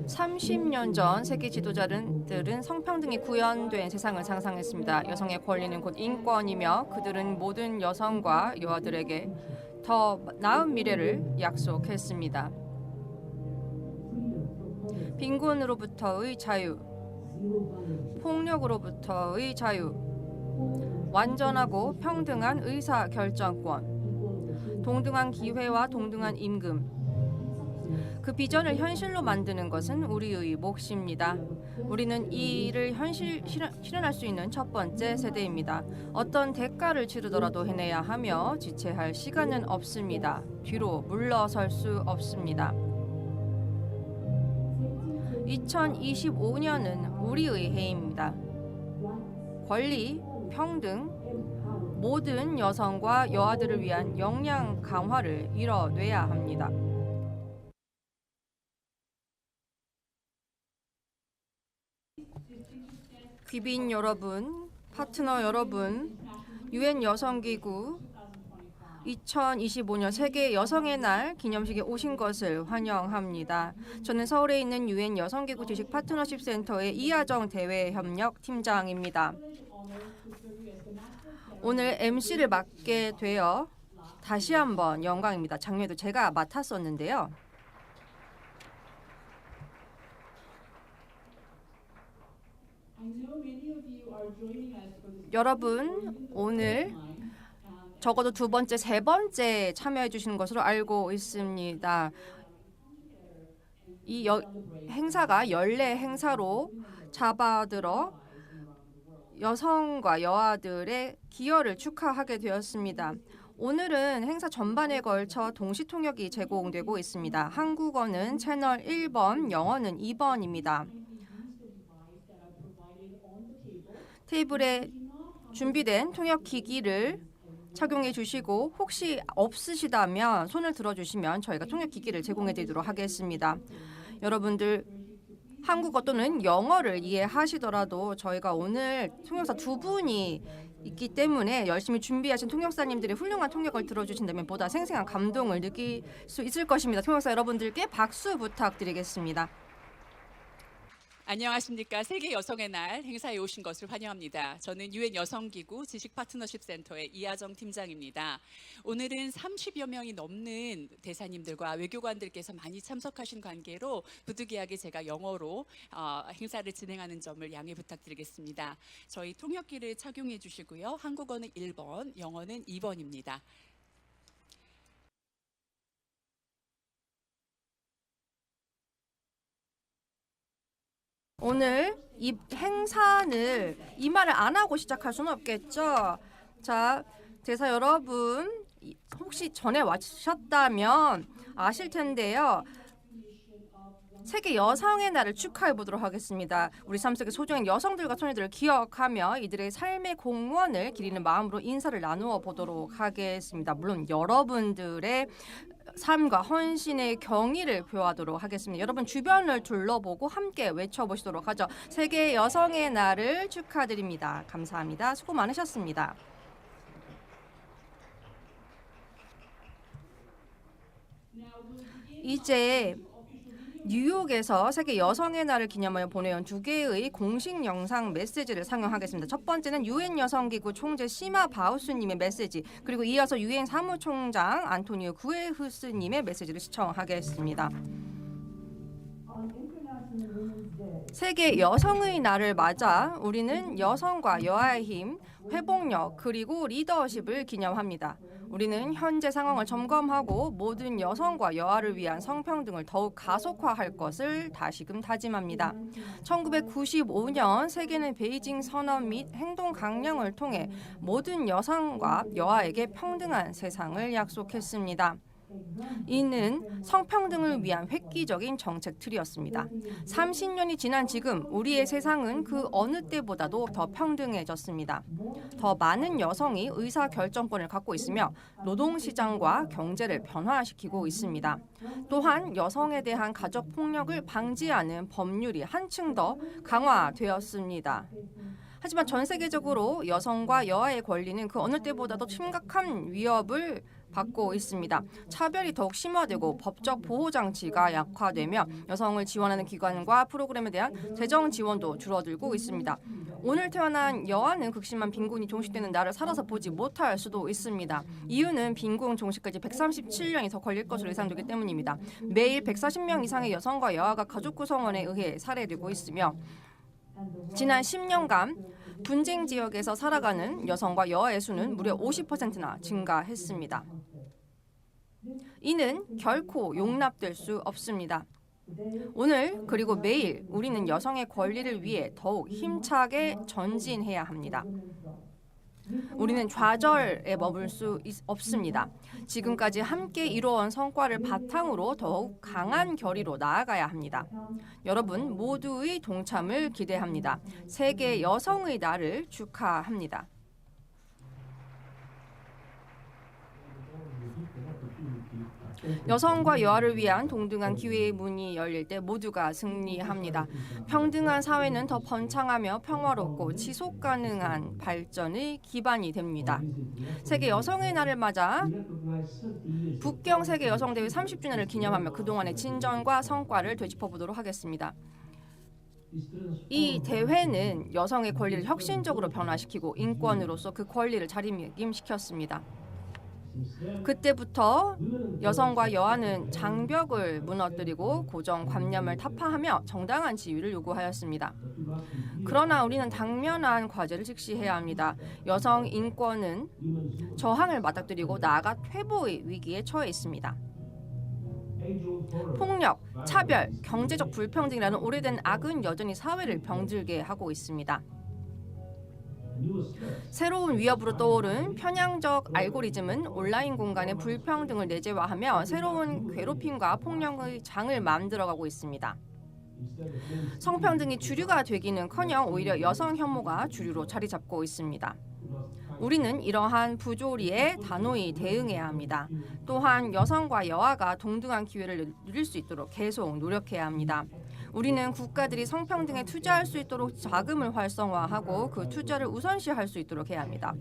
30년 전 세계 지도자들은 성평등이 구현된 세상을 상상했습니다. 여성의 권리는 곧 인권이며 그들은 모든 여성과 여아들에게 더 나은 미래를 약속했습니다. 빈곤으로부터의 자유, 폭력으로부터의 자유, 완전하고 평등한 의사결정권, 동등한 기회와 동등한 임금. 그 비전을 현실로 만드는 것은 우리의 몫입니다. 우리는 이 일을 실현할 수 있는 첫 번째 세대입니다. 어떤 대가를 치르더라도 해내야 하며 지체할 시간은 없습니다. 뒤로 물러설 수 없습니다. 2025년은 우리의 해입니다. 권리, 평등, 모든 여성과 여아들을 위한 역량 강화를 이뤄내야 합니다. 귀빈 여러분, 파트너 여러분, 유엔 여성기구 2025년 세계 여성의 날 기념식에 오신 것을 환영합니다. 저는 서울에 있는 유엔 여성기구 지식 파트너십 센터의 이하정 대외협력 팀장입니다. 오늘 MC를 맡게 되어 다시 한번 영광입니다. 작년에도 제가 맡았었는데요. 여러분, 오늘 적어도 두 번째, 세 번째 참여해 주시는 것으로 알고 있습니다. 이 행사가 연례 행사로 잡아들어 여성과 여아들의 기여를 축하하게 되었습니다. 오늘은 행사 전반에 걸쳐 동시 통역이 제공되고 있습니다. 한국어는 채널 1번, 영어는 2번입니다. 테이블에 준비된 통역 기기를 착용해 주시고 혹시 없으시다면 손을 들어주시면 저희가 통역 기기를 제공해 드리도록 하겠습니다. 여러분들 한국어 또는 영어를 이해하시더라도 저희가 오늘 통역사 두 분이 있기 때문에 열심히 준비하신 통역사님들의 훌륭한 통역을 들어주신다면 보다 생생한 감동을 느낄 수 있을 것입니다. 통역사 여러분들께 박수 부탁드리겠습니다. 안녕하십니까. 세계 여성의 날 행사에 오신 것을 환영합니다. 저는 유엔 여성기구 지식 파트너십 센터의 이하정 팀장입니다. 오늘은 30여 명이 넘는 대사님들과 외교관들께서 많이 참석하신 관계로 부득이하게 제가 영어로 행사를 진행하는 점을 양해 부탁드리겠습니다. 저희 통역기를 착용해 주시고요. 한국어는 1번, 영어는 2번입니다. 오늘 이 행사를 이 말을 안 하고 시작할 수는 없겠죠. 자, 대사 여러분 혹시 전에 와주셨다면 아실 텐데요. 세계 여성의 날을 축하해 보도록 하겠습니다. 우리 삶 속의 소중한 여성들과 소녀들을 기억하며 이들의 삶의 공헌을 기리는 마음으로 인사를 나누어 보도록 하겠습니다. 물론 여러분들의 삶과 헌신의 경의를 표하도록 하겠습니다. 여러분 주변을 둘러보고 함께 외쳐보시도록 하죠. 세계 여성의 날을 축하드립니다. 감사합니다. 수고 많으셨습니다. 이제 뉴욕에서 세계 여성의 날을 기념하여 보내온 두 개의 공식 영상 메시지를 상영하겠습니다. 첫 번째는 유엔 여성기구 총재 시마 바우스님의 메시지, 그리고 이어서 유엔 사무총장 안토니오 구에후스님의 메시지를 시청하겠습니다. 세계 여성의 날을 맞아 우리는 여성과 여아의 힘, 회복력, 그리고 리더십을 기념합니다. 우리는 현재 상황을 점검하고 모든 여성과 여아를 위한 성평등을 더욱 가속화할 것을 다시금 다짐합니다. 1995년 세계는 베이징 선언 및 행동 강령을 통해 모든 여성과 여아에게 평등한 세상을 약속했습니다. 이는 성평등을 위한 획기적인 정책 틀이었습니다. 30년이 지난 지금 우리의 세상은 그 어느 때보다도 더 평등해졌습니다. 더 많은 여성이 의사결정권을 갖고 있으며 노동시장과 경제를 변화시키고 있습니다. 또한 여성에 대한 가족폭력을 방지하는 법률이 한층 더 강화되었습니다. 하지만 전 세계적으로 여성과 여아의 권리는 그 어느 때보다도 심각한 위협을 받고 있습니다. 차별이 더욱 심화되고 법적 보호 장치가 약화되며 여성을 지원하는 기관과 프로그램에 대한 재정 지원도 줄어들고 있습니다. 오늘 태어난 여아는 극심한 빈곤이 종식되는 날을 살아서 보지 못할 수도 있습니다. 이유는 빈곤 종식까지 137년이 더 걸릴 것으로 예상되기 때문입니다. 매일 140명 이상의 여성과 여아가 가족 구성원에 의해 살해되고 있으며 지난 10년간 분쟁 지역에서 살아가는 여성과 여아의 수는 무려 50%나 증가했습니다. 이는 결코 용납될 수 없습니다. 오늘 그리고 매일 우리는 여성의 권리를 위해 더욱 힘차게 전진해야 합니다. 우리는 좌절에 머물 수 없습니다. 지금까지 함께 이루어온 성과를 바탕으로 더욱 강한 결의로 나아가야 합니다. 여러분 모두의 동참을 기대합니다. 세계 여성의 날을 축하합니다. 여성과 여아를 위한 동등한 기회의 문이 열릴 때 모두가 승리합니다. 평등한 사회는 더 번창하며 평화롭고 지속 가능한 발전의 기반이 됩니다. 세계 여성의 날을 맞아 북경 세계 여성대회 30주년을 기념하며 그동안의 진전과 성과를 되짚어보도록 하겠습니다. 이 대회는 여성의 권리를 혁신적으로 변화시키고 인권으로서 그 권리를 자리매김시켰습니다. 그때부터 여성과 여아는 장벽을 무너뜨리고 고정관념을 타파하며 정당한 지위를 요구하였습니다. 그러나 우리는 당면한 과제를 직시해야 합니다. 여성 인권은 저항을 맞닥뜨리고 나아가 퇴보의 위기에 처해 있습니다. 폭력, 차별, 경제적 불평등이라는 오래된 악은 여전히 사회를 병들게 하고 있습니다. 새로운 위협으로 떠오른 편향적 알고리즘은 온라인 공간의 불평등을 내재화하며 새로운 괴롭힘과 폭력의 장을 만들어가고 있습니다. 성평등이 주류가 되기는커녕 오히려 여성 혐오가 주류로 자리 잡고 있습니다. 우리는 이러한 부조리에 단호히 대응해야 합니다. 또한 여성과 여아가 동등한 기회를 누릴 수 있도록 계속 노력해야 합니다. 우리는 국가들이 성평등에 투자할 수 있도록 자금을 활성화하고 그 투자를 우선시할 수 있도록 해야 합니다.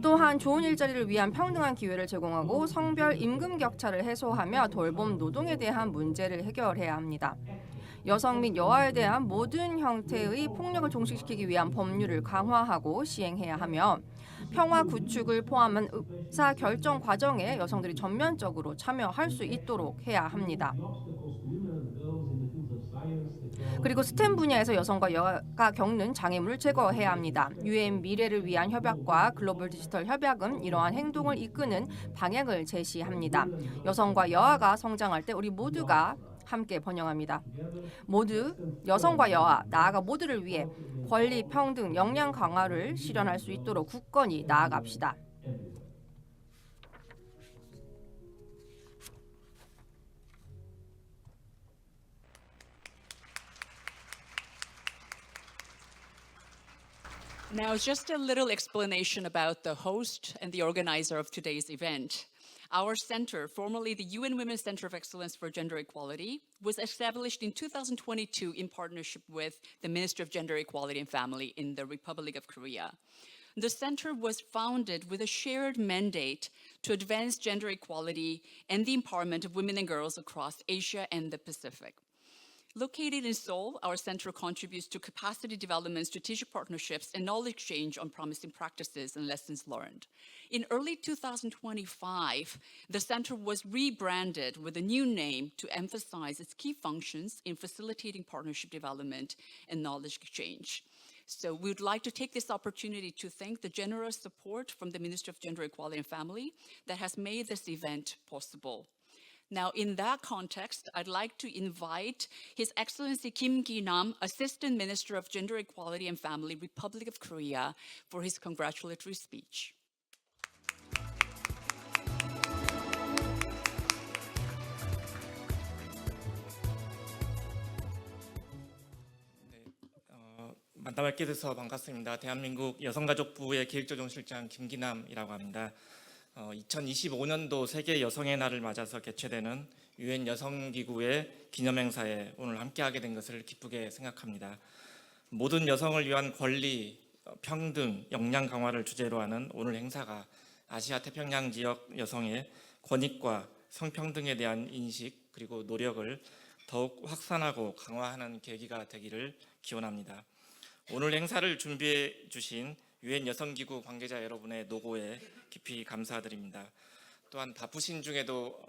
또한 좋은 일자리를 위한 평등한 기회를 제공하고 성별 임금 격차를 해소하며 돌봄 노동에 대한 문제를 해결해야 합니다. 여성 및 여아에 대한 모든 형태의 폭력을 종식시키기 위한 법률을 강화하고 시행해야 하며 평화 구축을 포함한 의사결정 과정에 여성들이 전면적으로 참여할 수 있도록 해야 합니다. 그리고 스템 분야에서 여성과 여아가 겪는 장애물을 제거해야 합니다. UN 미래를 위한 협약과 글로벌 디지털 협약은 이러한 행동을 이끄는 방향을 제시합니다. 여성과 여아가 성장할 때 우리 모두가 함께 번영합니다. 모두 여성과 여아, 나아가 모두를 위해 권리, 평등, 역량 강화를 실현할 수 있도록 굳건히 나아갑시다. Now, just a little explanation about the host and the organizer of today's event. Our center, formerly the UN Women's Center of Excellence for Gender Equality, was established in 2022 in partnership with the Ministry of Gender Equality and Family in the Republic of Korea. The center was founded with a shared mandate to advance gender equality and the empowerment of women and girls across Asia and the Pacific. Located in Seoul, our center contributes to capacity development, strategic partnerships, and knowledge exchange on promising practices and lessons learned. In early 2025, the center was rebranded with a new name to emphasize its key functions in facilitating partnership development and knowledge exchange. So we would like to take this opportunity to thank the generous support from the Ministry of Gender Equality and Family that has made this event possible. Now, in that context, I'd like to invite His Excellency Kim Ki-nam, Assistant Minister of Gender Equality and Family, Republic of Korea, for his congratulatory speech. 만나 뵙게 돼서 반갑습니다. 대한민국 여성가족부의 기획조정실장 김기남이라고 합니다. 2025년도 세계 여성의 날을 맞아서 개최되는 UN 여성기구의 기념행사에 오늘 함께하게 된 것을 기쁘게 생각합니다. 모든 여성을 위한 권리, 평등, 역량 강화를 주제로 하는 오늘 행사가 아시아 태평양 지역 여성의 권익과 성평등에 대한 인식 그리고 노력을 더욱 확산하고 강화하는 계기가 되기를 기원합니다. 오늘 행사를 준비해 주신 유엔 여성기구 관계자 여러분의 노고에 깊이 감사드립니다. 또한 바쁘신 중에도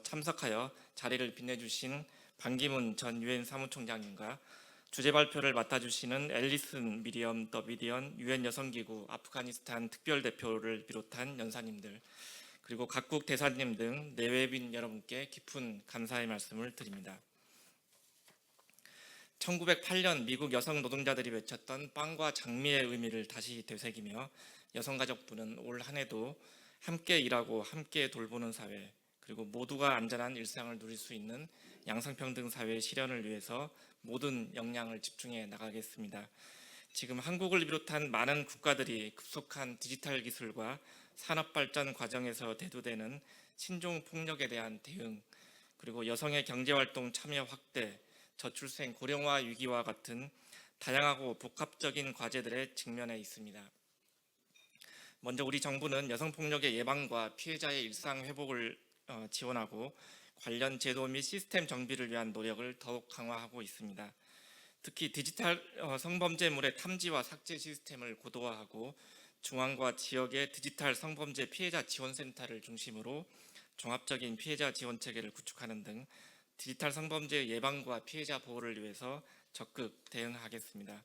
참석하여 자리를 빛내주신 반기문 전 유엔 사무총장님과 주제 발표를 맡아주시는 앨리슨 미리엄 더비디언 유엔 여성기구 아프가니스탄 특별대표를 비롯한 연사님들 그리고 각국 대사님 등 내외빈 여러분께 깊은 감사의 말씀을 드립니다. 1908년 미국 여성 노동자들이 외쳤던 빵과 장미의 의미를 다시 되새기며 여성가족부는 올 한 해도 함께 일하고 함께 돌보는 사회 그리고 모두가 안전한 일상을 누릴 수 있는 양성평등 사회의 실현을 위해서 모든 역량을 집중해 나가겠습니다. 지금 한국을 비롯한 많은 국가들이 급속한 디지털 기술과 산업 발전 과정에서 대두되는 신종 폭력에 대한 대응 그리고 여성의 경제활동 참여 확대 저출생 고령화 위기와 같은 다양하고 복합적인 과제들에 직면해 있습니다. 먼저 우리 정부는 여성폭력의 예방과 피해자의 일상 회복을 지원하고 관련 제도 및 시스템 정비를 위한 노력을 더욱 강화하고 있습니다. 특히 디지털 성범죄물의 탐지와 삭제 시스템을 고도화하고 중앙과 지역의 디지털 성범죄 피해자 지원센터를 중심으로 종합적인 피해자 지원 체계를 구축하는 등 디지털 성범죄 예방과 피해자 보호를 위해서 적극 대응하겠습니다.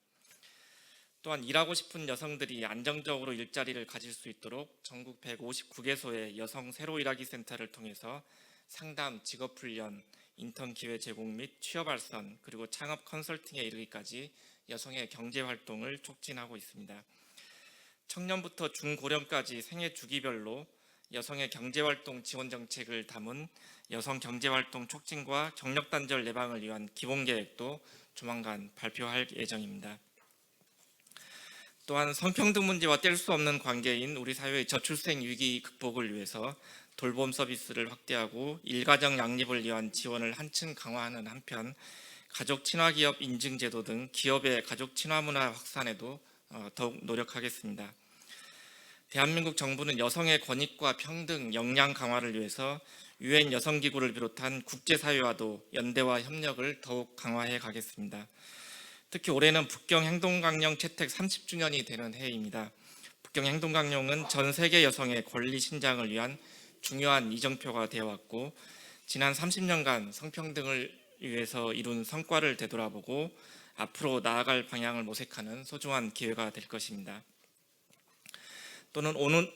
또한 일하고 싶은 여성들이 안정적으로 일자리를 가질 수 있도록 전국 159개소의 여성 새로 일하기 센터를 통해서 상담, 직업훈련, 인턴 기회 제공 및 취업 알선 그리고 창업 컨설팅에 이르기까지 여성의 경제활동을 촉진하고 있습니다. 청년부터 중고령까지 생애 주기별로 여성의 경제활동 지원 정책을 담은 여성 경제활동 촉진과 경력 단절 예방을 위한 기본계획도 조만간 발표할 예정입니다. 또한 성평등 문제와 뗄 수 없는 관계인 우리 사회의 저출생 위기 극복을 위해서 돌봄 서비스를 확대하고 일가정 양립을 위한 지원을 한층 강화하는 한편 가족 친화 기업 인증 제도 등 기업의 가족 친화 문화 확산에도 더욱 노력하겠습니다. 대한민국 정부는 여성의 권익과 평등, 역량 강화를 위해서 유엔 여성기구를 비롯한 국제사회와도 연대와 협력을 더욱 강화해 가겠습니다. 특히 올해는 북경행동강령 채택 30주년이 되는 해입니다. 북경행동강령은 전 세계 여성의 권리 신장을 위한 중요한 이정표가 되어왔고 지난 30년간 성평등을 위해서 이룬 성과를 되돌아보고 앞으로 나아갈 방향을 모색하는 소중한 기회가 될 것입니다. 또한 오는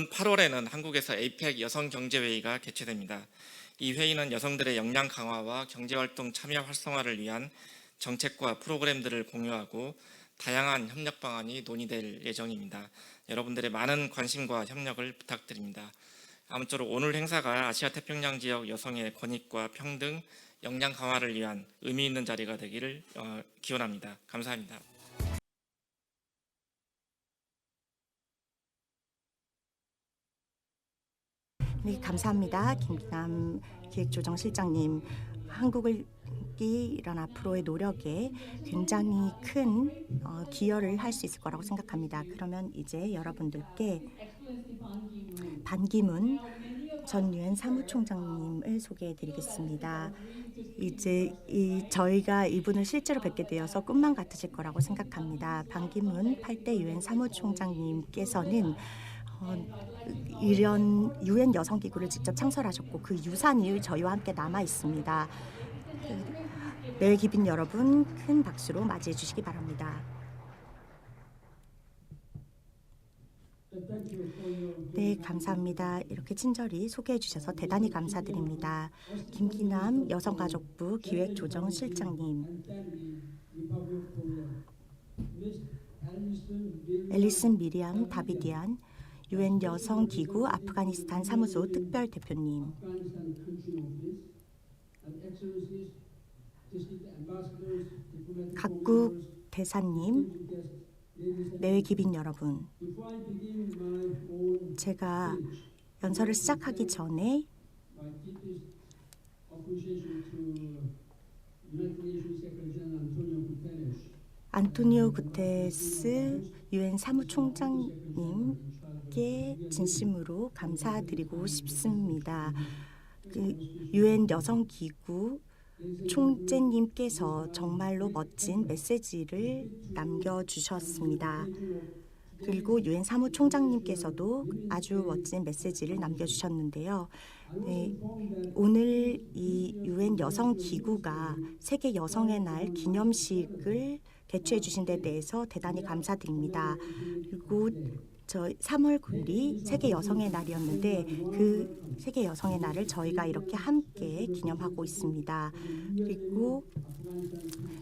8월에는 한국에서 에이펙 여성경제회의가 개최됩니다. 이 회의는 여성들의 역량 강화와 경제활동 참여 활성화를 위한 정책과 프로그램들을 공유하고 다양한 협력 방안이 논의될 예정입니다. 여러분들의 많은 관심과 협력을 부탁드립니다. 아무쪼록 오늘 행사가 아시아 태평양 지역 여성의 권익과 평등, 역량 강화를 위한 의미 있는 자리가 되기를 기원합니다. 감사합니다. 네, 감사합니다. 김기남 기획조정실장님, 한국이 이런 앞으로의 노력에 굉장히 큰 기여를 할 수 있을 거라고 생각합니다. 그러면 이제 여러분들께 반기문 전 유엔 사무총장님을 소개해드리겠습니다. 이제 저희가 이분을 실제로 뵙게 되어서 꿈만 같으실 거라고 생각합니다. 반기문 8대 유엔 사무총장님께서는 이런 유엔 여성기구를 직접 창설하셨고 그 유산이 저희와 함께 남아 있습니다. 내외 기빈 여러분 큰 박수로 맞이해 주시기 바랍니다. 네, 감사합니다. 이렇게 친절히 소개해 주셔서 대단히 감사드립니다. 김기남 여성가족부 기획조정실장님, 앨리슨 미리암 다비디안 유엔 여성기구 아프가니스탄 사무소 특별대표님, 각국 대사님, 내외 기빈 여러분, 제가 연설을 시작하기 전에 안토니오 구테스 유엔 사무총장님께 진심으로 감사드리고 싶습니다. 유엔 여성기구 총재님께서 정말로 멋진 메시지를 남겨주셨습니다. 그리고 유엔 사무총장님께서도 아주 멋진 메시지를 남겨주셨는데요. 네, 오늘 이 유엔 여성기구가 세계 여성의 날 기념식을 개최해 주신 데 대해서 대단히 감사드립니다. 그리고 저 3월 9일이 세계 여성의 날이었는데 그 세계 여성의 날을 저희가 이렇게 함께 기념하고 있습니다. 그리고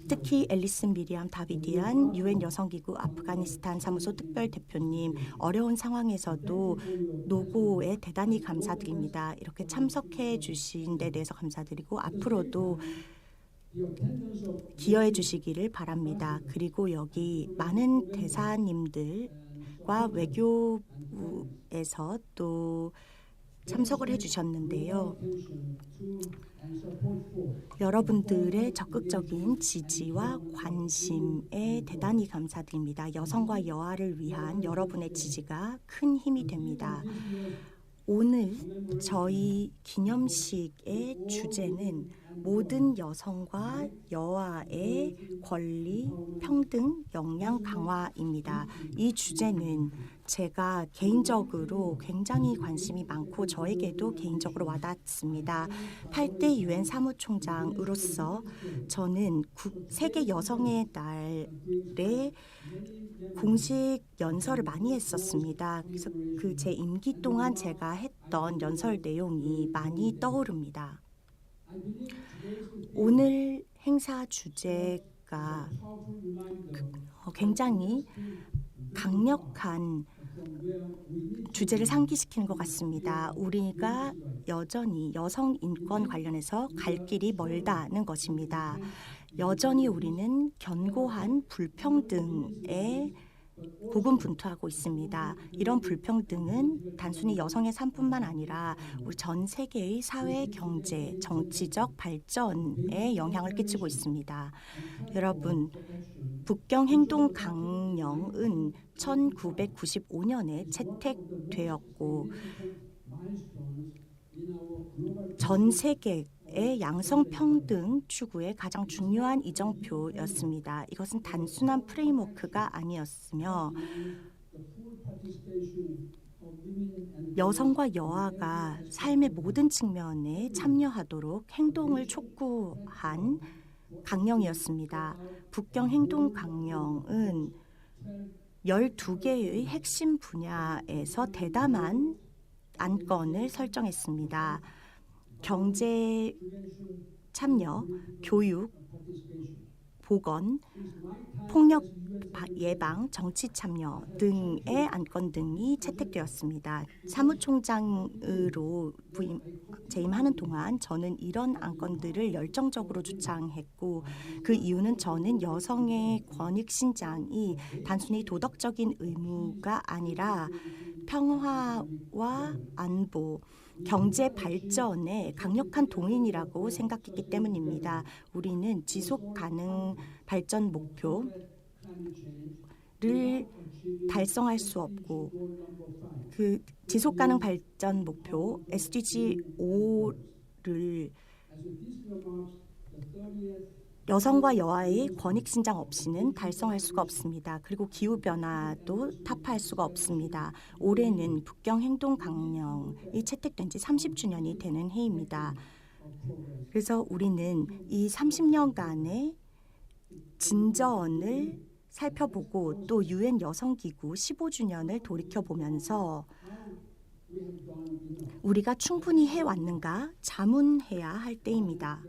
특히 앨리슨 미리암 다비디안 유엔 여성기구 아프가니스탄 사무소 특별 대표님, 어려운 상황에서도 노고에 대단히 감사드립니다. 이렇게 참석해 주신 데 대해서 감사드리고 앞으로도 기여해 주시기를 바랍니다. 그리고 여기 많은 대사님들과 외교부에서 또 참석을 해주셨는데요. 여러분들의 적극적인 지지와 관심에 대단히 감사드립니다. 여성과 여아를 위한 여러분의 지지가 큰 힘이 됩니다. 오늘 저희 기념식의 주제는 모든 여성과 여아의 권리, 평등, 역량 강화입니다. 이 주제는 제가 개인적으로 굉장히 관심이 많고 저에게도 개인적으로 와닿습니다. 8대 유엔 사무총장으로서 저는 세계 여성의 날에 공식 연설을 많이 했었습니다. 그래서 그 제 임기 동안 제가 했던 연설 내용이 많이 떠오릅니다. 오늘 행사 주제가 굉장히 강력한 주제를 상기시키는 것 같습니다. 우리가 여전히 여성 인권 관련해서 갈 길이 멀다는 것입니다. 여전히 우리는 견고한 불평등에 고군분투하고 있습니다. 이런 불평등은 단순히 여성의 삶뿐만 아니라 우리 전 세계의 사회, 경제, 정치적 발전에 영향을 끼치고 있습니다. 여러분, 북경 행동 강령은 1995년에 채택되었고 전 세계의 양성평등 추구의 가장 중요한 이정표였습니다. 이것은 단순한 프레임워크가 아니었으며 여성과 여아가 삶의 모든 측면에 참여하도록 행동을 촉구한 강령이었습니다. 북경 행동 강령은 12개의 핵심 분야에서 대담한 안건을 설정했습니다. 경제 참여, 교육, 보건, 폭력 예방, 정치 참여 등의 안건 등이 채택되었습니다. 사무총장으로 재임하는 동안 저는 이런 안건들을 열정적으로 주창했고 그 이유는 저는 여성의 권익 신장이 단순히 도덕적인 의무가 아니라 평화와 안보, 경제 발전의 강력한 동인이라고 생각했기 때문입니다. 우리는 지속 가능 발전 목표를 달성할 수 없고 그 지속 가능 발전 목표 SDG 5를 여성과 여아의 권익 신장 없이는 달성할 수가 없습니다. 그리고 기후 변화도 타파할 수가 없습니다. 올해는 북경 행동 강령이 채택된 지 30주년이 되는 해입니다. 그래서 우리는 이 30년간의 진전을 살펴보고 또 유엔 여성기구 15주년을 돌이켜보면서 우리가 충분히 해왔는가 자문해야 할 때입니다.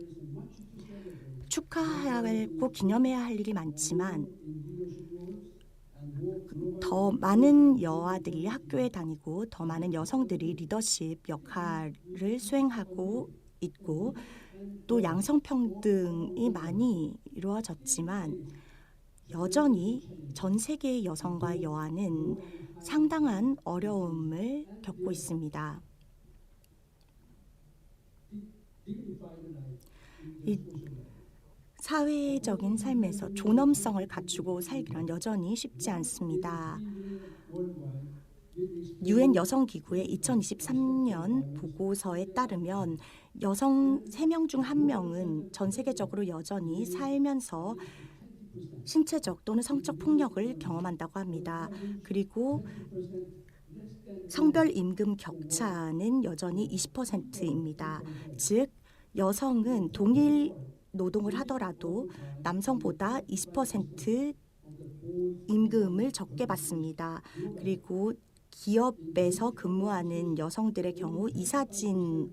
축하하고 기념해야 할 일이 많지만 더 많은 여아들이 학교에 다니고 더 많은 여성들이 리더십 역할을 수행하고 있고 또 양성평등이 많이 이루어졌지만 여전히 전 세계의 여성과 여아는 상당한 어려움을 겪고 있습니다. 사회적인 삶에서 존엄성을 갖추고 살기란 여전히 쉽지 않습니다. 유엔 여성기구의 2023년 보고서에 따르면 여성 3명 중 1명은 전 세계적으로 여전히 살면서 신체적 또는 성적 폭력을 경험한다고 합니다. 그리고 성별 임금 격차는 여전히 20%입니다. 즉 여성은 동일 노동을 하더라도 남성보다 20% 임금을 적게 받습니다. 그리고 기업에서 근무하는 여성들의 경우 이사진의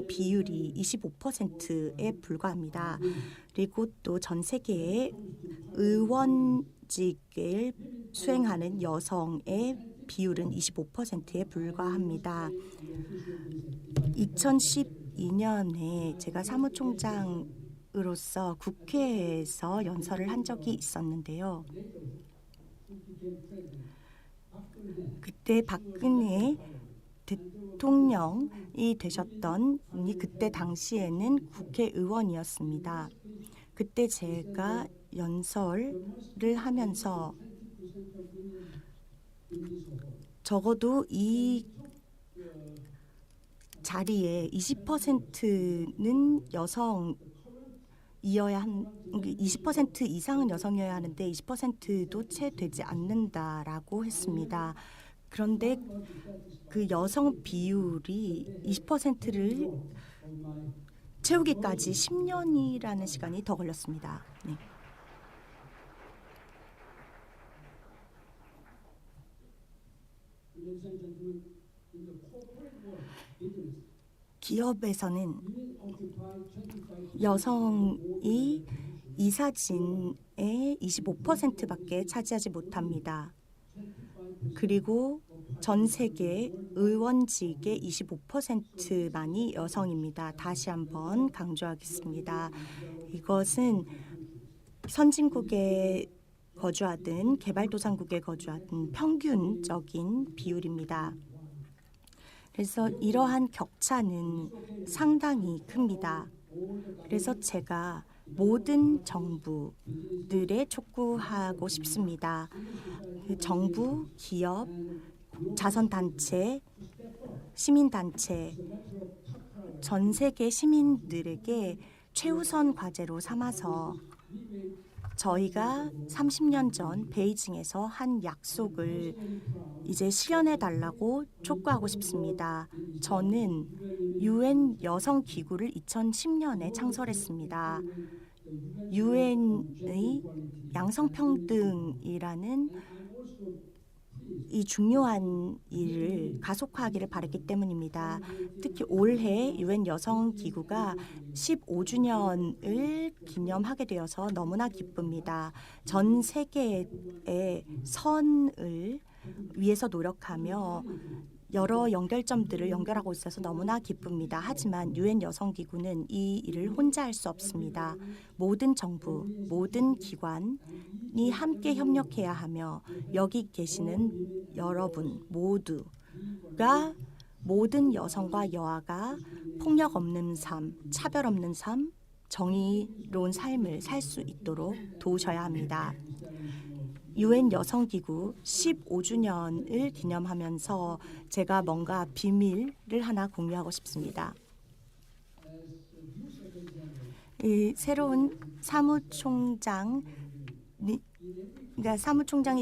비율이 25%에 불과합니다. 그리고 또 전 세계의 의원직을 수행하는 여성의 비율은 25%에 불과합니다. 2012년에 제가 사무총장으로서 국회에서 연설을 한 적이 있었는데요. 그때 박근혜 대통령이 되셨던 분이 그때 당시에는 국회의원이었습니다. 그때 제가 연설을 하면서 적어도 이 자리에 20%는 여성이어야 20% 이상은 여성이어야 하는데 20%도 채 되지 않는다라고 했습니다. 그런데 그 여성 비율이 20%를 채우기까지 10년이라는 시간이 더 걸렸습니다. 네. 기업에서는 여성이 이사진의 25%밖에 차지하지 못합니다. 그리고 전 세계 의원직의 25%만이 여성입니다. 다시 한번 강조하겠습니다. 이것은 선진국에 거주하든 개발도상국에 거주하든 평균적인 비율입니다. 그래서 이러한 격차는 상당히 큽니다. 그래서 제가 모든 정부들에 촉구하고 싶습니다. 정부, 기업, 자선단체, 시민단체, 전 세계 시민들에게 최우선 과제로 삼아서 저희가 30년 전 베이징에서 한 약속을 이제 실현해 달라고 촉구하고 싶습니다. 저는 유엔 여성 기구를 2010년에 창설했습니다. 유엔의 양성평등이라는 이 중요한 일을 가속화하기를 바랐기 때문입니다. 특히 올해 유엔 여성기구가 15주년을 기념하게 되어서 너무나 기쁩니다. 전 세계의 선을 위해서 노력하며 여러 연결점들을 연결하고 있어서 너무나 기쁩니다. 하지만 유엔 여성기구는 이 일을 혼자 할 수 없습니다. 모든 정부, 모든 기관이 함께 협력해야 하며 여기 계시는 여러분 모두가 모든 여성과 여아가 폭력 없는 삶, 차별 없는 삶, 정의로운 삶을 살 수 있도록 도우셔야 합니다. 유엔 여성기구 15주년을 기념하면서 제가 뭔가 비밀을 하나 공유하고 싶습니다. 이 새로운 사무총장이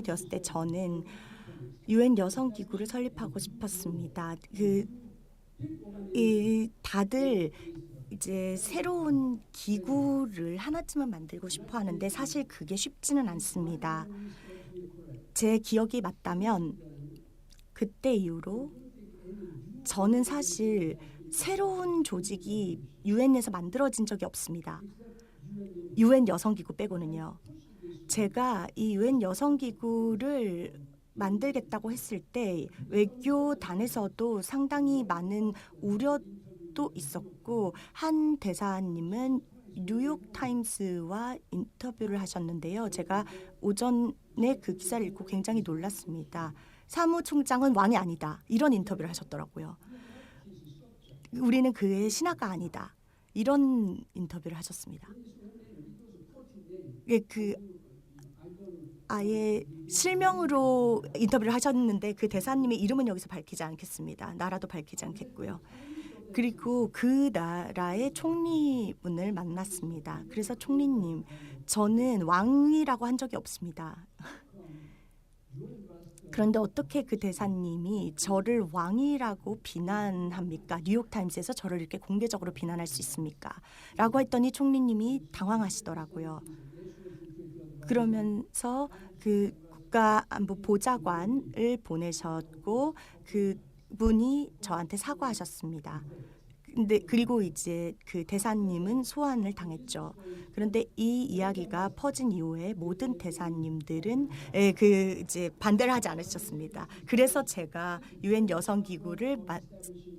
되었을 때 저는 유엔 여성기구를 설립하고 싶었습니다. 다들 이제 새로운 기구를 하나쯤은 만들고 싶어 하는데 사실 그게 쉽지는 않습니다. 제 기억이 맞다면 그때 이후로 저는 사실 새로운 조직이 유엔에서 만들어진 적이 없습니다. 유엔 여성기구 빼고는요. 제가 이 유엔 여성기구를 만들겠다고 했을 때 외교단에서도 상당히 많은 우려도 있었고 한 대사님은 뉴욕타임스와 인터뷰를 하셨는데요. 제가 오전에 그 기사를 읽고 굉장히 놀랐습니다. 사무총장은 왕이 아니다. 이런 인터뷰를 하셨더라고요. 우리는 그의 신하가 아니다. 이런 인터뷰를 하셨습니다. 아예 실명으로 인터뷰를 하셨는데 그 대사님의 이름은 여기서 밝히지 않겠습니다. 나라도 밝히지 않겠고요. 그리고 그 나라의 총리분을 만났습니다. 그래서 총리님, 저는 왕이라고 한 적이 없습니다. 그런데 어떻게 그 대사님이 저를 왕이라고 비난합니까? 뉴욕타임스에서 저를 이렇게 공개적으로 비난할 수 있습니까? 라고 했더니 총리님이 당황하시더라고요. 그러면서 그 국가안보 보좌관을 보내셨고 그분이 저한테 사과하셨습니다. 근데 그리고 이제 그 대사님은 소환을 당했죠. 그런데 이 이야기가 퍼진 이후에 모든 대사님들은 이제 반대를 하지 않으셨습니다. 그래서 제가 유엔 여성 기구를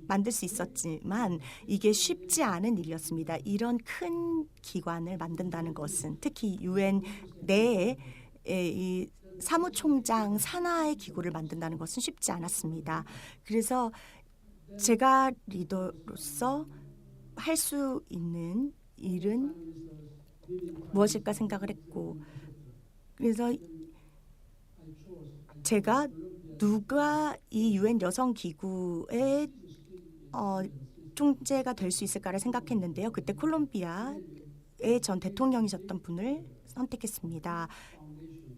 만들 수 있었지만 이게 쉽지 않은 일이었습니다. 이런 큰 기관을 만든다는 것은 특히 유엔 내에 이 사무총장 산하의 기구를 만든다는 것은 쉽지 않았습니다. 그래서 제가 리더로서 할 수 있는 일은 무엇일까 생각을 했고, 그래서 제가 누가 이 유엔 여성 기구의 총재가 될 수 있을까를 생각했는데요. 그때 콜롬비아의 전 대통령이셨던 분을 선택했습니다.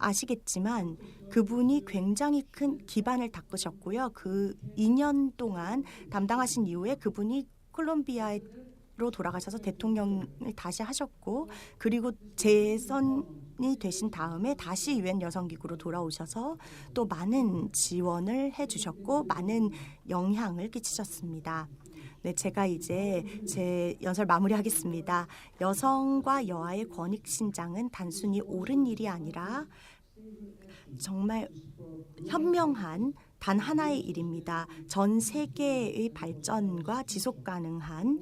아시겠지만 그분이 굉장히 큰 기반을 닦으셨고요. 그 2년 동안 담당하신 이후에 그분이 콜롬비아로 돌아가셔서 대통령을 다시 하셨고, 그리고 재선이 되신 다음에 다시 유엔 여성기구로 돌아오셔서 또 많은 지원을 해주셨고 많은 영향을 끼치셨습니다. 네, 제가 이제 제 연설 마무리하겠습니다. 여성과 여아의 권익 신장은 단순히 옳은 일이 아니라 정말 현명한 단 하나의 일입니다. 전 세계의 발전과 지속 가능한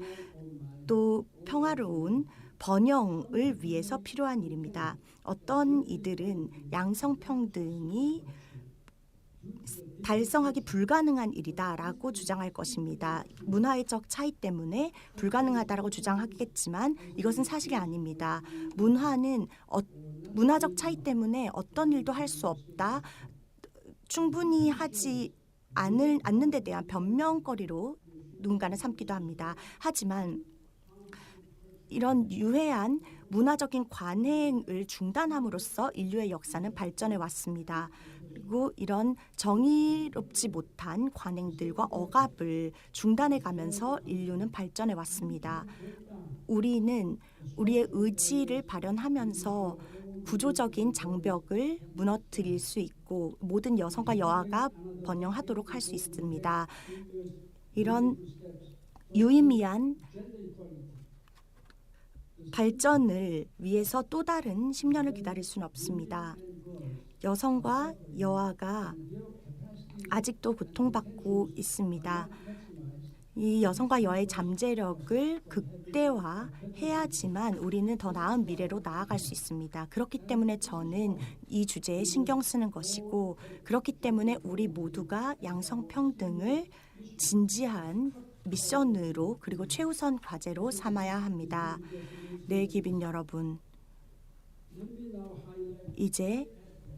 또 평화로운 번영을 위해서 필요한 일입니다. 어떤 이들은 양성평등이 달성하기 불가능한 일이다라고 주장할 것입니다. 문화적 차이 때문에 불가능하다라고 주장하겠지만 이것은 사실이 아닙니다. 문화적 차이 때문에 어떤 일도 할 수 없다. 충분히 하지 않는 데 대한 변명거리로 누군가는 삼기도 합니다. 하지만 이런 유해한 문화적인 관행을 중단함으로써 인류의 역사는 발전해 왔습니다. 그리고 이런 정의롭지 못한 관행들과 억압을 중단해 가면서 인류는 발전해 왔습니다. 우리는 우리의 의지를 발현하면서 구조적인 장벽을 무너뜨릴 수 있고 모든 여성과 여아가 번영하도록 할 수 있습니다. 이런 유의미한 발전을 위해서 또 다른 10년을 기다릴 수는 없습니다. 여성과 여아가 아직도 고통받고 있습니다. 이 여성과 여아의 잠재력을 극대화해야지만 우리는 더 나은 미래로 나아갈 수 있습니다. 그렇기 때문에 저는 이 주제에 신경 쓰는 것이고, 그렇기 때문에 우리 모두가 양성평등을 진지한 미션으로 그리고 최우선 과제로 삼아야 합니다. 네, 기빈 여러분, 이제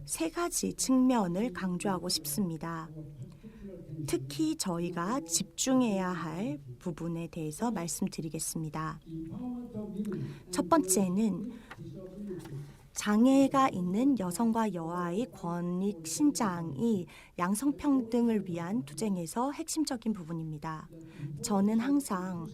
세 가지 측면을 강조하고 싶습니다. 특히 저희가 집중해야 할 부분에 대해서 말씀드리겠습니다. 첫 번째는 장애가 있는 여성과 여아의 권익 신장이 양성평등을 위한 투쟁에서 핵심적인 부분입니다. 저는 항상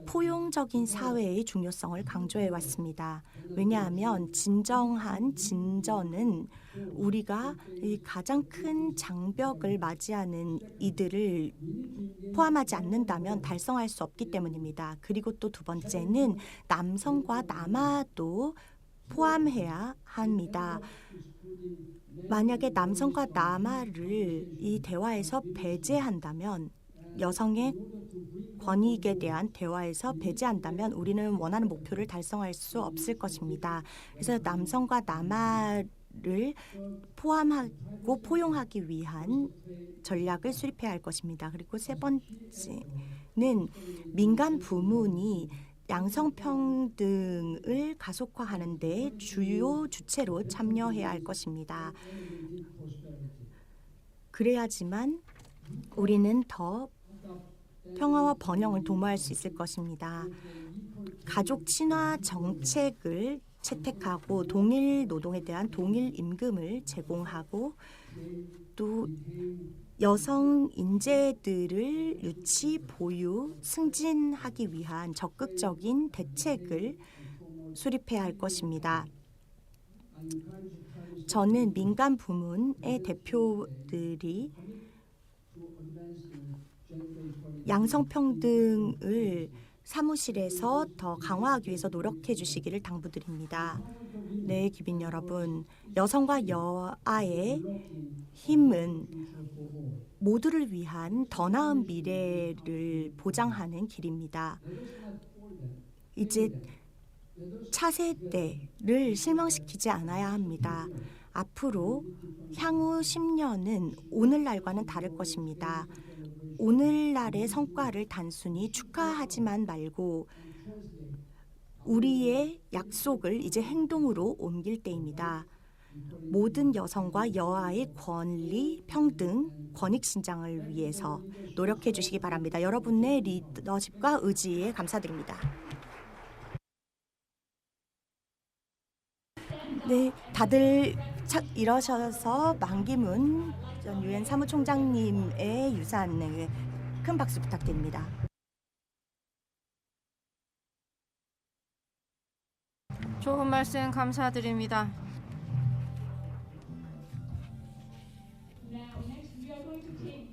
포용적인 사회의 중요성을 강조해 왔습니다. 왜냐하면 진정한 진전은 우리가 이 가장 큰 장벽을 맞이하는 이들을 포함하지 않는다면 달성할 수 없기 때문입니다. 그리고 또 두 번째는 남성과 남아도 포함해야 합니다. 만약에 남성과 남아를 이 대화에서 배제한다면, 여성의 권익에 대한 대화에서 배제한다면 우리는 원하는 목표를 달성할 수 없을 것입니다. 그래서 남성과 남아를 포함하고 포용하기 위한 전략을 수립해야 할 것입니다. 그리고 세 번째는 민간 부문이 양성평등을 가속화하는 데 주요 주체로 참여해야 할 것입니다. 그래야지만 우리는 더 평화와 번영을 도모할 수 있을 것입니다. 가족 친화 정책을 채택하고 동일 노동에 대한 동일 임금을 제공하고 또 여성 인재들을 유치, 보유, 승진하기 위한 적극적인 대책을 수립해야 할 것입니다. 저는 민간 부문의 대표들이 양성평등을 사무실에서 더 강화하기 위해서 노력해 주시기를 당부드립니다. 네, 기빈 여러분, 여성과 여아의 힘은 모두를 위한 더 나은 미래를 보장하는 길입니다. 이제 차세대를 실망시키지 않아야 합니다. 앞으로 향후 10년은 오늘날과는 다를 것입니다. 오늘날의 성과를 단순히 축하하지만 말고 우리의 약속을 이제 행동으로 옮길 때입니다. 모든 여성과 여아의 권리, 평등, 권익 신장을 위해서 노력해 주시기 바랍니다. 여러분의 리더십과 의지에 감사드립니다. 네, 다들 일어서서 만기문 전 유엔 사무총장님의 유산에 큰 박수 부탁드립니다. 좋은 말씀 감사드립니다.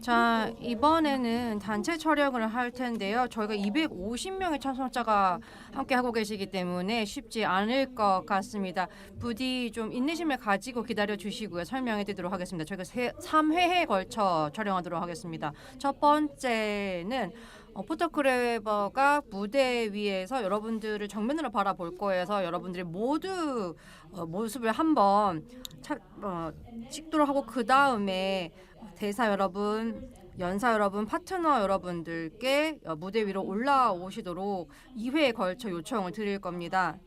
자, 이번에는 단체 촬영을 할 텐데요. 저희가 250명의 참석자가 함께 하고 계시기 때문에 쉽지 않을 것 같습니다. 부디 좀 인내심을 가지고 기다려 주시고요. 설명해 드리도록 하겠습니다. 저희가 3회에 걸쳐 촬영하도록 하겠습니다. 첫 번째는 포토크래버가 무대 위에서 여러분들을 정면으로 바라볼 거여서 여러분들이 모두 모습을 한번 찍도록 하고 그 다음에 대사 여러분, 연사 여러분, 파트너 여러분들께 무대 위로 올라오시도록 2회에 걸쳐 요청을 드릴 겁니다.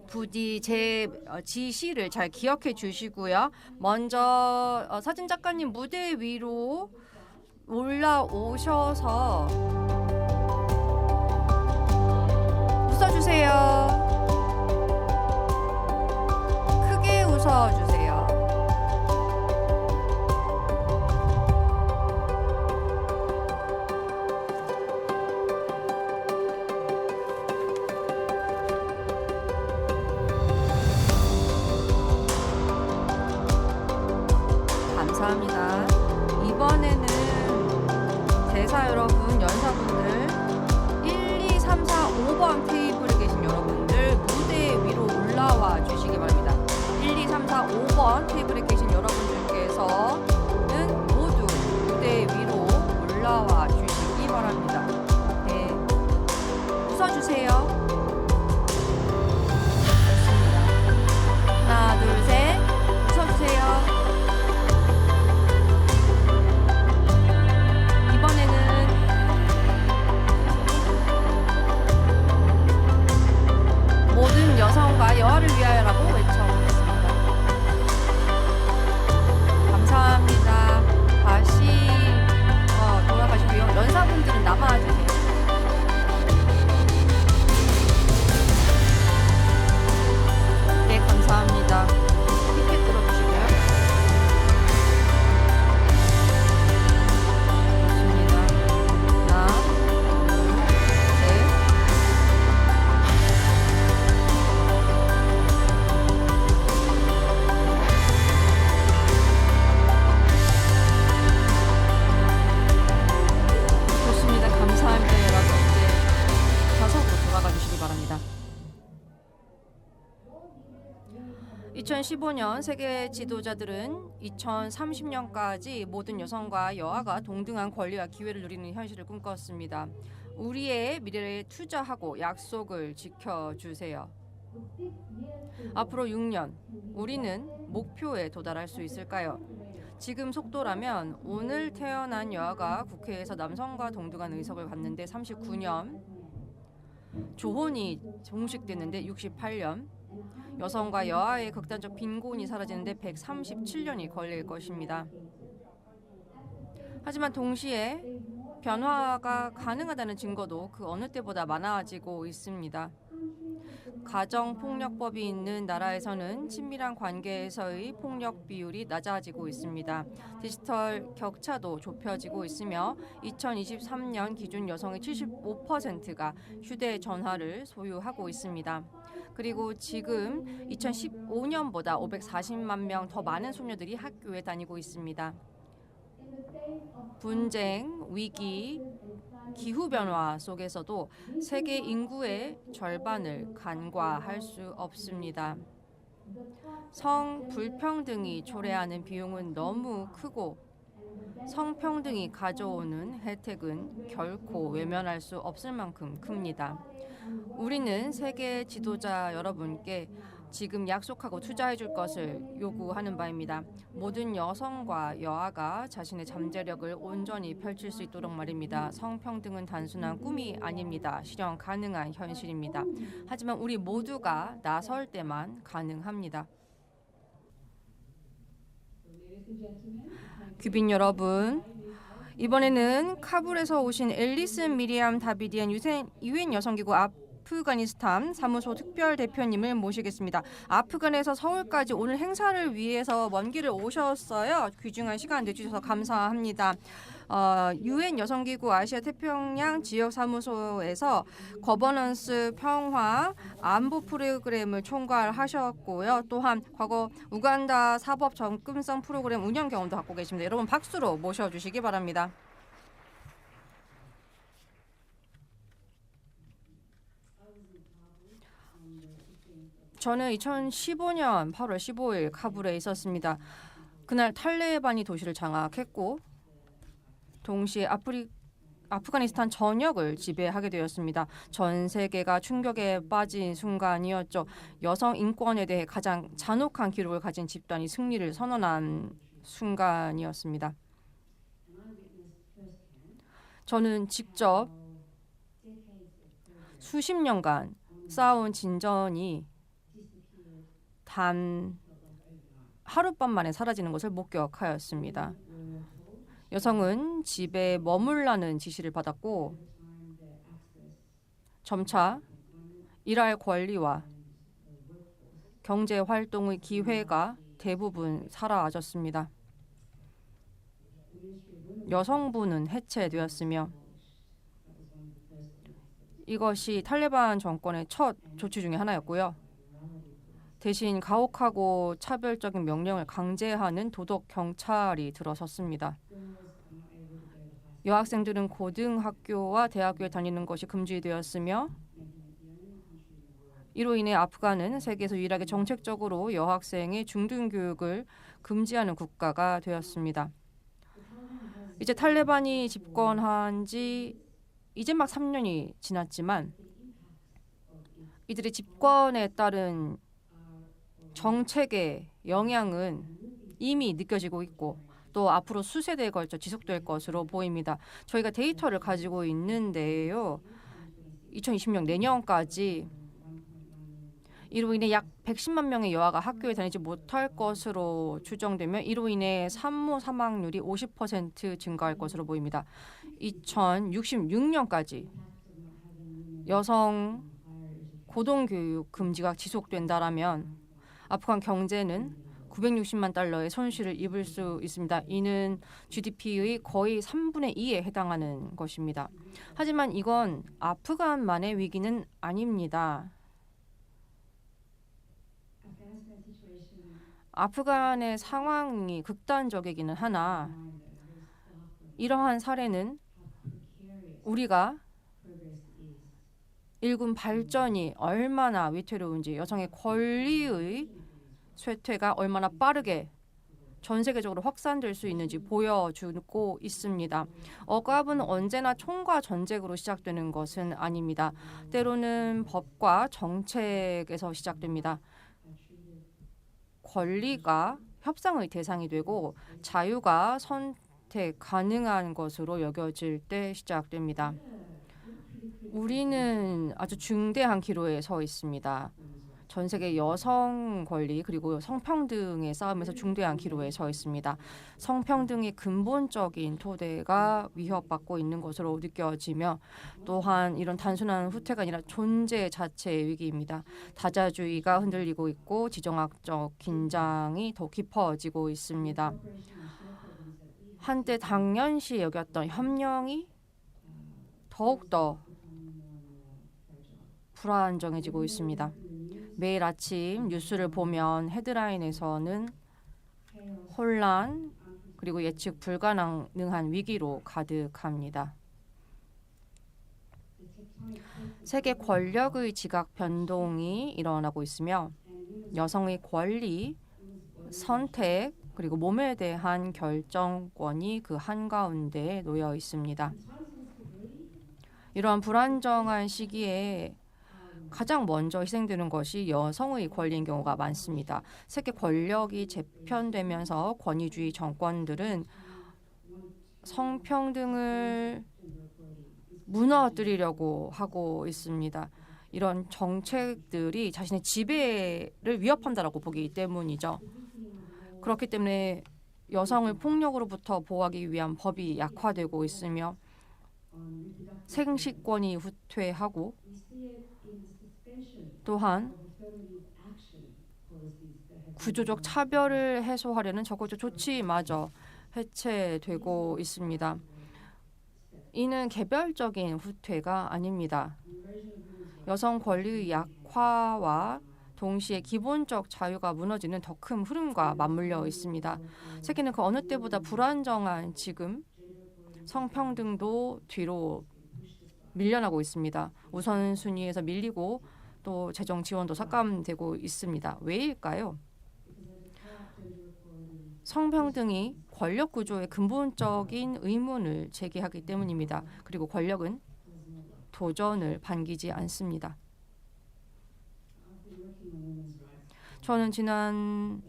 부디 제 지시를 잘 기억해 주시고요. 먼저 사진 작가님 무대 위로 올라오셔서 웃어주세요. 크게 웃어주세요. 감사합니다. 이번에는 대사 여러분, 연사분들 1, 2, 3, 4, 5번 테이블에 계신 여러분들 무대 위로 올라와 주시기 바랍니다. 1, 2, 3, 4, 5번 테이블에 계신 여러분들께서는 모두 무대 위로 올라와 주시기 바랍니다. 네, 웃어주세요. 좋습니다. 하나, 둘, 셋, 웃어주세요. 모든 여성과 여아를 위하여라고 외쳐보겠습니다. 감사합니다. 다시 돌아가시고요. 연사분들은 남아주세요. 네, 감사합니다. 힘께 들어주시고요. 좋습니다. 하나, 둘, 셋. 좋습니다. 감사합니다, 여러분. 이제 좌석으로 돌아가 주시기 바랍니다. 2015년 세계 지도자들은 2030년까지 모든 여성과 여아가 동등한 권리와 기회를 누리는 현실을 꿈꿨습니다. 우리의 미래에 투자하고 약속을 지켜주세요. 앞으로 6년, 우리는 목표에 도달할 수 있을까요? 지금 속도라면 오늘 태어난 여아가 국회에서 남성과 동등한 의석을 갖는데 39년, 조혼이 종식되는데 68년, 여성과 여아의 극단적 빈곤이 사라지는데 137년이 걸릴 것입니다. 하지만 동시에 변화가 가능하다는 증거도 그 어느 때보다 많아지고 있습니다. 가정폭력법이 있는 나라에서는 친밀한 관계에서의 폭력 비율이 낮아지고 있습니다. 디지털 격차도 좁혀지고 있으며 2023년 기준 여성의 75%가 휴대전화를 소유하고 있습니다. 그리고 지금 2015년보다 540만 명 더 많은 소녀들이 학교에 다니고 있습니다. 분쟁, 위기, 기후변화 속에서도 세계 인구의 절반을 간과할 수 없습니다. 성불평등이 초래하는 비용은 너무 크고 성평등이 가져오는 혜택은 결코 외면할 수 없을 만큼 큽니다. 우리는 세계 지도자 여러분께 지금 약속하고 투자해 줄 것을 요구하는 바입니다. 모든 여성과 여아가 자신의 잠재력을 온전히 펼칠 수 있도록 말입니다. 성평등은 단순한 꿈이 아닙니다. 실현 가능한 현실입니다. 하지만 우리 모두가 나설 때만 가능합니다. 귀빈 여러분, 이번에는 카불에서 오신 앨리슨 미리암 다비디안 유엔 여성기구 아프가니스탄 사무소 특별 대표님을 모시겠습니다. 아프간에서 서울까지 오늘 행사를 위해서 먼 길을 오셨어요. 귀중한 시간 내주셔서 감사합니다. 유엔 여성기구 아시아 태평양 지역 사무소에서 거버넌스 평화 안보 프로그램을 총괄하셨고요. 또한 과거 우간다 사법 접근성 프로그램 운영 경험도 갖고 계십니다. 여러분 박수로 모셔주시기 바랍니다. 저는 2015년 8월 15일 카불에 있었습니다. 그날 탈레반이 도시를 장악했고 동시에 아프가니스탄 전역을 지배하게 되었습니다. 전 세계가 충격에 빠진 순간이었죠. 여성 인권에 대해 가장 잔혹한 기록을 가진 집단이 승리를 선언한 순간이었습니다. 저는 직접 수십 년간 쌓아온 진전이 단 하룻밤 만에 사라지는 것을 목격하였습니다. 여성은 집에 머물라는 지시를 받았고 점차 일할 권리와 경제 활동의 기회가 대부분 사라졌습니다. 여성부는 해체되었으며 이것이 탈레반 정권의 첫 조치 중에 하나였고요. 대신 가혹하고 차별적인 명령을 강제하는 도덕 경찰이 들어섰습니다. 여학생들은 고등학교와 대학교에 다니는 것이 금지되었으며 이로 인해 아프간은 세계에서 유일하게 정책적으로 여학생의 중등 교육을 금지하는 국가가 되었습니다. 이제 탈레반이 집권한 지 이제 막 3년이 지났지만 이들의 집권에 따른 정책의 영향은 이미 느껴지고 있고 또 앞으로 수세대에 걸쳐 지속될 것으로 보입니다. 저희가 데이터를 가지고 있는데요. 2020년 내년까지 이로 인해 약 110만 명의 여아가 학교에 다니지 못할 것으로 추정되며 이로 인해 산모 사망률이 50% 증가할 것으로 보입니다. 2066년까지 여성 고등교육 금지가 지속된다라면 아프간 경제는 960만 달러의 손실을 입을 수 있습니다. 이는 GDP의 거의 3분의 2에 해당하는 것입니다. 하지만 이건 아프간만의 위기는 아닙니다. 아프간의 상황이 극단적이기는 하나 이러한 사례는 우리가 일군 발전이 얼마나 위태로운지 여성의 권리의 쇠퇴가 얼마나 빠르게 전 세계적으로 확산될 수 있는지 보여주고 있습니다. 억압은 언제나 총과 전쟁으로 시작되는 것은 아닙니다. 때로는 법과 정책에서 시작됩니다. 권리가 협상의 대상이 되고 자유가 선택 가능한 것으로 여겨질 때 시작됩니다. 우리는 아주 중대한 기로에 서 있습니다. 전 세계 여성 권리 그리고 성평등의 싸움에서 중대한 기로에 서 있습니다. 성평등의 근본적인 토대가 위협받고 있는 것으로 느껴지며 또한 이런 단순한 후퇴가 아니라 존재 자체의 위기입니다. 다자주의가 흔들리고 있고 지정학적 긴장이 더 깊어지고 있습니다. 한때 당연시 여겼던 협력이 더욱더 불안정해지고 있습니다. 매일 아침 뉴스를 보면 헤드라인에서는 혼란 그리고 예측 불가능한 위기로 가득합니다. 세계 권력의 지각 변동이 일어나고 있으며 여성의 권리, 선택 그리고 몸에 대한 결정권이 그 한가운데에 놓여 있습니다. 이러한 불안정한 시기에 가장 먼저 희생되는 것이 여성의 권리인 경우가 많습니다. 세계 권력이 재편되면서 권위주의 정권들은 성평등을 무너뜨리려고 하고 있습니다. 이런 정책들이 자신의 지배를 위협한다라고 보기 때문이죠. 그렇기 때문에 여성을 폭력으로부터 보호하기 위한 법이 약화되고 있으며 생식권이 후퇴하고 또한 구조적 차별을 해소하려는 적어도 조치마저 해체되고 있습니다. 이는 개별적인 후퇴가 아닙니다. 여성 권리의 약화와 동시에 기본적 자유가 무너지는 더 큰 흐름과 맞물려 있습니다. 세계는 그 어느 때보다 불안정한 지금 성평등도 뒤로 밀려나고 있습니다. 우선순위에서 밀리고 또 재정 지원도 삭감되고 있습니다. 왜일까요? 성평등이 권력 구조의 근본적인 의문을 제기하기 때문입니다. 그리고 권력은 도전을 반기지 않습니다. 저는 지난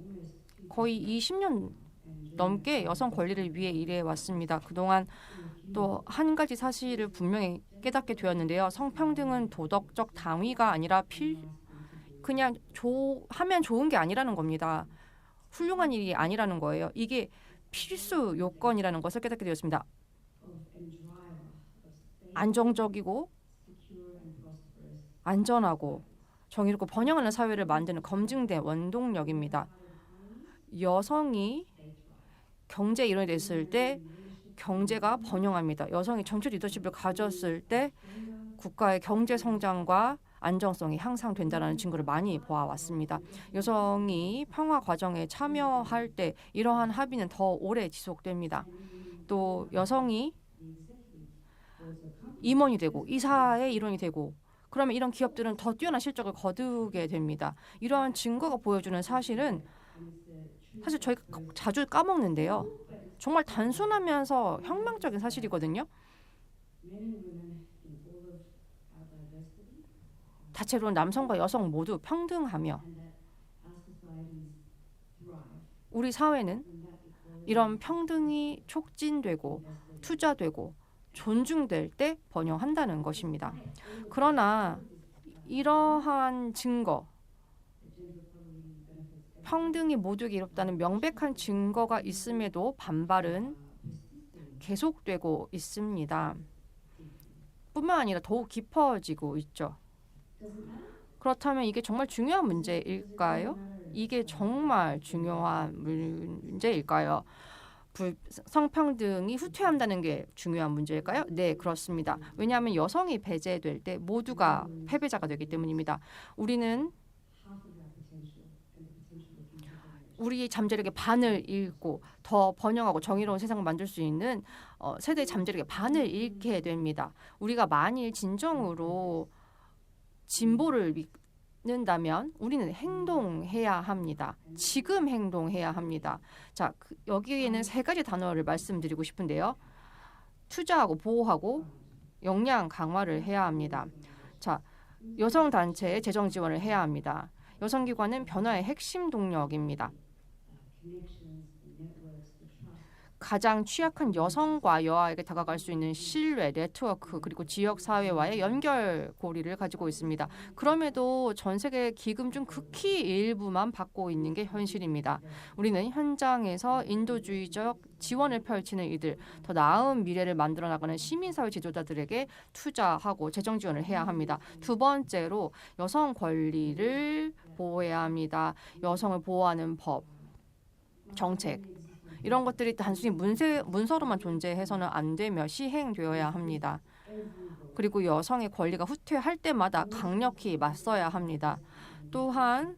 거의 20년 넘게 여성 권리를 위해 일해 왔습니다. 그동안 또 한 가지 사실을 분명히 깨닫게 되었는데요. 성평등은 도덕적 당위가 아니라 그냥 하면 좋은 게 아니라는 겁니다. 훌륭한 일이 아니라는 거예요. 이게 필수 요건이라는 것을 깨닫게 되었습니다. 안정적이고 안전하고 정의롭고 번영하는 사회를 만드는 검증된 원동력입니다. 여성이 경제 일원이 됐을 때 경제가 번영합니다. 여성이 전체 리더십을 가졌을 때 국가의 경제 성장과 안정성이 향상된다는 증거를 많이 보아왔습니다. 여성이 평화 과정에 참여할 때 이러한 합의는 더 오래 지속됩니다. 또 여성이 임원이 되고 이사의 일원이 되고 그러면 이런 기업들은 더 뛰어난 실적을 거두게 됩니다. 이러한 증거가 보여주는 사실은 사실 저희가 자주 까먹는데요. 정말 단순하면서 혁명적인 사실이거든요. 다채로운 남성과 여성 모두 평등하며 우리 사회는 이런 평등이 촉진되고 투자되고 존중될 때 번영한다는 것입니다. 그러나 이러한 증거, 평등이 모두에게 이롭다는 명백한 증거가 있음에도 반발은 계속되고 있습니다. 뿐만 아니라 더욱 깊어지고 있죠. 그렇다면 이게 정말 중요한 문제일까요? 이게 정말 중요한 문제일까요? 성평등이 후퇴한다는 게 중요한 문제일까요? 네, 그렇습니다. 왜냐하면 여성이 배제될 때 모두가 패배자가 되기 때문입니다. 우리는 우리의 잠재력의 반을 잃고 더 번영하고 정의로운 세상을 만들 수 있는 세대의 잠재력의 반을 잃게 됩니다. 우리가 만일 진정으로 진보를 믿는다면 우리는 행동해야 합니다. 지금 행동해야 합니다. 자, 여기에는 세 가지 단어를 말씀드리고 싶은데요. 투자하고 보호하고 역량 강화를 해야 합니다. 자, 여성 단체에 재정 지원을 해야 합니다. 여성기관은 변화의 핵심 동력입니다. 가장 취약한 여성과 여아에게 다가갈 수 있는 신뢰, 네트워크, 그리고 지역 사회와의 연결고리를 가지고 있습니다. 그럼에도 전 세계 기금 중 극히 일부만 받고 있는 게 현실입니다. 우리는 현장에서 인도주의적 지원을 펼치는 이들, 더 나은 미래를 만들어 나가는 시민사회 지도자들에게 투자하고 재정 지원을 해야 합니다. 두 번째로 여성 권리를 보호해야 합니다. 여성을 보호하는 법, 정책, 이런 것들이 단순히 문서로만 존재해서는 안 되며 시행되어야 합니다. 그리고 여성의 권리가 후퇴할 때마다 강력히 맞서야 합니다. 또한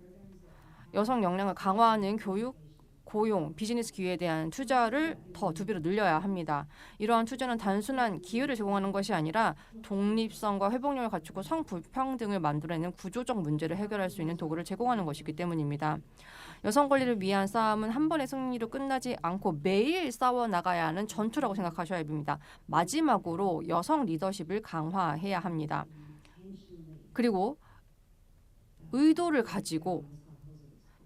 여성 역량을 강화하는 교육, 고용, 비즈니스 기회에 대한 투자를 더 2배로 늘려야 합니다. 이러한 투자는 단순한 기회를 제공하는 것이 아니라 독립성과 회복력을 갖추고 성불평등을 만들어내는 구조적 문제를 해결할 수 있는 도구를 제공하는 것이기 때문입니다. 여성 권리를 위한 싸움은 한 번의 승리로 끝나지 않고 매일 싸워나가야 하는 전투라고 생각하셔야 합니다. 마지막으로 여성 리더십을 강화해야 합니다. 그리고 의도를 가지고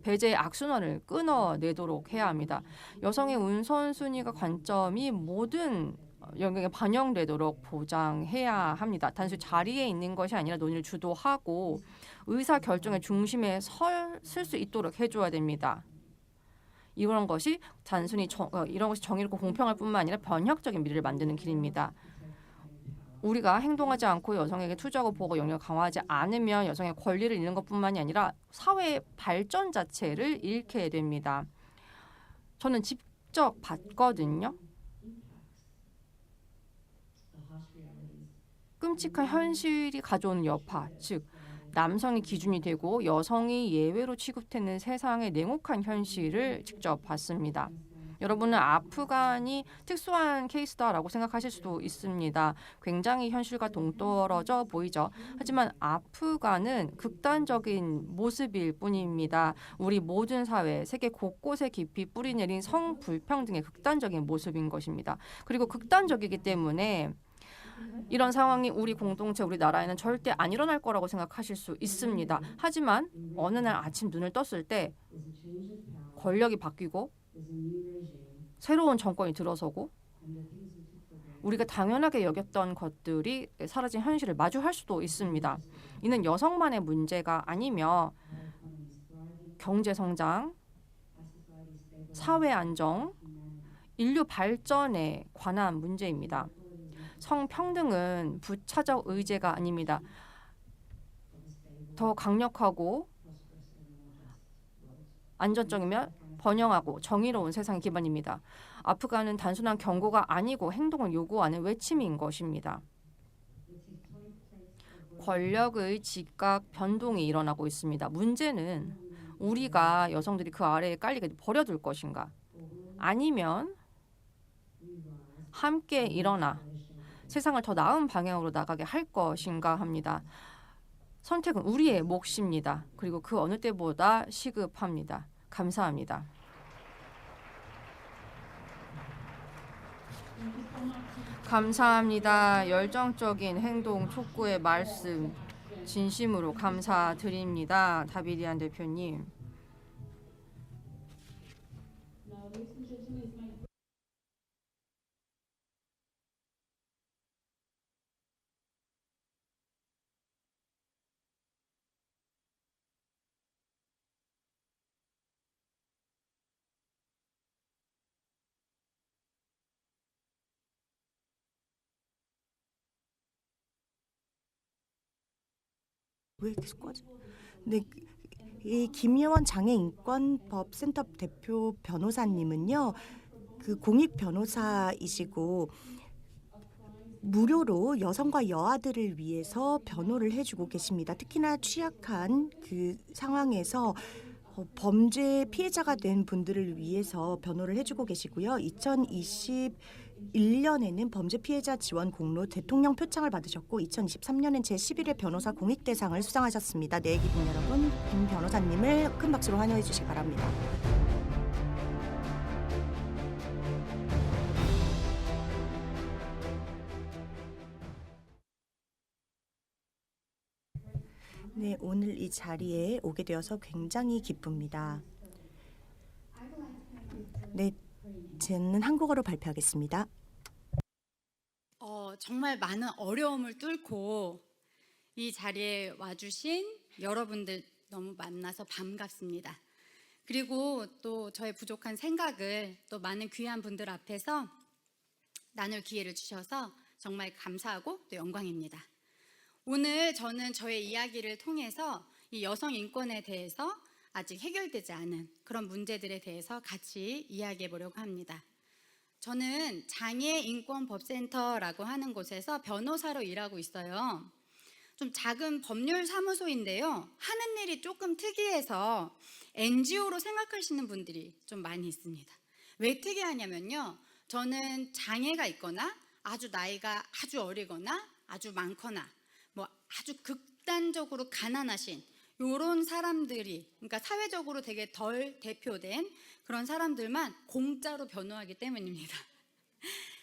배제의 악순환을 끊어내도록 해야 합니다. 여성의 우선순위가 관점이 모든 영역에 반영되도록 보장해야 합니다. 단순히 자리에 있는 것이 아니라 논의를 주도하고 의사결정의 중심에 설 수 있도록 해줘야 됩니다. 이런 것이 단순히 이런 것이 정의롭고 공평할 뿐만 아니라 변혁적인 미래를 만드는 길입니다. 우리가 행동하지 않고 여성에게 투자하고 보호 영역을 강화하지 않으면 여성의 권리를 잃는 것뿐만이 아니라 사회의 발전 자체를 잃게 됩니다. 저는 직접 봤거든요. 끔찍한 현실이 가져오는 여파, 즉 남성이 기준이 되고 여성이 예외로 취급되는 세상의 냉혹한 현실을 직접 봤습니다. 여러분은 아프간이 특수한 케이스다라고 생각하실 수도 있습니다. 굉장히 현실과 동떨어져 보이죠. 하지만 아프간은 극단적인 모습일 뿐입니다. 우리 모든 사회, 세계 곳곳에 깊이 뿌리내린 성불평등의 극단적인 모습인 것입니다. 그리고 극단적이기 때문에 이런 상황이 우리 공동체, 우리 나라에는 절대 안 일어날 거라고 생각하실 수 있습니다. 하지만 어느 날 아침 눈을 떴을 때 권력이 바뀌고 새로운 정권이 들어서고 우리가 당연하게 여겼던 것들이 사라진 현실을 마주할 수도 있습니다. 이는 여성만의 문제가 아니며 경제 성장, 사회 안정, 인류 발전에 관한 문제입니다. 성평등은 부차적 의제가 아닙니다. 더 강력하고 안전적이며 번영하고 정의로운 세상의 기반입니다. 아프간은 단순한 경고가 아니고 행동을 요구하는 외침인 것입니다. 권력의 지각 변동이 일어나고 있습니다. 문제는 우리가 여성들이 그 아래에 깔리게 버려둘 것인가? 아니면 함께 일어나 세상을 더 나은 방향으로 나가게 할 것인가 합니다. 선택은 우리의 몫입니다. 그리고 그 어느 때보다 시급합니다. 감사합니다. 감사합니다. 열정적인 행동 촉구의 말씀 진심으로 감사드립니다. 다비디안 대표님. 왜 계속 꺼지? 네, 이 김예원 장애인권법센터 대표 변호사님은요, 그 공익 변호사이시고 무료로 여성과 여아들을 위해서 변호를 해주고 계십니다. 특히나 취약한 그 상황에서 범죄 피해자가 된 분들을 위해서 변호를 해주고 계시고요. 2021년에는 범죄 피해자 지원 공로 대통령 표창을 받으셨고 2023년엔 제11회 변호사 공익대상을 수상하셨습니다. 네, 기분 여러분, 김 변호사님을 큰 박수로 환영해 주시기 바랍니다. 네, 오늘 이 자리에 오게 되어서 굉장히 기쁩니다. 네, 저는 한국어로 발표하겠습니다. 정말 많은 어려움을 뚫고 이 자리에 와주신 여러분들 너무 만나서 반갑습니다. 그리고 또 저의 부족한 생각을 또 많은 귀한 분들 앞에서 나눌 기회를 주셔서 정말 감사하고 또 영광입니다. 오늘 저는 저의 이야기를 통해서 이 여성 인권에 대해서 아직 해결되지 않은 그런 문제들에 대해서 같이 이야기해 보려고 합니다. 저는 장애인권법센터라고 하는 곳에서 변호사로 일하고 있어요. 좀 작은 법률 사무소인데요. 하는 일이 조금 특이해서 NGO로 생각하시는 분들이 좀 많이 있습니다. 왜 특이하냐면요. 저는 장애가 있거나 아주 나이가 아주 어리거나 아주 많거나 뭐 아주 극단적으로 가난하신 이런 사람들이, 그러니까 사회적으로 되게 덜 대표된 그런 사람들만 공짜로 변호하기 때문입니다.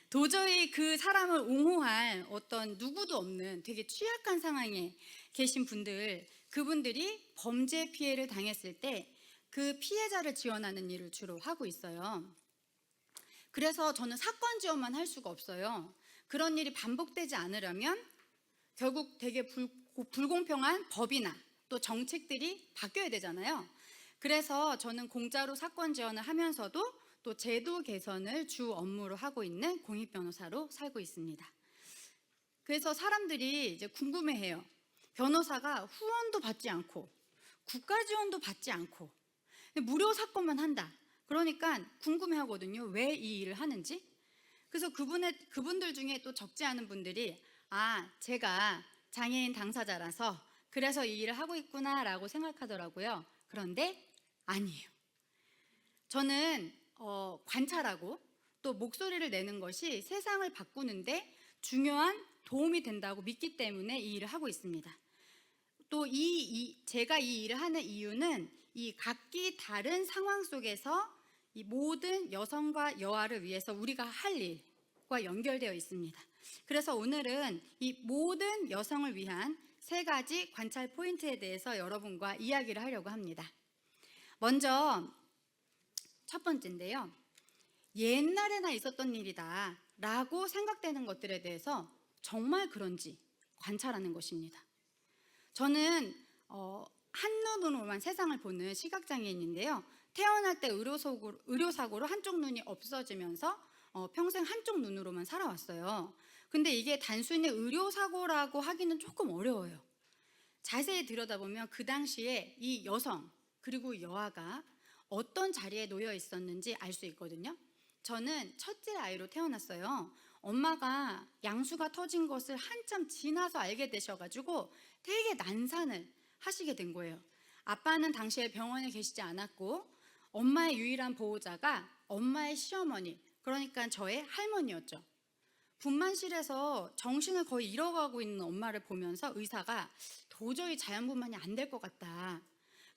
도저히 그 사람을 옹호할 어떤 누구도 없는 되게 취약한 상황에 계신 분들, 그분들이 범죄 피해를 당했을 때 그 피해자를 지원하는 일을 주로 하고 있어요. 그래서 저는 사건 지원만 할 수가 없어요. 그런 일이 반복되지 않으려면 결국 되게 불공평한 법이나 또 정책들이 바뀌어야 되잖아요. 그래서 저는 공짜로 사건 지원을 하면서도 또 제도 개선을 주 업무로 하고 있는 공익 변호사로 살고 있습니다. 그래서 사람들이 이제 궁금해해요. 변호사가 후원도 받지 않고 국가 지원도 받지 않고 무료 사건만 한다. 그러니까 궁금해하거든요. 왜 이 일을 하는지. 그래서 그분들 중에 또 적지 않은 분들이 제가 장애인 당사자라서 그래서 이 일을 하고 있구나라고 생각하더라고요. 그런데 아니에요. 저는 관찰하고 또 목소리를 내는 것이 세상을 바꾸는데 중요한 도움이 된다고 믿기 때문에 이 일을 하고 있습니다. 또 제가 이 일을 하는 이유는 이 각기 다른 상황 속에서 이 모든 여성과 여아를 위해서 우리가 할 일과 연결되어 있습니다. 그래서 오늘은 이 모든 여성을 위한 3가지 관찰 포인트에 대해서 여러분과 이야기를 하려고 합니다. 먼저 첫 번째인데요. 옛날에나 있었던 일이다 라고 생각되는 것들에 대해서 정말 그런지 관찰하는 것입니다. 저는 한눈으로만 세상을 보는 시각장애인인데요. 태어날 때 의료사고로 한쪽 눈이 없어지면서 평생 한쪽 눈으로만 살아왔어요. 근데 이게 단순히 의료사고라고 하기는 조금 어려워요. 자세히 들여다보면 그 당시에 이 여성 그리고 여아가 어떤 자리에 놓여 있었는지 알 수 있거든요. 저는 첫째 아이로 태어났어요. 엄마가 양수가 터진 것을 한참 지나서 알게 되셔가지고 되게 난산을 하시게 된 거예요. 아빠는 당시에 병원에 계시지 않았고 엄마의 유일한 보호자가 엄마의 시어머니, 그러니까 저의 할머니였죠. 분만실에서 정신을 거의 잃어가고 있는 엄마를 보면서 의사가 도저히 자연분만이 안 될 것 같다.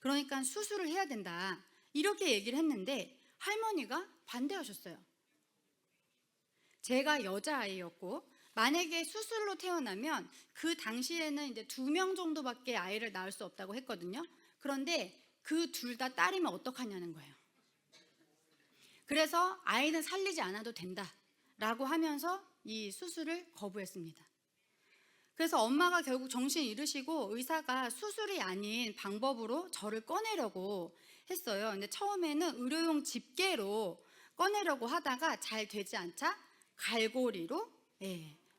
그러니까 수술을 해야 된다. 이렇게 얘기를 했는데 할머니가 반대하셨어요. 제가 여자아이였고 만약에 수술로 태어나면 그 당시에는 이제 2명 정도밖에 아이를 낳을 수 없다고 했거든요. 그런데 그 둘 다 딸이면 어떡하냐는 거예요. 그래서 아이는 살리지 않아도 된다라고 하면서 이 수술을 거부했습니다. 그래서 엄마가 결국 정신 잃으시고 의사가 수술이 아닌 방법으로 저를 꺼내려고 했어요. 근데 처음에는 의료용 집게로 꺼내려고 하다가 잘 되지 않자 갈고리로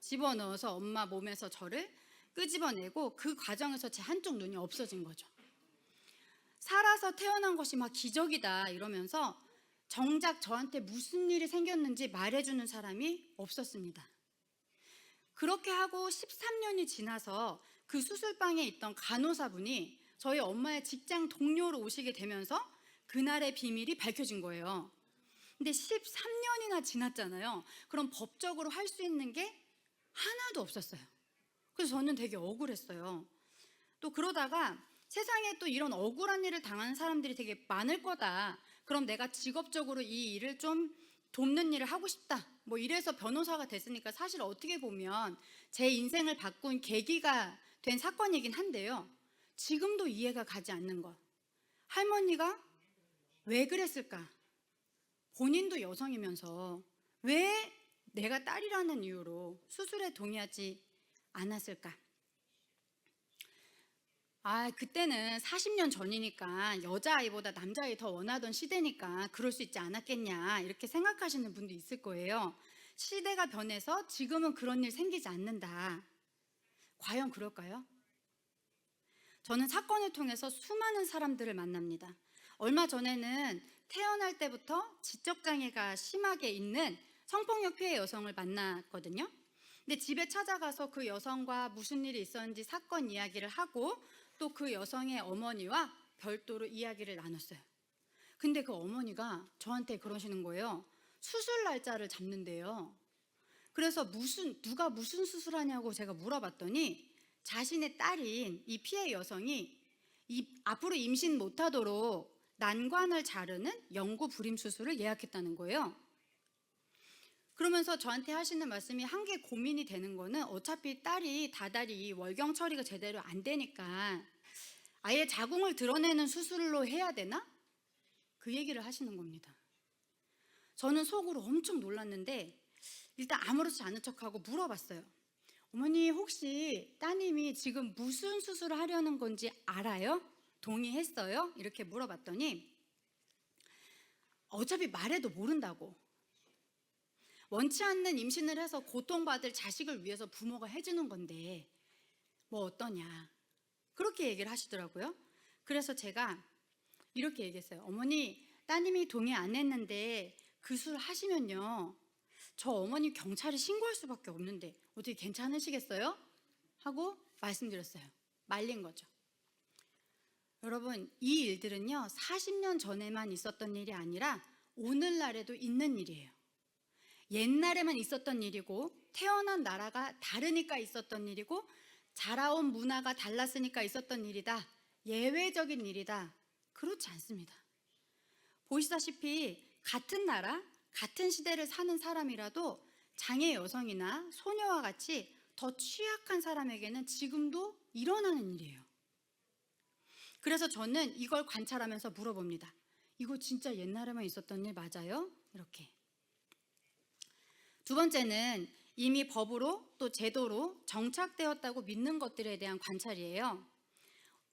집어넣어서 엄마 몸에서 저를 끄집어내고 그 과정에서 제 한쪽 눈이 없어진 거죠. 살아서 태어난 것이 막 기적이다 이러면서 정작 저한테 무슨 일이 생겼는지 말해주는 사람이 없었습니다. 그렇게 하고 13년이 지나서 그 수술방에 있던 간호사분이 저희 엄마의 직장 동료로 오시게 되면서 그날의 비밀이 밝혀진 거예요. 근데 13년이나 지났잖아요. 그럼 법적으로 할 수 있는 게 하나도 없었어요. 그래서 저는 되게 억울했어요. 또 그러다가 세상에 또 이런 억울한 일을 당하는 사람들이 되게 많을 거다. 그럼 내가 직업적으로 이 일을 좀 돕는 일을 하고 싶다. 뭐 이래서 변호사가 됐으니까 사실 어떻게 보면 제 인생을 바꾼 계기가 된 사건이긴 한데요. 지금도 이해가 가지 않는 것. 할머니가 왜 그랬을까? 본인도 여성이면서 왜 내가 딸이라는 이유로 수술에 동의하지 않았을까? 그때는 40년 전이니까 여자아이보다 남자아이 더 원하던 시대니까 그럴 수 있지 않았겠냐 이렇게 생각하시는 분도 있을 거예요. 시대가 변해서 지금은 그런 일 생기지 않는다. 과연 그럴까요? 저는 사건을 통해서 수많은 사람들을 만납니다. 얼마 전에는 태어날 때부터 지적장애가 심하게 있는 성폭력 피해 여성을 만났거든요. 근데 집에 찾아가서 그 여성과 무슨 일이 있었는지 사건 이야기를 하고 또 그 여성의 어머니와 별도로 이야기를 나눴어요. 근데 그 어머니가 저한테 그러시는 거예요. 수술 날짜를 잡는데요. 그래서 누가 무슨 수술하냐고 제가 물어봤더니 자신의 딸인 이 피해 여성이 앞으로 임신 못하도록 난관을 자르는 영구 불임 수술을 예약했다는 거예요. 그러면서 저한테 하시는 말씀이 한 개 고민이 되는 거는 어차피 딸이 다달이 월경 처리가 제대로 안 되니까 아예 자궁을 드러내는 수술로 해야 되나? 그 얘기를 하시는 겁니다. 저는 속으로 엄청 놀랐는데 일단 아무렇지 않은 척하고 물어봤어요. 어머니 혹시 따님이 지금 무슨 수술을 하려는 건지 알아요? 동의했어요? 이렇게 물어봤더니 어차피 말해도 모른다고. 원치 않는 임신을 해서 고통받을 자식을 위해서 부모가 해주는 건데 뭐 어떠냐 그렇게 얘기를 하시더라고요. 그래서 제가 이렇게 얘기했어요. 어머니 따님이 동의 안 했는데 그 수술 하시면요 저 어머니 경찰에 신고할 수밖에 없는데 어떻게 괜찮으시겠어요? 하고 말씀드렸어요. 말린 거죠. 여러분 이 일들은요 40년 전에만 있었던 일이 아니라 오늘날에도 있는 일이에요. 옛날에만 있었던 일이고 태어난 나라가 다르니까 있었던 일이고 자라온 문화가 달랐으니까 있었던 일이다. 예외적인 일이다. 그렇지 않습니다. 보시다시피 같은 나라, 같은 시대를 사는 사람이라도 장애 여성이나 소녀와 같이 더 취약한 사람에게는 지금도 일어나는 일이에요. 그래서 저는 이걸 관찰하면서 물어봅니다. 이거 진짜 옛날에만 있었던 일 맞아요? 이렇게. 두 번째는 이미 법으로 또 제도로 정착되었다고 믿는 것들에 대한 관찰이에요.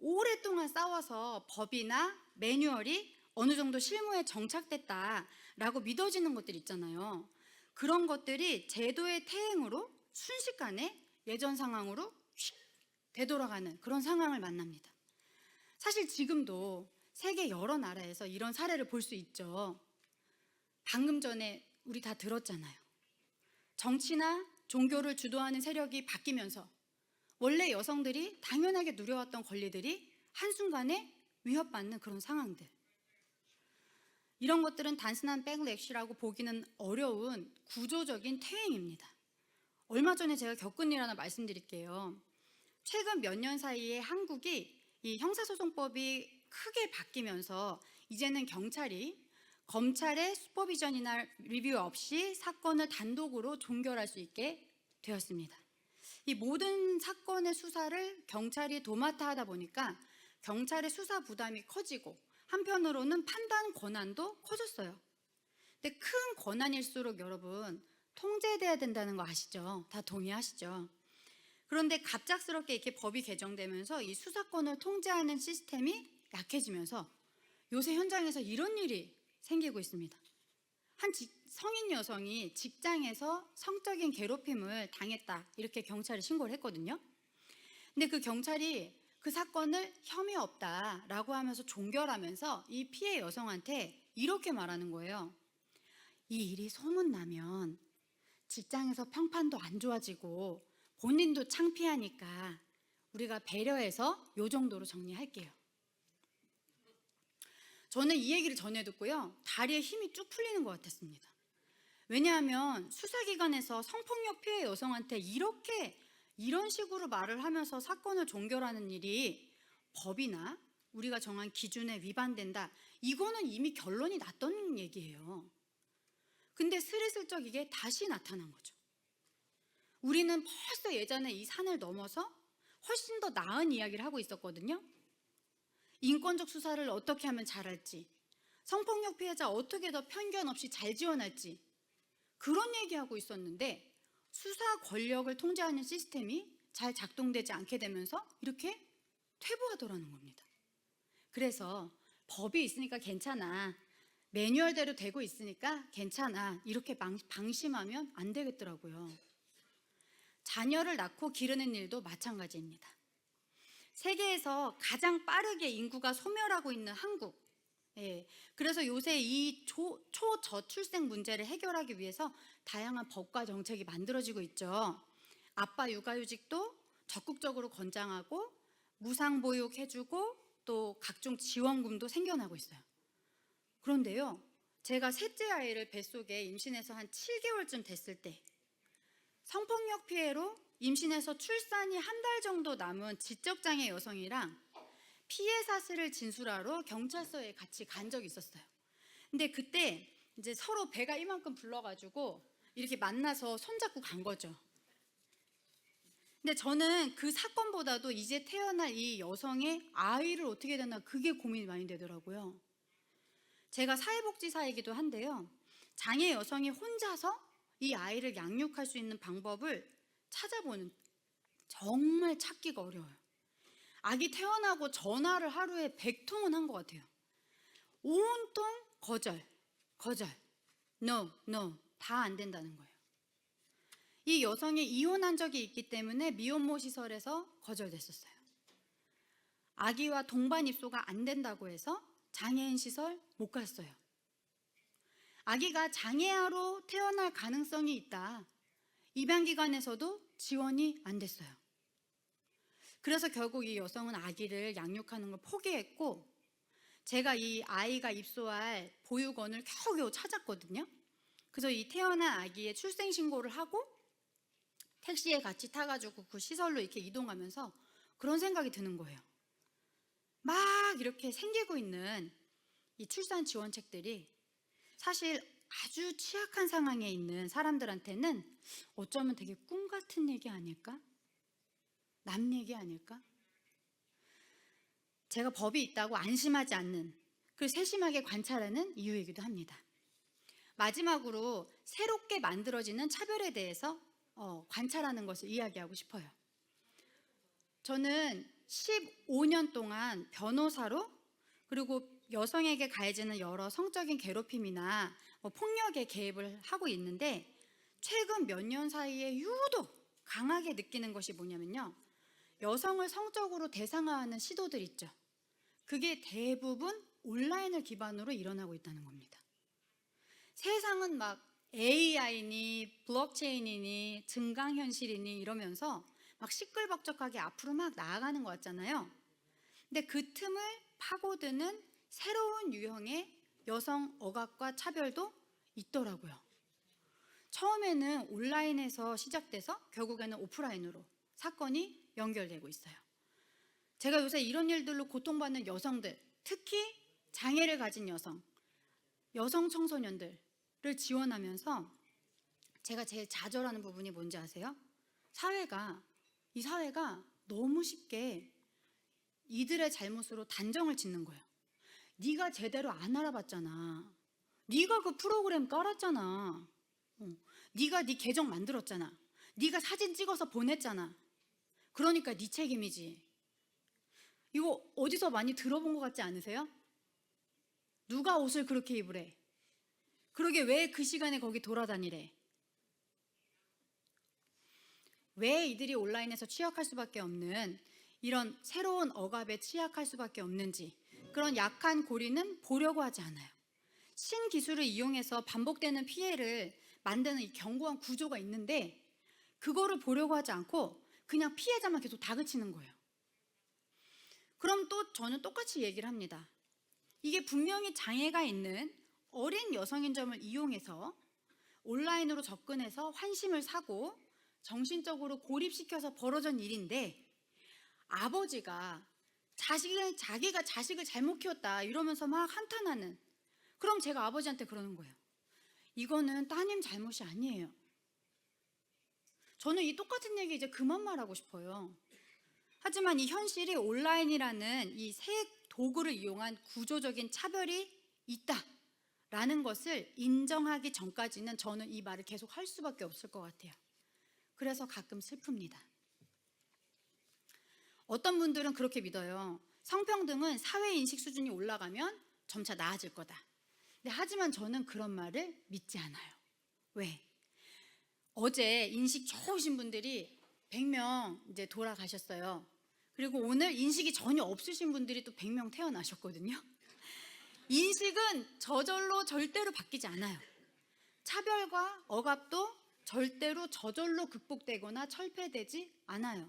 오랫동안 싸워서 법이나 매뉴얼이 어느 정도 실무에 정착됐다라고 믿어지는 것들 있잖아요. 그런 것들이 제도의 퇴행으로 순식간에 예전 상황으로 휙 되돌아가는 그런 상황을 만납니다. 사실 지금도 세계 여러 나라에서 이런 사례를 볼 수 있죠. 방금 전에 우리 다 들었잖아요. 정치나 종교를 주도하는 세력이 바뀌면서 원래 여성들이 당연하게 누려왔던 권리들이 한순간에 위협받는 그런 상황들. 이런 것들은 단순한 백래시라고 보기는 어려운 구조적인 퇴행입니다. 얼마 전에 제가 겪은 일 하나 말씀드릴게요. 최근 몇 년 사이에 한국이 이 형사소송법이 크게 바뀌면서 이제는 경찰이 검찰의 슈퍼비전이나 리뷰 없이 사건을 단독으로 종결할 수 있게 되었습니다. 이 모든 사건의 수사를 경찰이 도맡아 하다 보니까 경찰의 수사 부담이 커지고 한편으로는 판단 권한도 커졌어요. 근데 큰 권한일수록 여러분 통제돼야 된다는 거 아시죠? 다 동의하시죠? 그런데 갑작스럽게 이렇게 법이 개정되면서 이 수사권을 통제하는 시스템이 약해지면서 요새 현장에서 이런 일이 생기고 있습니다. 한 성인 여성이 직장에서 성적인 괴롭힘을 당했다 이렇게 경찰에 신고를 했거든요. 근데 그 경찰이 그 사건을 혐의 없다라고 하면서 종결하면서 이 피해 여성한테 이렇게 말하는 거예요. 이 일이 소문나면 직장에서 평판도 안 좋아지고 본인도 창피하니까 우리가 배려해서 요 정도로 정리할게요. 저는 이 얘기를 전해 듣고요. 다리에 힘이 쭉 풀리는 것 같았습니다. 왜냐하면 수사기관에서 성폭력 피해 여성한테 이런 식으로 말을 하면서 사건을 종결하는 일이 법이나 우리가 정한 기준에 위반된다. 이거는 이미 결론이 났던 얘기예요. 근데 스리슬쩍 이게 다시 나타난 거죠. 우리는 벌써 예전에 이 산을 넘어서 훨씬 더 나은 이야기를 하고 있었거든요. 인권적 수사를 어떻게 하면 잘할지, 성폭력 피해자 어떻게 더 편견 없이 잘 지원할지 그런 얘기하고 있었는데 수사 권력을 통제하는 시스템이 잘 작동되지 않게 되면서 이렇게 퇴보하더라는 겁니다. 그래서 법이 있으니까 괜찮아, 매뉴얼대로 되고 있으니까 괜찮아, 이렇게 방심하면 안 되겠더라고요. 자녀를 낳고 기르는 일도 마찬가지입니다. 세계에서 가장 빠르게 인구가 소멸하고 있는 한국. 그래서 요새 이 초저출생 문제를 해결하기 위해서 다양한 법과 정책이 만들어지고 있죠. 아빠 육아휴직도 적극적으로 권장하고 무상보육 해주고 또 각종 지원금도 생겨나고 있어요. 그런데요, 제가 셋째 아이를 뱃속에 임신해서 한 7개월쯤 됐을 때 성폭력 피해로 임신해서 출산이 한 달 정도 남은 지적장애 여성이랑 피해 사실을 진술하러 경찰서에 같이 간 적이 있었어요. 근데 그때 이제 서로 배가 이만큼 불러가지고 이렇게 만나서 손잡고 간 거죠. 근데 저는 그 사건보다도 이제 태어날 이 여성의 아이를 어떻게 되나 그게 고민이 많이 되더라고요. 제가 사회복지사이기도 한데요. 장애 여성이 혼자서 이 아이를 양육할 수 있는 방법을 찾아보는, 정말 찾기가 어려워요. 아기 태어나고 전화를 하루에 100통은 한 것 같아요. 온통 거절, no, 다 안 된다는 거예요. 이 여성이 이혼한 적이 있기 때문에 미혼모 시설에서 거절됐었어요. 아기와 동반 입소가 안 된다고 해서 장애인 시설 못 갔어요. 아기가 장애아로 태어날 가능성이 있다. 입양기관에서도 지원이 안 됐어요. 그래서 결국 이 여성은 아기를 양육하는 걸 포기했고, 제가 이 아이가 입소할 보육원을 겨우겨우 찾았거든요. 그래서 이 태어난 아기의 출생신고를 하고 택시에 같이 타가지고 그 시설로 이렇게 이동하면서 그런 생각이 드는 거예요. 막 이렇게 생기고 있는 이 출산 지원책들이 사실 아주 취약한 상황에 있는 사람들한테는 어쩌면 되게 꿈 같은 얘기 아닐까? 남 얘기 아닐까? 제가 법이 있다고 안심하지 않는, 그 세심하게 관찰하는 이유이기도 합니다. 마지막으로 새롭게 만들어지는 차별에 대해서 관찰하는 것을 이야기하고 싶어요. 저는 15년 동안 변호사로, 그리고 여성에게 가해지는 여러 성적인 괴롭힘이나 폭력에 개입을 하고 있는데, 최근 몇 년 사이에 유독 강하게 느끼는 것이 뭐냐면요, 여성을 성적으로 대상화하는 시도들 있죠. 그게 대부분 온라인을 기반으로 일어나고 있다는 겁니다. 세상은 막 AI니 블록체인이니 증강현실이니 이러면서 막 시끌벅적하게 앞으로 막 나아가는 것 같잖아요. 근데 그 틈을 파고드는 새로운 유형의 여성 억압과 차별도 있더라고요. 처음에는 온라인에서 시작돼서 결국에는 오프라인으로 사건이 연결되고 있어요. 제가 요새 이런 일들로 고통받는 여성들, 특히 장애를 가진 여성 청소년들을 지원하면서 제가 제일 좌절하는 부분이 뭔지 아세요? 이 사회가 너무 쉽게 이들의 잘못으로 단정을 짓는 거예요. 네가 제대로 안 알아봤잖아. 네가 그 프로그램 깔았잖아. 네가 네 계정 만들었잖아. 네가 사진 찍어서 보냈잖아. 그러니까 네 책임이지. 이거 어디서 많이 들어본 것 같지 않으세요? 누가 옷을 그렇게 입으래? 그러게 왜 그 시간에 거기 돌아다니래? 왜 이들이 온라인에서 취약할 수밖에 없는, 이런 새로운 억압에 취약할 수밖에 없는지, 그런 약한 고리는 보려고 하지 않아요. 신기술을 이용해서 반복되는 피해를 만드는 이 견고한 구조가 있는데 그거를 보려고 하지 않고 그냥 피해자만 계속 다그치는 거예요. 그럼 또 저는 똑같이 얘기를 합니다. 이게 분명히 장애가 있는 어린 여성인 점을 이용해서 온라인으로 접근해서 환심을 사고 정신적으로 고립시켜서 벌어진 일인데, 아버지가 자기가 자식을 잘못 키웠다 이러면서 막 한탄하는, 그럼 제가 아버지한테 그러는 거예요. 이거는 따님 잘못이 아니에요. 저는 이 똑같은 얘기 이제 그만 말하고 싶어요. 하지만 이 현실이 온라인이라는 이 새 도구를 이용한 구조적인 차별이 있다라는 것을 인정하기 전까지는 저는 이 말을 계속 할 수밖에 없을 것 같아요. 그래서 가끔 슬픕니다. 어떤 분들은 그렇게 믿어요. 성평등은 사회인식 수준이 올라가면 점차 나아질 거다. 근데 하지만 저는 그런 말을 믿지 않아요. 왜? 어제 인식 좋으신 분들이 100명 이제 돌아가셨어요. 그리고 오늘 인식이 전혀 없으신 분들이 또 100명 태어나셨거든요. 인식은 저절로 절대로 바뀌지 않아요. 차별과 억압도 절대로 저절로 극복되거나 철폐되지 않아요.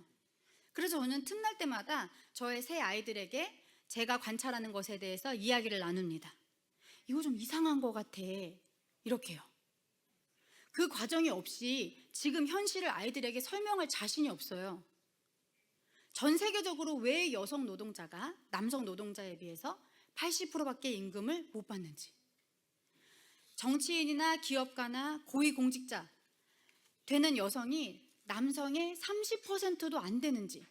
그래서 저는 틈날 때마다 저의 새 아이들에게 제가 관찰하는 것에 대해서 이야기를 나눕니다. 이거 좀 이상한 것 같아. 이렇게요. 그 과정이 없이 지금 현실을 아이들에게 설명할 자신이 없어요. 전 세계적으로 왜 여성 노동자가 남성 노동자에 비해서 80%밖에 임금을 못 받는지, 정치인이나 기업가나 고위공직자 되는 여성이 남성의 30%도 안 되는지,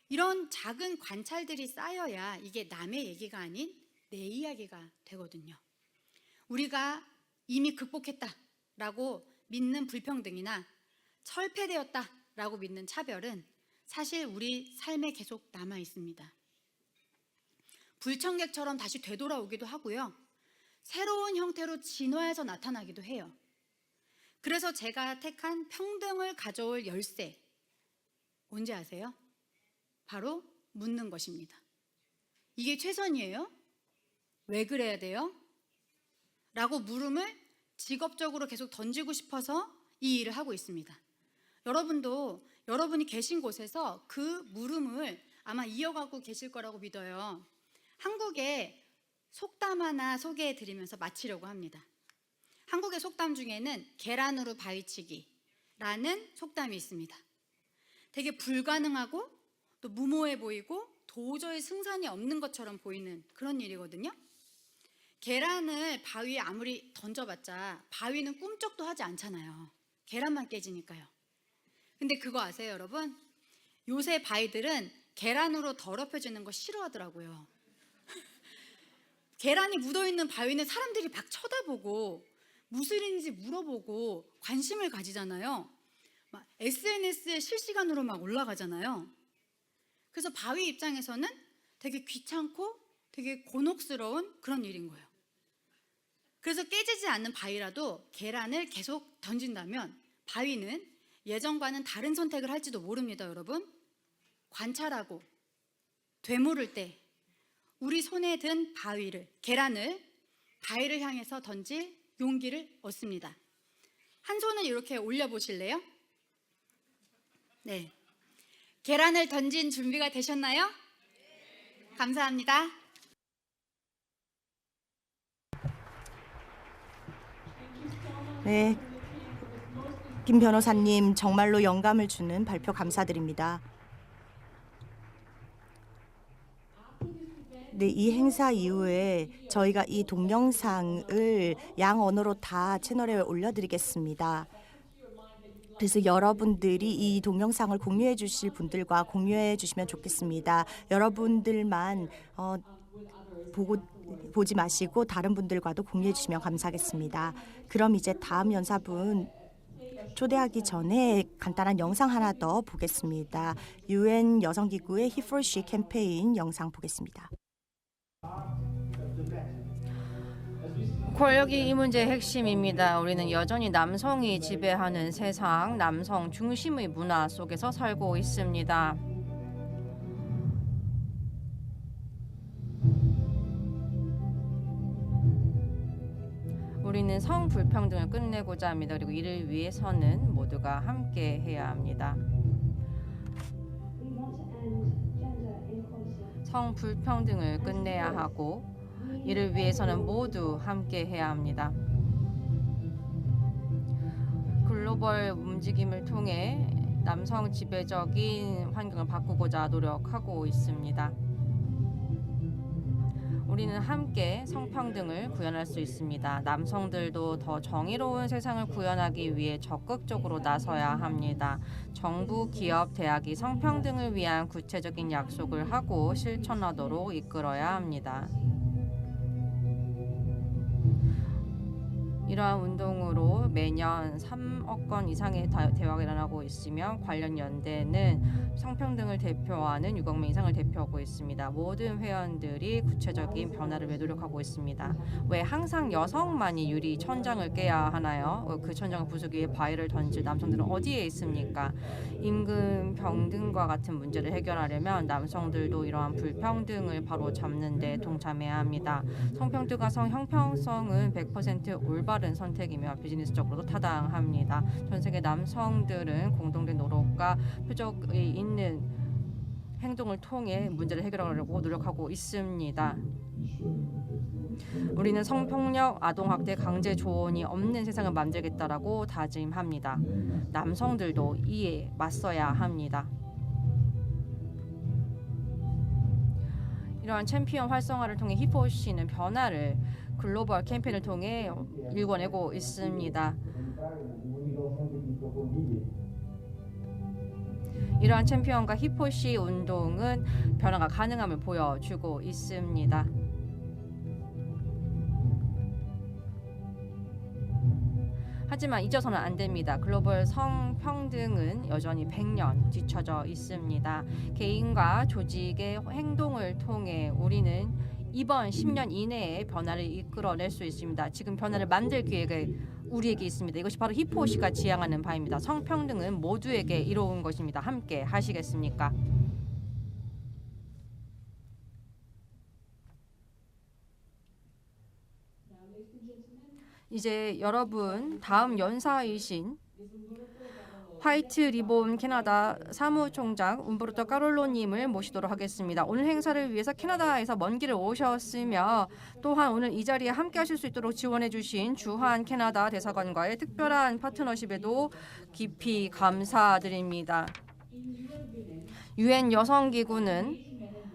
이런 작은 관찰들이 쌓여야 이게 남의 얘기가 아닌 내 이야기가 되거든요. 우리가 이미 극복했다라고 믿는 불평등이나 철폐되었다라고 믿는 차별은 사실 우리 삶에 계속 남아 있습니다. 불청객처럼 다시 되돌아오기도 하고요. 새로운 형태로 진화해서 나타나기도 해요. 그래서 제가 택한 평등을 가져올 열쇠, 뭔지 아세요? 바로 묻는 것입니다. 이게 최선이에요? 왜 그래야 돼요? 라고 물음을 직업적으로 계속 던지고 싶어서 이 일을 하고 있습니다. 여러분도 여러분이 계신 곳에서 그 물음을 아마 이어가고 계실 거라고 믿어요. 한국의 속담 하나 소개해 드리면서 마치려고 합니다. 한국의 속담 중에는 계란으로 바위치기라는 속담이 있습니다. 되게 불가능하고 또 무모해 보이고 도저히 승산이 없는 것처럼 보이는 그런 일이거든요. 계란을 바위에 아무리 던져봤자 바위는 꿈쩍도 하지 않잖아요. 계란만 깨지니까요. 근데 그거 아세요, 여러분? 요새 바위들은 계란으로 더럽혀지는 거 싫어하더라고요. 계란이 묻어있는 바위는 사람들이 막 쳐다보고 무슨 일인지 물어보고 관심을 가지잖아요. 막 SNS에 실시간으로 막 올라가잖아요. 그래서 바위 입장에서는 되게 귀찮고 되게 곤혹스러운 그런 일인 거예요. 그래서 깨지지 않는 바위라도 계란을 계속 던진다면 바위는 예전과는 다른 선택을 할지도 모릅니다, 여러분. 관찰하고 되물을 때 우리 손에 든 계란을 바위를 향해서 던질 용기를 얻습니다. 한 손을 이렇게 올려보실래요? 네. 계란을 던진 준비가 되셨나요? 감사합니다. 네, 김 변호사님 정말로 영감을 주는 발표 감사드립니다. 네, 이 행사 이후에 저희가 이 동영상을 양 언어로 다 채널에 올려드리겠습니다. 그래서 여러분들이 이 동영상을 공유해 주실 분들과 공유해 주시면 좋겠습니다. 여러분들만 보지 마시고 다른 분들과도 공유해 주시면 감사하겠습니다. 그럼 이제 다음 연사분 초대하기 전에 간단한 영상 하나 더 보겠습니다. UN 여성기구의 He for She 캠페인 영상 보겠습니다. 권력이 이 문제의 핵심입니다. 우리는 여전히 남성이 지배하는 세상, 남성 중심의 문화 속에서 살고 있습니다. 우리는 성불평등을 끝내고자 합니다. 그리고 이를 위해서는 모두가 함께 해야 합니다. 성불평등을 끝내야 하고 이를 위해서는 모두 함께 해야 합니다. 글로벌 움직임을 통해 남성 지배적인 환경을 바꾸고자 노력하고 있습니다. 우리는 함께 성평등을 구현할 수 있습니다. 남성들도 더 정의로운 세상을 구현하기 위해 적극적으로 나서야 합니다. 정부, 기업, 대학이 성평등을 위한 구체적인 약속을 하고 실천하도록 이끌어야 합니다. 이러한 운동으로 매년 3억 건 이상의 대화가 일어나고 있으며 관련 연대는 성평등을 대표하는 6억 명 이상을 대표하고 있습니다. 모든 회원들이 구체적인 변화를 위해 노력하고 있습니다. 왜 항상 여성만이 유리 천장을 깨야 하나요? 그 천장을 부수기 위해 바위를 던질 남성들은 어디에 있습니까? 임금 평등과 같은 문제를 해결하려면 남성들도 이러한 불평등을 바로 잡는 데 동참해야 합니다. 성평등과 성형평성은 100% 올바른 선택이며 비즈니스적으로도 타당합니다. 전 세계 남성들은 공동된 노력과 표적이 있는 행동을 통해 문제를 해결하려고 노력하고 있습니다. 우리는 성폭력, 아동학대, 강제 조언이 없는 세상을 만들겠다라고 다짐합니다. 남성들도 이에 맞서야 합니다. 이러한 챔피언 활성화를 통해 히포시는 변화를 글로벌 캠페인을 통해 일궈내고 있습니다. 이러한 챔피언과 히포시 운동은 변화가 가능함을 보여주고 있습니다. 하지만 잊어서는 안 됩니다. 글로벌 성평등은 여전히 100년 뒤처져 있습니다. 개인과 조직의 행동을 통해 우리는 이번 10년 이내에 변화를 이끌어낼 수 있습니다. 지금 변화를 만들 기회가 우리에게 있습니다. 이것이 바로 히포시가 지향하는 바입니다. 성평등은 모두에게 이로운 것입니다. 함께 하시겠습니까? 이제 여러분 다음 연사이신 화이트 리본 캐나다 사무총장 움베르토 까롤로님을 모시도록 하겠습니다. 오늘 행사를 위해서 캐나다에서 먼 길을 오셨으며 또한 오늘 이 자리에 함께하실 수 있도록 지원해주신 주한 캐나다 대사관과의 특별한 파트너십에도 깊이 감사드립니다. 유엔 여성기구는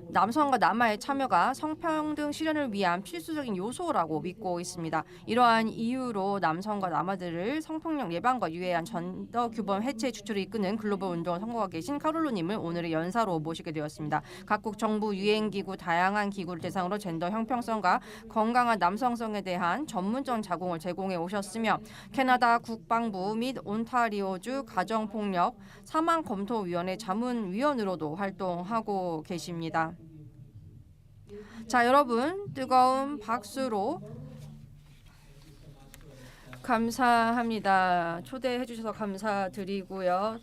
남성과 남아의 참여가 성평등 실현을 위한 필수적인 요소라고 믿고 있습니다. 이러한 이유로 남성과 남아들을 성폭력 예방과 유해한 전더 규범 해체 주체를 이끄는 글로벌 운동을 선고하고 계신 카롤로님을 오늘의 연사로 모시게 되었습니다. 각국 정부, 유엔기구, 다양한 기구를 대상으로 젠더 형평성과 건강한 남성성에 대한 전문적 자공을 제공해 오셨으며 캐나다 국방부 및 온타리오주 가정폭력 사망검토위원회 자문위원으로도 활동하고 계십니다. 자, 여러분 뜨거운 박수로 감사합니다. 초대해 주셔서 감사드리고요.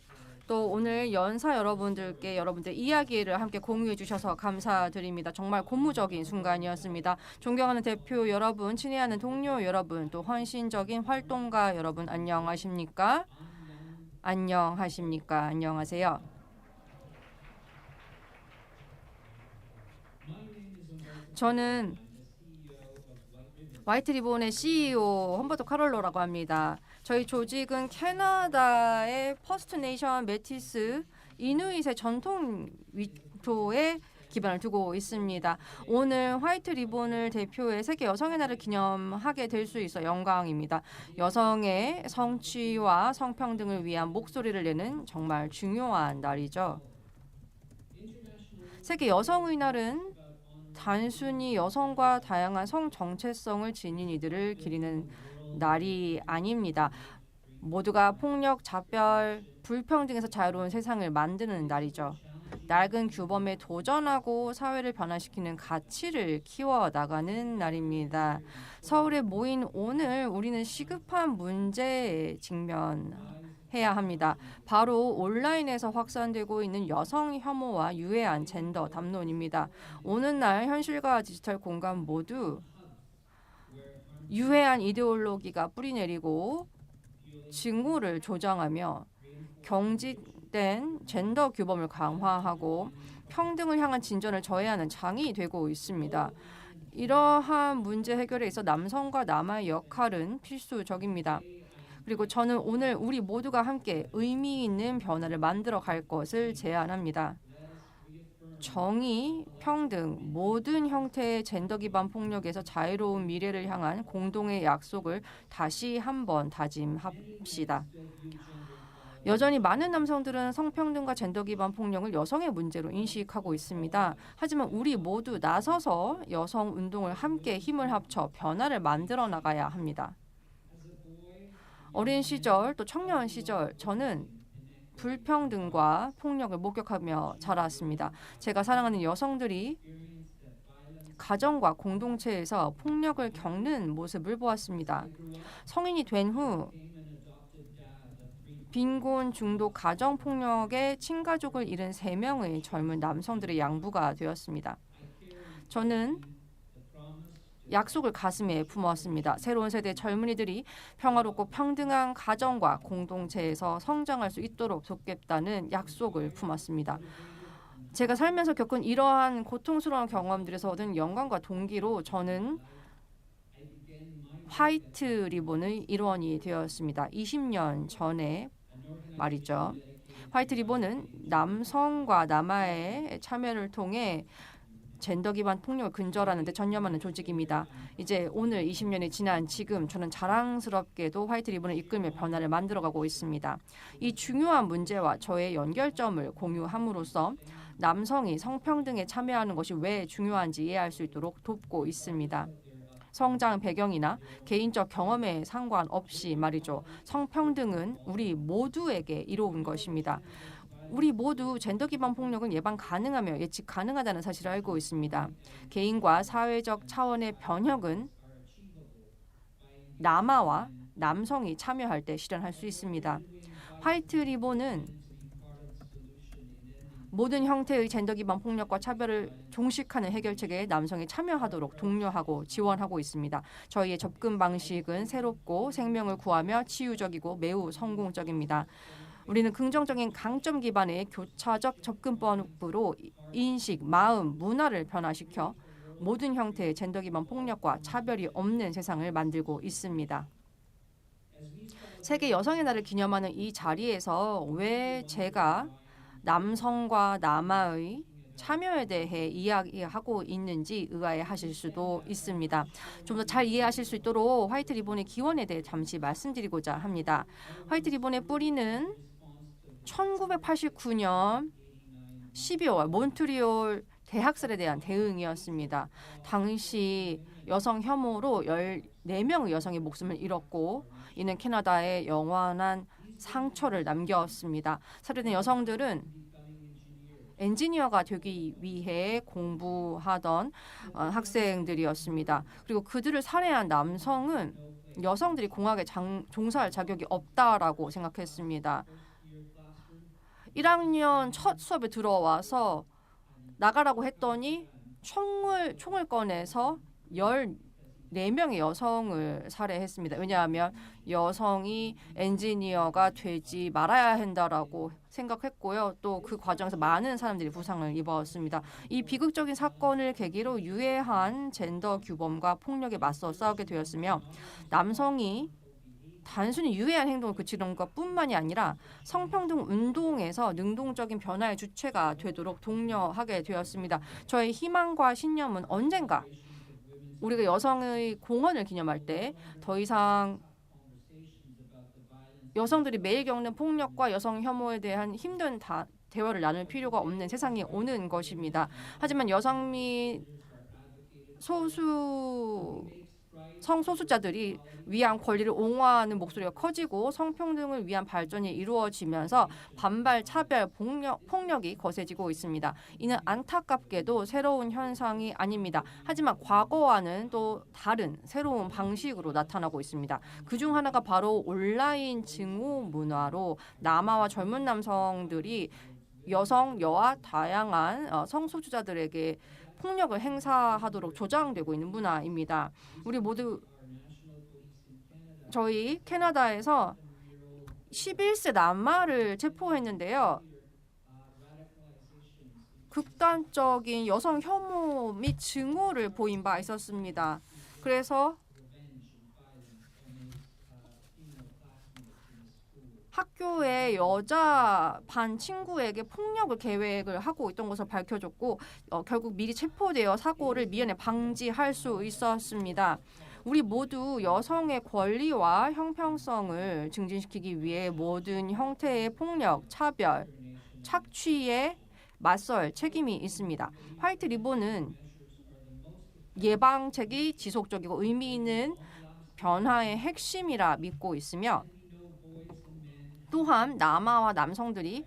또 오늘 연사 여러분들께 여러분들 이야기를 함께 공유해 주셔서 감사드립니다. 정말 고무적인 순간이었습니다. 존경하는 대표 여러분, 친애하는 동료 여러분, 또 헌신적인 활동가 여러분 안녕하십니까? 안녕하십니까? 안녕하세요. 저는 화이트 리본의 CEO 험버트 카롤로라고 합니다. 저희 조직은 캐나다의 퍼스트 네이션 메티스 이누잇의 전통 위토에 기반을 두고 있습니다. 오늘 화이트 리본을 대표해 세계 여성의 날을 기념하게 될 수 있어 영광입니다. 여성의 성취와 성평등을 위한 목소리를 내는 정말 중요한 날이죠. 세계 여성의 날은 단순히 여성과 다양한 성 정체성을 지닌 이들을 기리는 날이 아닙니다. 모두가 폭력, 차별, 불평등에서 자유로운 세상을 만드는 날이죠. 낡은 규범에 도전하고 사회를 변화시키는 가치를 키워나가는 날입니다. 서울에 모인 오늘 우리는 시급한 문제에 직면해야 합니다. 바로 온라인에서 확산되고 있는 여성 혐오와 유해한 젠더 담론입니다. 오늘날 현실과 디지털 공간 모두 유해한 이데올로기가 뿌리내리고 징후를 조장하며 경직된 젠더 규범을 강화하고 평등을 향한 진전을 저해하는 장이 되고 있습니다. 이러한 문제 해결에 있어 남성과 남아의 역할은 필수적입니다. 그리고 저는 오늘 우리 모두가 함께 의미 있는 변화를 만들어 갈 것을 제안합니다. 정의, 평등, 모든 형태의 젠더 기반 폭력에서 자유로운 미래를 향한 공동의 약속을 다시 한번 다짐합시다. 여전히 많은 남성들은 성평등과 젠더 기반 폭력을 여성의 문제로 인식하고 있습니다. 하지만 우리 모두 나서서 여성 운동을 함께 힘을 합쳐 변화를 만들어 나가야 합니다. 어린 시절 또 청년 시절 저는 불평등과 폭력을 목격하며 자랐습니다. 제가 사랑하는 여성들이 가정과 공동체에서 폭력을 겪는 모습을 보았습니다. 성인이 된 후 빈곤, 중독, 가정폭력에 친가족을 잃은 3명의 젊은 남성들의 양부가 되었습니다. 저는 약속을 가슴에 품었습니다. 새로운 세대 젊은이들이 평화롭고 평등한 가정과 공동체에서 성장할 수 있도록 돕겠다는 약속을 품었습니다. 제가 살면서 겪은 이러한 고통스러운 경험들에서 얻은 영광과 동기로 저는 화이트 리본의 일원이 되었습니다. 20년 전에 말이죠. 화이트 리본은 남성과 남아의 참여를 통해 젠더 기반 폭력을 근절하는 데 전념하는 조직입니다. 이제 오늘 20년이 지난 지금 저는 자랑스럽게도 화이트 리본을 이끌며 변화를 만들어가고 있습니다. 이 중요한 문제와 저의 연결점을 공유함으로써 남성이 성평등에 참여하는 것이 왜 중요한지 이해할 수 있도록 돕고 있습니다. 성장 배경이나 개인적 경험에 상관없이 말이죠. 성평등은 우리 모두에게 이로운 것입니다. 우리 모두 젠더 기반 폭력은 예방 가능하며 예측 가능하다는 사실을 알고 있습니다. 개인과 사회적 차원의 변혁은 남아와 남성이 참여할 때 실현할 수 있습니다. 화이트 리본은 모든 형태의 젠더 기반 폭력과 차별을 종식하는 해결책에 남성이 참여하도록 독려하고 지원하고 있습니다. 저희의 접근 방식은 새롭고 생명을 구하며 치유적이고 매우 성공적입니다. 우리는 긍정적인 강점 기반의 교차적 접근법으로 인식, 마음, 문화를 변화시켜 모든 형태의 젠더 기반 폭력과 차별이 없는 세상을 만들고 있습니다. 세계 여성의 날을 기념하는 이 자리에서 왜 제가 남성과 남아의 참여에 대해 이야기하고 있는지 의아해하실 수도 있습니다. 좀 더 잘 이해하실 수 있도록 화이트 리본의 기원에 대해 잠시 말씀드리고자 합니다. 화이트 리본의 뿌리는 1989년 12월 몬트리올 대학살에 대한 대응이었습니다. 당시 여성 혐오로 14명의 여성의 목숨을 잃었고 이는 캐나다에 영원한 상처를 남겼습니다. 살해된 여성들은 엔지니어가 되기 위해 공부하던 학생들이었습니다. 그리고 그들을 살해한 남성은 여성들이 공학에 종사할 자격이 없다라고 생각했습니다. 1학년 첫 수업에 들어와서 나가라고 했더니 총을 꺼내서 14명의 여성을 살해했습니다. 왜냐하면 여성이 엔지니어가 되지 말아야 한다라고 생각했고요. 또 그 과정에서 많은 사람들이 부상을 입었습니다. 이 비극적인 사건을 계기로 유해한 젠더 규범과 폭력에 맞서 싸우게 되었으며 남성이 단순히 유해한 행동을 그치는 것뿐만이 아니라 성평등 운동에서 능동적인 변화의 주체가 되도록 독려하게 되었습니다. 저의 희망과 신념은 언젠가 우리가 여성의 공헌을 기념할 때 더 이상 여성들이 매일 겪는 폭력과 여성 혐오에 대한 힘든 대화를 나눌 필요가 없는 세상이 오는 것입니다. 하지만 여성 및 성소수자들이 위한 권리를 옹호하는 목소리가 커지고 성평등을 위한 발전이 이루어지면서 반발, 차별, 폭력이 거세지고 있습니다. 이는 안타깝게도 새로운 현상이 아닙니다. 하지만 과거와는 또 다른 새로운 방식으로 나타나고 있습니다. 그중 하나가 바로 온라인 증오 문화로 남아와 젊은 남성들이 여성, 여아, 다양한 성소수자들에게 폭력을 행사하도록 조장되고 있는 문화입니다. 우리 모두 저희 캐나다에서 11세 남아를 체포했는데요. 극단적인 여성 혐오 및 증오를 보인 바 있었습니다. 그래서 학교의 여자 반 친구에게 폭력을 계획을 하고 있던 것을 밝혀졌고 결국 미리 체포되어 사고를 미연에 방지할 수 있었습니다. 우리 모두 여성의 권리와 형평성을 증진시키기 위해 모든 형태의 폭력, 차별, 착취에 맞설 책임이 있습니다. 화이트 리본은 예방책이 지속적이고 의미 있는 변화의 핵심이라 믿고 있으며 또한 남아와 남성들이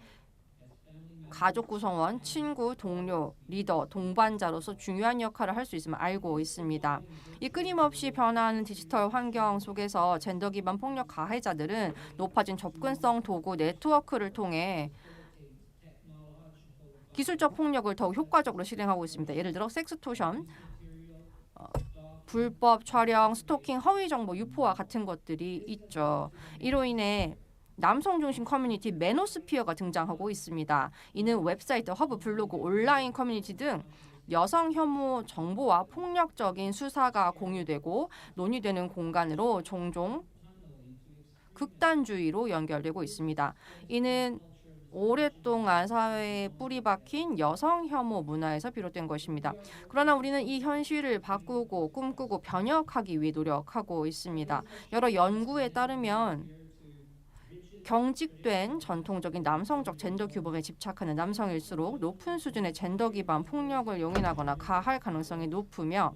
가족 구성원, 친구, 동료, 리더, 동반자로서 중요한 역할을 할 수 있음을 알고 있습니다. 이 끊임없이 변화하는 디지털 환경 속에서 젠더 기반 폭력 가해자들은 높아진 접근성 도구 네트워크를 통해 기술적 폭력을 더욱 효과적으로 실행하고 있습니다. 예를 들어 섹스토션, 불법 촬영, 스토킹, 허위 정보 유포와 같은 것들이 있죠. 이로 인해 남성 중심 커뮤니티 매노스피어가 등장하고 있습니다. 이는 웹사이트, 허브, 블로그, 온라인 커뮤니티 등 여성 혐오 정보와 폭력적인 수사가 공유되고 논의되는 공간으로 종종 극단주의로 연결되고 있습니다. 이는 오랫동안 사회에 뿌리 박힌 여성 혐오 문화에서 비롯된 것입니다. 그러나 우리는 이 현실을 바꾸고 꿈꾸고 변혁하기 위해 노력하고 있습니다. 여러 연구에 따르면 경직된 전통적인 남성적 젠더 규범에 집착하는 남성일수록 높은 수준의 젠더 기반 폭력을 용인하거나 가할 가능성이 높으며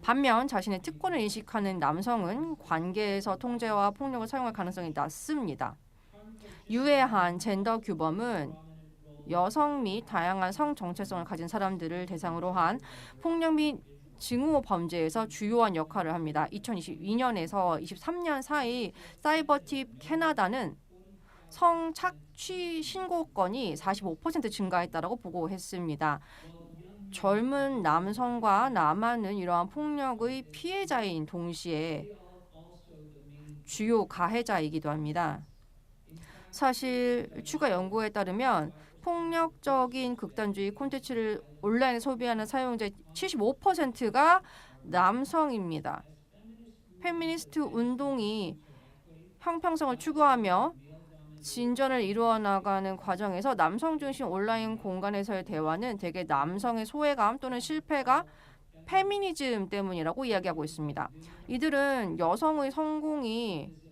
반면 자신의 특권을 인식하는 남성은 관계에서 통제와 폭력을 사용할 가능성이 낮습니다. 유해한 젠더 규범은 여성 및 다양한 성 정체성을 가진 사람들을 대상으로 한 폭력 및 증오 범죄에서 주요한 역할을 합니다. 2022년에서 23년 사이 사이버팁 캐나다는 성착취 신고 건이 45% 증가했다고 보고했습니다. 젊은 남성과 남아는 이러한 폭력의 피해자인 동시에 주요 가해자이기도 합니다. 사실 추가 연구에 따르면 폭력적인 극단주의 콘텐츠를 온라인에 소비하는 사용자의 75%가 남성입니다. 페미니스트 운동이 형평성을 추구하며 진전을 이루어 나가는 과정에서 남성 중심 온라인 공간에서의 대화는 대개 남성의 소외감 또는 실패가 페미니즘 때문이라고 이야기하고 있습니다. 이들은 여성의 성공이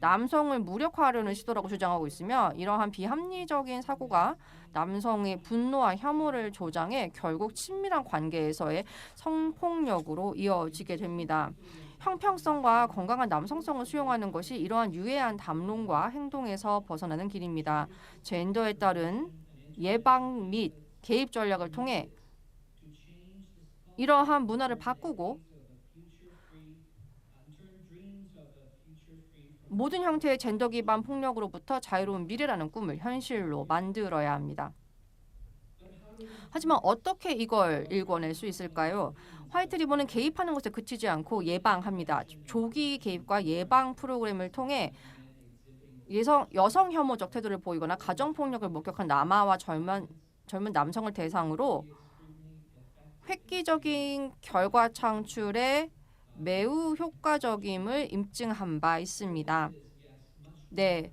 남성을 무력화하려는 시도라고 주장하고 있으며 이러한 비합리적인 사고가 남성의 분노와 혐오를 조장해 결국 친밀한 관계에서의 성폭력으로 이어지게 됩니다. 형평성과 건강한 남성성을 수용하는 것이 이러한 유해한 담론과 행동에서 벗어나는 길입니다. 젠더에 따른 예방 및 개입 전략을 통해 이러한 문화를 바꾸고 모든 형태의 젠더 기반 폭력으로부터 자유로운 미래라는 꿈을 현실로 만들어야 합니다. 하지만 어떻게 이걸 일궈낼 수 있을까요? 화이트 리본은 개입하는 것에 그치지 않고 예방합니다. 조기 개입과 예방 프로그램을 통해 여성 혐오적 태도를 보이거나 가정폭력을 목격한 남아와 젊은 남성을 대상으로 획기적인 결과 창출에 매우 효과적임을 입증한 바 있습니다. 네,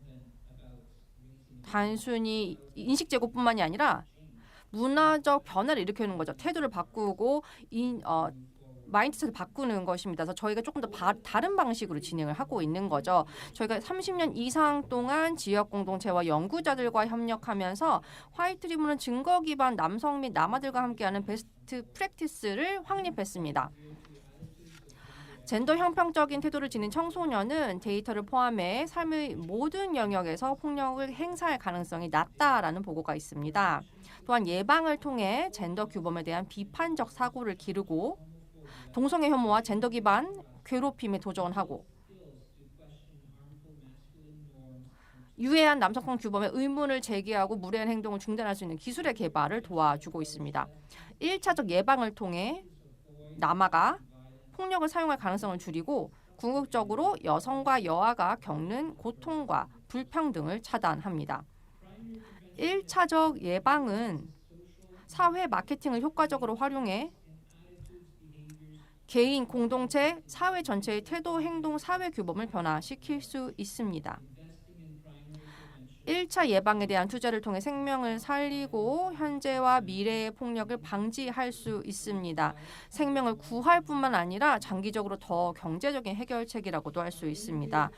단순히 인식 제고뿐만이 아니라 문화적 변화를 일으키는 거죠. 태도를 바꾸고 마인드셋을 바꾸는 것입니다. 그래서 저희가 조금 더 다른 방식으로 진행을 하고 있는 거죠. 저희가 30년 이상 동안 지역 공동체와 연구자들과 협력하면서 화이트 리본은 증거 기반 남성 및 남아들과 함께하는 베스트 프랙티스를 확립했습니다. 젠더 형평적인 태도를 지닌 청소년은 데이터를 포함해 삶의 모든 영역에서 폭력을 행사할 가능성이 낮다라는 보고가 있습니다. 또한 예방을 통해 젠더 규범에 대한 비판적 사고를 기르고 동성애 혐오와 젠더 기반 괴롭힘에 도전하고 유해한 남성성 규범에 의문을 제기하고 무례한 행동을 중단할 수 있는 기술의 개발을 도와주고 있습니다. 1차적 예방을 통해 남아가 폭력을 사용할 가능성을 줄이고 궁극적으로 여성과 여아가 겪는 고통과 불평등을 차단합니다. 1차적 예방은 사회 마케팅을 효과적으로 활용해 개인, 공동체, 사회 전체의 태도, 행동, 사회 규범을 변화시킬 수 있습니다. 1차 예방에 대한 투자를 통해 생명을 살리고 현재와 미래의 폭력을 방지할 수 있습니다. 생명을 구할 뿐만 아니라 장기적으로 더 경제적인 해결책이라고도 할 수 있습니다.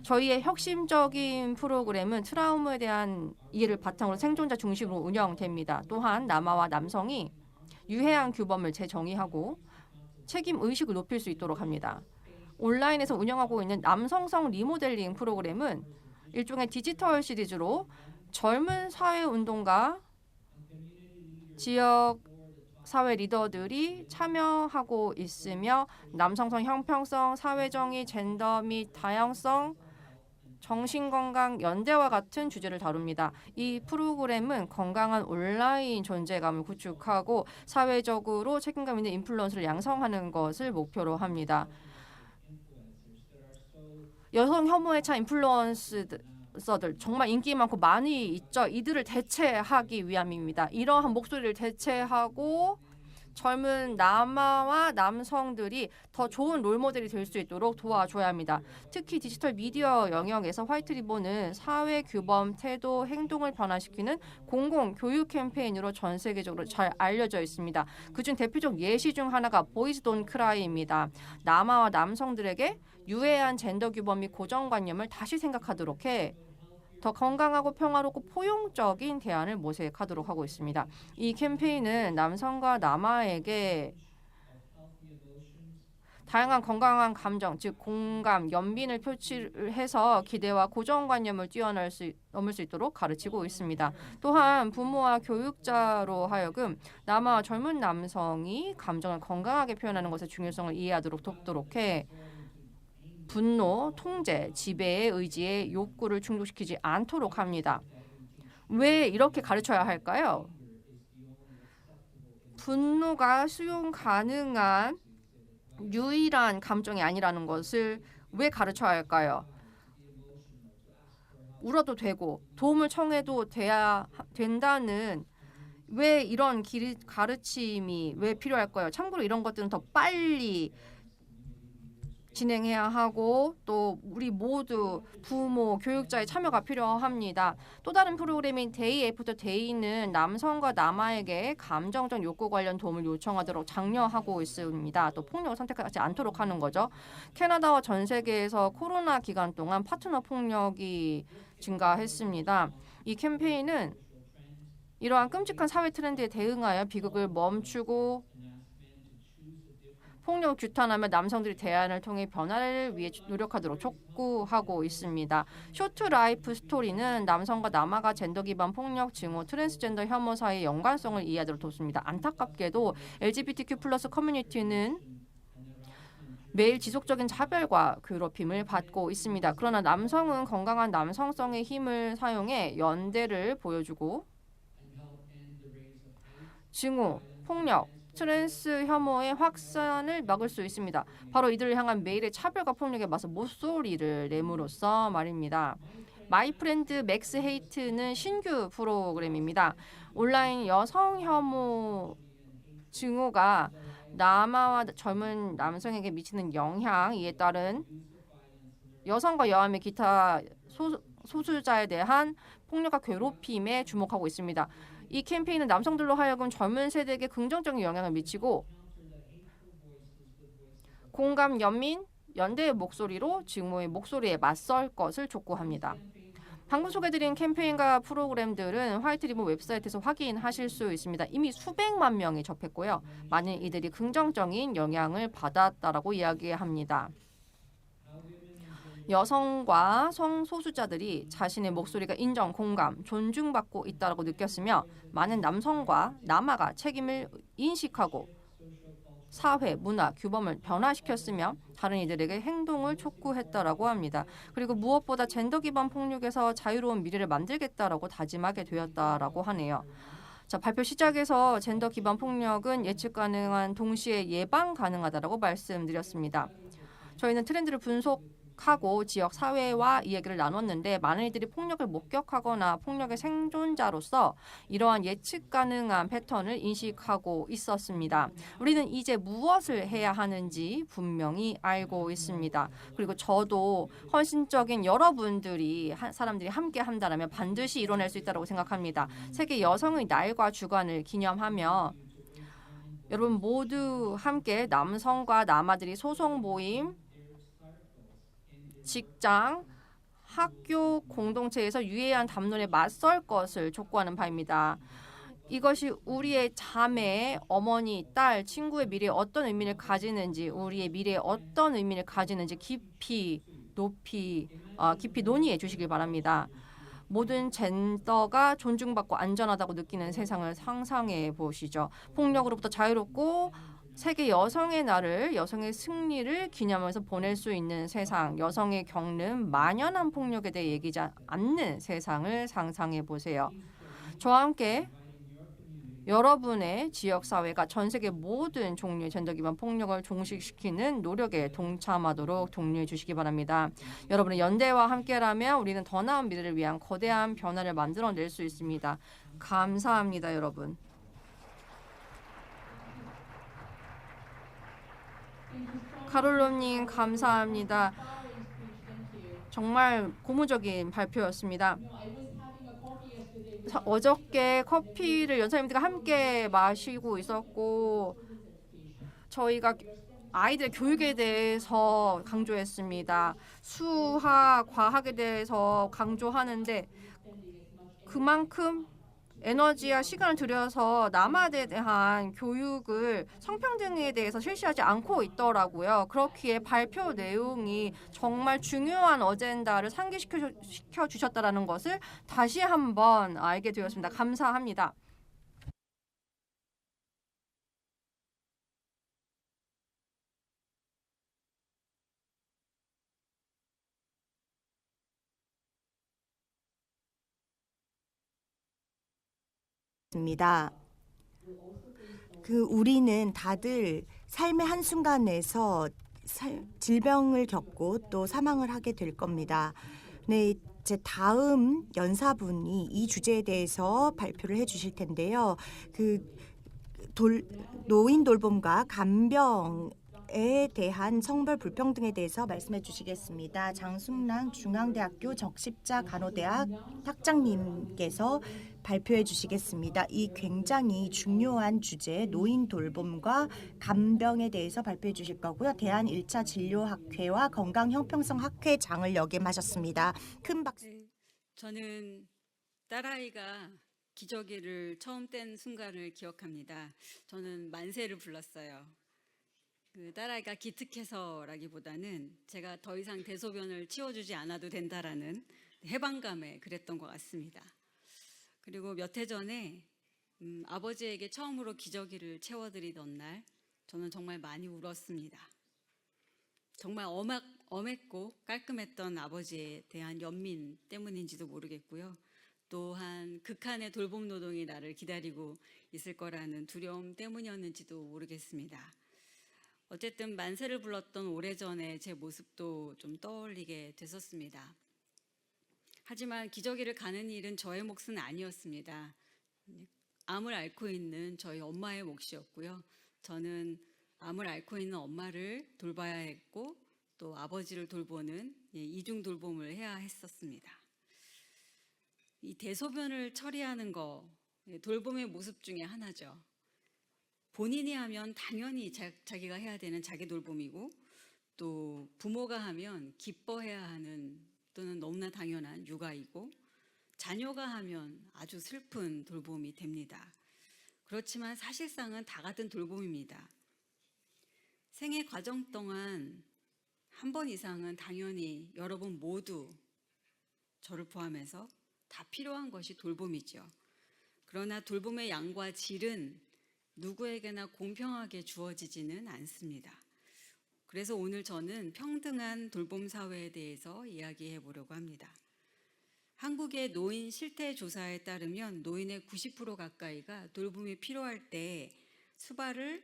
저희의 혁신적인 프로그램은 트라우마에 대한 이해를 바탕으로 생존자 중심으로 운영됩니다. 또한 남아와 남성이 유해한 규범을 재정의하고 책임 의식을 높일 수 있도록 합니다. 온라인에서 운영하고 있는 남성성 리모델링 프로그램은 일종의 디지털 시리즈로 젊은 사회운동가, 지역 사회 리더들이 참여하고 있으며 남성성 형평성, 사회정의, 젠더 및 다양성, 정신건강, 연대와 같은 주제를 다룹니다. 이 프로그램은 건강한 온라인 존재감을 구축하고 사회적으로 책임감 있는 인플루언서를 양성하는 것을 목표로 합니다. 여성 혐오에 찬 인플루언서들 정말 인기 많고 많이 있죠. 이들을 대체하기 위함입니다. 이러한 목소리를 대체하고 젊은 남아와 남성들이 더 좋은 롤모델이 될 수 있도록 도와줘야 합니다. 특히 디지털 미디어 영역에서 화이트 리본은 사회 규범, 태도, 행동을 변화시키는 공공 교육 캠페인으로 전 세계적으로 잘 알려져 있습니다. 그중 대표적 예시 중 하나가 보이즈 돈 크라이입니다. 남아와 남성들에게 유해한 젠더 규범 및 고정관념을 다시 생각하도록 해 더 건강하고 평화롭고 포용적인 대안을 모색하도록 하고 있습니다. 이 캠페인은 남성과 남아에게 다양한 건강한 감정, 즉 공감, 연민을 표출해서 기대와 고정관념을 넘을 수 있도록 가르치고 있습니다. 또한 부모와 교육자로 하여금 남아와 젊은 남성이 감정을 건강하게 표현하는 것의 중요성을 이해하도록 돕도록 해 분노, 통제, 지배의 의지에 욕구를 충족시키지 않도록 합니다. 왜 이렇게 가르쳐야 할까요? 분노가 수용 가능한 유일한 감정이 아니라는 것을 왜 가르쳐야 할까요? 울어도 되고 도움을 청해도 돼야 된다는 왜 이런 가르침이 왜 필요할까요? 참고로 이런 것들은 더 빨리 진행해야 하고 또 우리 모두 부모, 교육자의 참여가 필요합니다. 또 다른 프로그램인 데이 애프터 데이는 남성과 남아에게 감정적 욕구 관련 도움을 요청하도록 장려하고 있습니다. 또 폭력을 선택하지 않도록 하는 거죠. 캐나다와 전 세계에서 코로나 기간 동안 파트너 폭력이 증가했습니다. 이 캠페인은 이러한 끔찍한 사회 트렌드에 대응하여 비극을 멈추고 폭력을 규탄하며 남성들이 대안을 통해 변화를 위해 노력하도록 촉구하고 있습니다. 쇼트 라이프 스토리는 남성과 남아가 젠더 기반 폭력, 증오, 트랜스젠더 혐오 사이의 연관성을 이해하도록 돕습니다. 안타깝게도 LGBTQ+ 커뮤니티는 매일 지속적인 차별과 괴롭힘을 받고 있습니다. 그러나 남성은 건강한 남성성의 힘을 사용해 연대를 보여주고 증오, 폭력, 트랜스 혐오의 확산을 막을 수 있습니다. 바로 이들을 향한 매일의 차별과 폭력에 맞서 목소리를 내므로써 말입니다. 마이 프렌드 맥스 헤이트는 신규 프로그램입니다. 온라인 여성 혐오 증오가 남아와 젊은 남성에게 미치는 영향, 이에 따른 여성과 여아 및 기타 소수자에 대한 폭력과 괴롭힘에 주목하고 있습니다. 이 캠페인은 남성들로 하여금 젊은 세대에게 긍정적인 영향을 미치고 공감, 연민, 연대의 목소리로 증오의 목소리에 맞설 것을 촉구합니다. 방금 소개드린 캠페인과 프로그램들은 화이트 리본 웹사이트에서 확인하실 수 있습니다. 이미 수백만 명이 접했고요. 많은 이들이 긍정적인 영향을 받았다라고 이야기합니다. 여성과 성소수자들이 자신의 목소리가 인정, 공감, 존중받고 있다고 느꼈으며 많은 남성과 남아가 책임을 인식하고 사회, 문화, 규범을 변화시켰으며 다른 이들에게 행동을 촉구했다라고 합니다. 그리고 무엇보다 젠더 기반 폭력에서 자유로운 미래를 만들겠다라고 다짐하게 되었다라고 하네요. 자, 발표 시작에서 젠더 기반 폭력은 예측 가능한 동시에 예방 가능하다라고 말씀드렸습니다. 저희는 트렌드를 분석하고 지역 사회와 이야기를 나눴는데 많은 이들이 폭력을 목격하거나 폭력의 생존자로서 이러한 예측 가능한 패턴을 인식하고 있었습니다. 우리는 이제 무엇을 해야 하는지 분명히 알고 있습니다. 그리고 저도 헌신적인 여러분들이 사람들이 함께 한다면 반드시 이뤄낼 수 있다고 생각합니다. 세계 여성의 날과 주간을 기념하며 여러분 모두 함께 남성과 남아들이 소속 모임, 직장, 학교 공동체에서 유해한 담론에 맞설 것을 촉구하는 바입니다. 이것이 우리의 자매, 어머니, 딸, 친구의 미래에 어떤 의미를 가지는지, 우리의 미래에 어떤 의미를 가지는지 깊이 논의해 주시길 바랍니다. 모든 젠더가 존중받고 안전하다고 느끼는 세상을 상상해 보시죠. 폭력으로부터 자유롭고 세계 여성의 날을, 여성의 승리를 기념하면서 보낼 수 있는 세상, 여성이 겪는 만연한 폭력에 대해 얘기하지 않는 세상을 상상해 보세요. 저와 함께 여러분의 지역사회가 전 세계 모든 종류의 젠더 기반 폭력을 종식시키는 노력에 동참하도록 독려해 주시기 바랍니다. 여러분의 연대와 함께라면 우리는 더 나은 미래를 위한 거대한 변화를 만들어낼 수 있습니다. 감사합니다, 여러분. 카롤로님 감사합니다. 정말 고무적인 발표였습니다. 어저께 커피를 연사님들과 함께 마시고 있었고 저희가 아이들 교육에 대해서 강조했습니다. 수학, 과학에 대해서 강조하는데 그만큼 에너지와 시간을 들여서 남아에 대한 교육을 성평등에 대해서 실시하지 않고 있더라고요. 그렇기에 발표 내용이 정말 중요한 어젠다를 상기시켜 주셨다는 것을 다시 한번 알게 되었습니다. 감사합니다. 입니다. 우리는 다들 삶의 한순간에서 질병을 겪고 또 사망을 하게 될 겁니다. 네, 제 다음 연사분이 이 주제에 대해서 발표를 해 주실 텐데요. 노인 돌봄과 간병에 대한 성별 불평등에 대해서 말씀해 주시겠습니다. 장숙랑 중앙대학교 적십자 간호대학 학장님께서 발표해 주시겠습니다. 이 굉장히 중요한 주제 노인 돌봄과 간병에 대해서 발표해 주실 거고요. 대한 1차 진료학회와 건강형평성학회장을 역임하셨습니다. 큰 박수. 네, 저는 딸아이가 기저귀를 처음 뗀 순간을 기억합니다. 저는 만세를 불렀어요. 딸아이가 기특해서라기보다는 제가 더 이상 대소변을 치워주지 않아도 된다라는 해방감에 그랬던 것 같습니다. 그리고 몇 해 전에 아버지에게 처음으로 기저귀를 채워드리던 날 저는 정말 많이 울었습니다. 정말 엄했고 깔끔했던 아버지에 대한 연민 때문인지도 모르겠고요. 또한 극한의 돌봄 노동이 나를 기다리고 있을 거라는 두려움 때문이었는지도 모르겠습니다. 어쨌든 만세를 불렀던 오래전에 제 모습도 좀 떠올리게 됐었습니다. 하지만 기저귀를 가는 일은 저의 몫은 아니었습니다. 암을 앓고 있는 저희 엄마의 몫이었고요. 저는 암을 앓고 있는 엄마를 돌봐야 했고 또 아버지를 돌보는 이중 돌봄을 해야 했었습니다. 이 대소변을 처리하는 거 돌봄의 모습 중에 하나죠. 본인이 하면 당연히 자기가 해야 되는 자기 돌봄이고 또 부모가 하면 기뻐해야 하는 또는 너무나 당연한 육아이고 자녀가 하면 아주 슬픈 돌봄이 됩니다. 그렇지만 사실상은 다 같은 돌봄입니다. 생애 과정 동안 한 번 이상은 당연히 여러분 모두 저를 포함해서 다 필요한 것이 돌봄이죠. 그러나 돌봄의 양과 질은 누구에게나 공평하게 주어지지는 않습니다. 그래서 오늘 저는 평등한 돌봄 사회에 대해서 이야기해 보려고 합니다. 한국의 노인 실태 조사에 따르면 노인의 90% 가까이가 돌봄이 필요할 때 수발을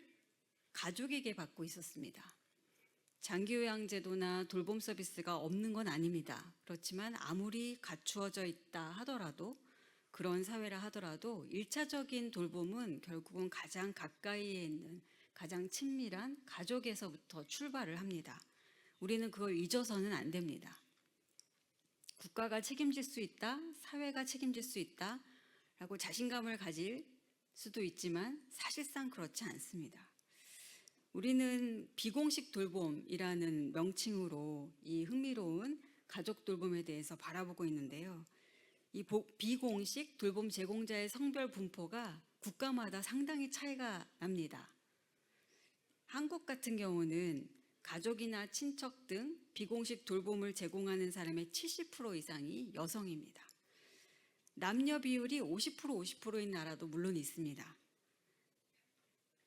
가족에게 받고 있었습니다. 장기요양제도나 돌봄 서비스가 없는 건 아닙니다. 그렇지만 아무리 갖추어져 있다 하더라도 그런 사회라 하더라도 1차적인 돌봄은 결국은 가장 가까이에 있는 가장 친밀한 가족에서부터 출발을 합니다. 우리는 그걸 잊어서는 안 됩니다. 국가가 책임질 수 있다, 사회가 책임질 수 있다 라고 자신감을 가질 수도 있지만 사실상 그렇지 않습니다. 우리는 비공식 돌봄이라는 명칭으로 이 흥미로운 가족 돌봄에 대해서 바라보고 있는데요. 이 비공식 돌봄 제공자의 성별 분포가 국가마다 상당히 차이가 납니다. 한국 같은 경우는 가족이나 친척 등 비공식 돌봄을 제공하는 사람의 70% 이상이 여성입니다. 남녀 비율이 50%인 나라도 물론 있습니다.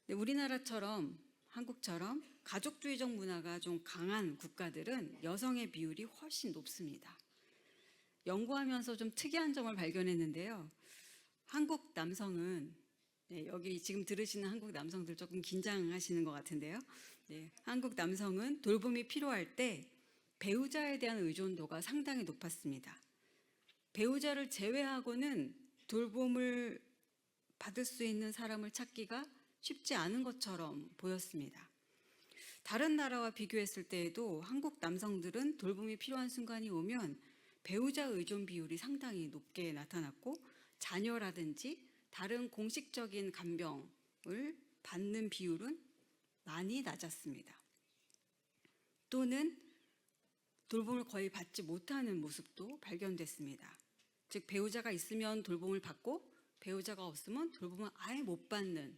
우리나라처럼 한국처럼 가족주의적 문화가 좀 강한 국가들은 여성의 비율이 훨씬 높습니다. 연구하면서 좀 특이한 점을 발견했는데요. 한국 남성은 여기 지금 들으시는 한국 남성들 조금 긴장하시는 것 같은데요. 한국 남성은 돌봄이 필요할 때 배우자에 대한 의존도가 상당히 높았습니다. 배우자를 제외하고는 돌봄을 받을 수 있는 사람을 찾기가 쉽지 않은 것처럼 보였습니다. 다른 나라와 비교했을 때에도 한국 남성들은 돌봄이 필요한 순간이 오면 배우자 의존 비율이 상당히 높게 나타났고 자녀라든지 다른 공식적인 간병을 받는 비율은 많이 낮았습니다. 또는 돌봄을 거의 받지 못하는 모습도 발견됐습니다. 즉 배우자가 있으면 돌봄을 받고 배우자가 없으면 돌봄을 아예 못 받는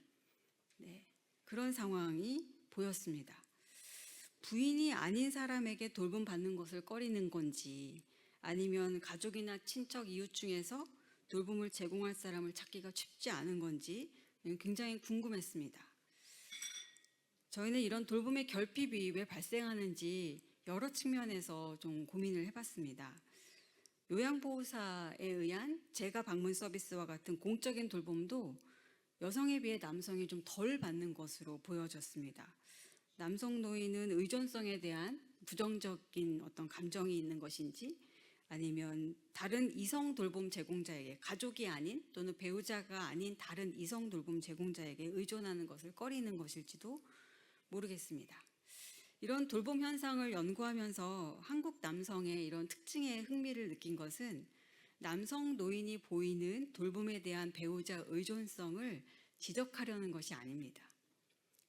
그런 상황이 보였습니다. 부인이 아닌 사람에게 돌봄 받는 것을 꺼리는 건지 아니면 가족이나 친척 이웃 중에서 돌봄을 제공할 사람을 찾기가 쉽지 않은 건지 굉장히 궁금했습니다. 저희는 이런 돌봄의 결핍이 왜 발생하는지 여러 측면에서 좀 고민을 해봤습니다. 요양보호사에 의한 재가 방문 서비스와 같은 공적인 돌봄도 여성에 비해 남성이 좀 덜 받는 것으로 보여졌습니다. 남성 노인은 의존성에 대한 부정적인 어떤 감정이 있는 것인지 아니면 다른 이성 돌봄 제공자에게 가족이 아닌 또는 배우자가 아닌 다른 이성 돌봄 제공자에게 의존하는 것을 꺼리는 것일지도 모르겠습니다. 이런 돌봄 현상을 연구하면서 한국 남성의 이런 특징에 흥미를 느낀 것은 남성 노인이 보이는 돌봄에 대한 배우자 의존성을 지적하려는 것이 아닙니다.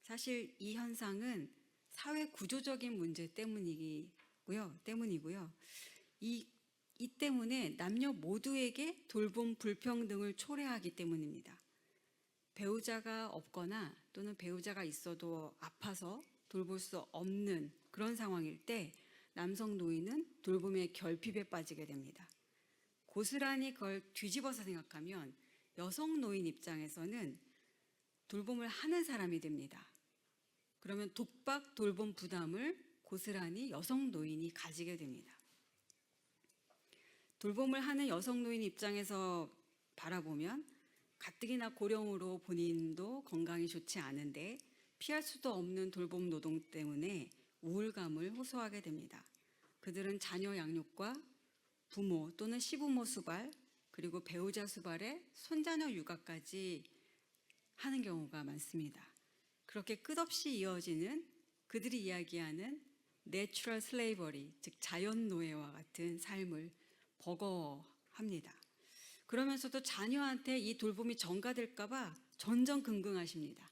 사실 이 현상은 사회 구조적인 문제 때문이고요. 이 때문에 남녀 모두에게 돌봄 불평등을 초래하기 때문입니다. 배우자가 없거나 또는 배우자가 있어도 아파서 돌볼 수 없는 그런 상황일 때 남성 노인은 돌봄의 결핍에 빠지게 됩니다. 고스란히 그걸 뒤집어서 생각하면 여성 노인 입장에서는 돌봄을 하는 사람이 됩니다. 그러면 독박 돌봄 부담을 고스란히 여성 노인이 가지게 됩니다. 돌봄을 하는 여성 노인 입장에서 바라보면 가뜩이나 고령으로 본인도 건강이 좋지 않은데 피할 수도 없는 돌봄 노동 때문에 우울감을 호소하게 됩니다. 그들은 자녀 양육과 부모 또는 시부모 수발 그리고 배우자 수발에 손자녀 육아까지 하는 경우가 많습니다. 그렇게 끝없이 이어지는 그들이 이야기하는 내추럴 슬레이버리, 즉 자연 노예와 같은 삶을 버거워합니다. 그러면서도 자녀한테 이 돌봄이 전가될까 봐 전전긍긍하십니다.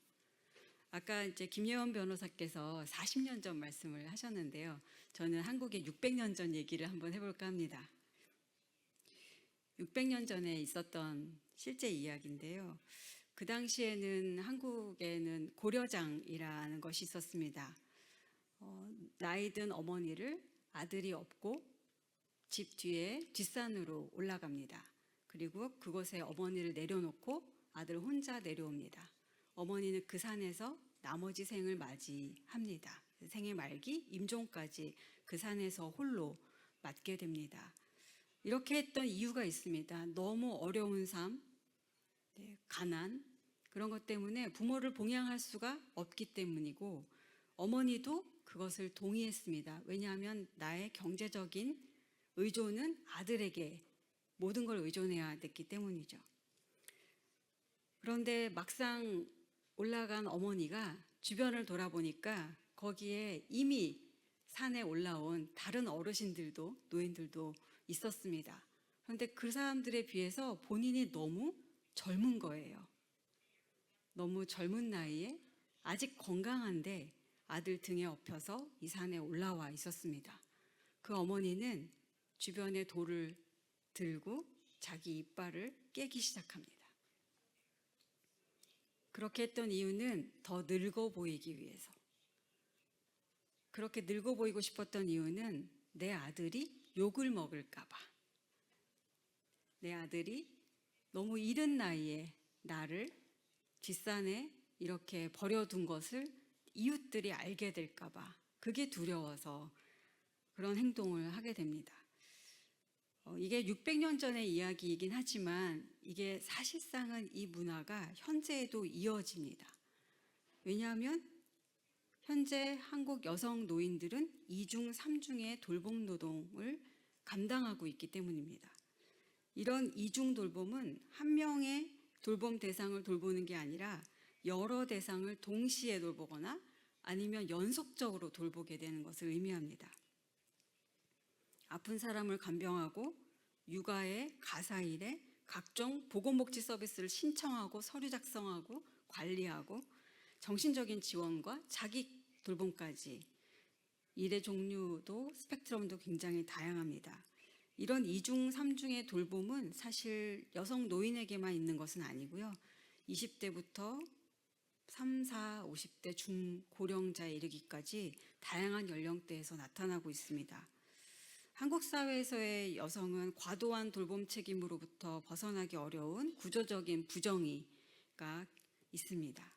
아까 이제 김예원 변호사께서 40년 전 말씀을 하셨는데요. 저는 한국의 600년 전 얘기를 한번 해볼까 합니다. 600년 전에 있었던 실제 이야기인데요. 그 당시에는 한국에는 고려장이라는 것이 있었습니다. 나이 든 어머니를 아들이 없고 집 뒤에 뒷산으로 올라갑니다. 그리고 그곳에 어머니를 내려놓고 아들 혼자 내려옵니다. 어머니는 그 산에서 나머지 생을 맞이합니다. 생의 말기, 임종까지 그 산에서 홀로 맞게 됩니다. 이렇게 했던 이유가 있습니다. 너무 어려운 삶, 가난, 그런 것 때문에 부모를 봉양할 수가 없기 때문이고 어머니도 그것을 동의했습니다. 왜냐하면 나의 경제적인 의존은 아들에게 모든 걸 의존해야 됐기 때문이죠. 그런데 막상 올라간 어머니가 주변을 돌아보니까 거기에 이미 산에 올라온 다른 어르신들도 노인들도 있었습니다. 그런데 그 사람들에 비해서 본인이 너무 젊은 거예요. 너무 젊은 나이에 아직 건강한데 아들 등에 업혀서 이 산에 올라와 있었습니다. 그 어머니는 주변에 돌을 들고 자기 이빨을 깨기 시작합니다. 그렇게 했던 이유는 더 늙어 보이기 위해서. 그렇게 늙어 보이고 싶었던 이유는 내 아들이 욕을 먹을까 봐. 내 아들이 너무 이른 나이에 나를 뒷산에 이렇게 버려둔 것을 이웃들이 알게 될까 봐. 그게 두려워서 그런 행동을 하게 됩니다. 이게 600년 전의 이야기이긴 하지만 이게 사실상은 이 문화가 현재에도 이어집니다. 왜냐하면 현재 한국 여성 노인들은 2중, 3중의 돌봄 노동을 감당하고 있기 때문입니다. 이런 2중 돌봄은 한 명의 돌봄 대상을 돌보는 게 아니라 여러 대상을 동시에 돌보거나 아니면 연속적으로 돌보게 되는 것을 의미합니다. 아픈 사람을 간병하고 육아에 가사일에 각종 보건복지 서비스를 신청하고 서류 작성하고 관리하고 정신적인 지원과 자기 돌봄까지 일의 종류도 스펙트럼도 굉장히 다양합니다. 이런 2중, 3중의 돌봄은 사실 여성 노인에게만 있는 것은 아니고요. 20대부터 3, 4, 50대 중고령자에 이르기까지 다양한 연령대에서 나타나고 있습니다. 한국 사회에서의 여성은 과도한 돌봄 책임으로부터 벗어나기 어려운 구조적인 부정의가 있습니다.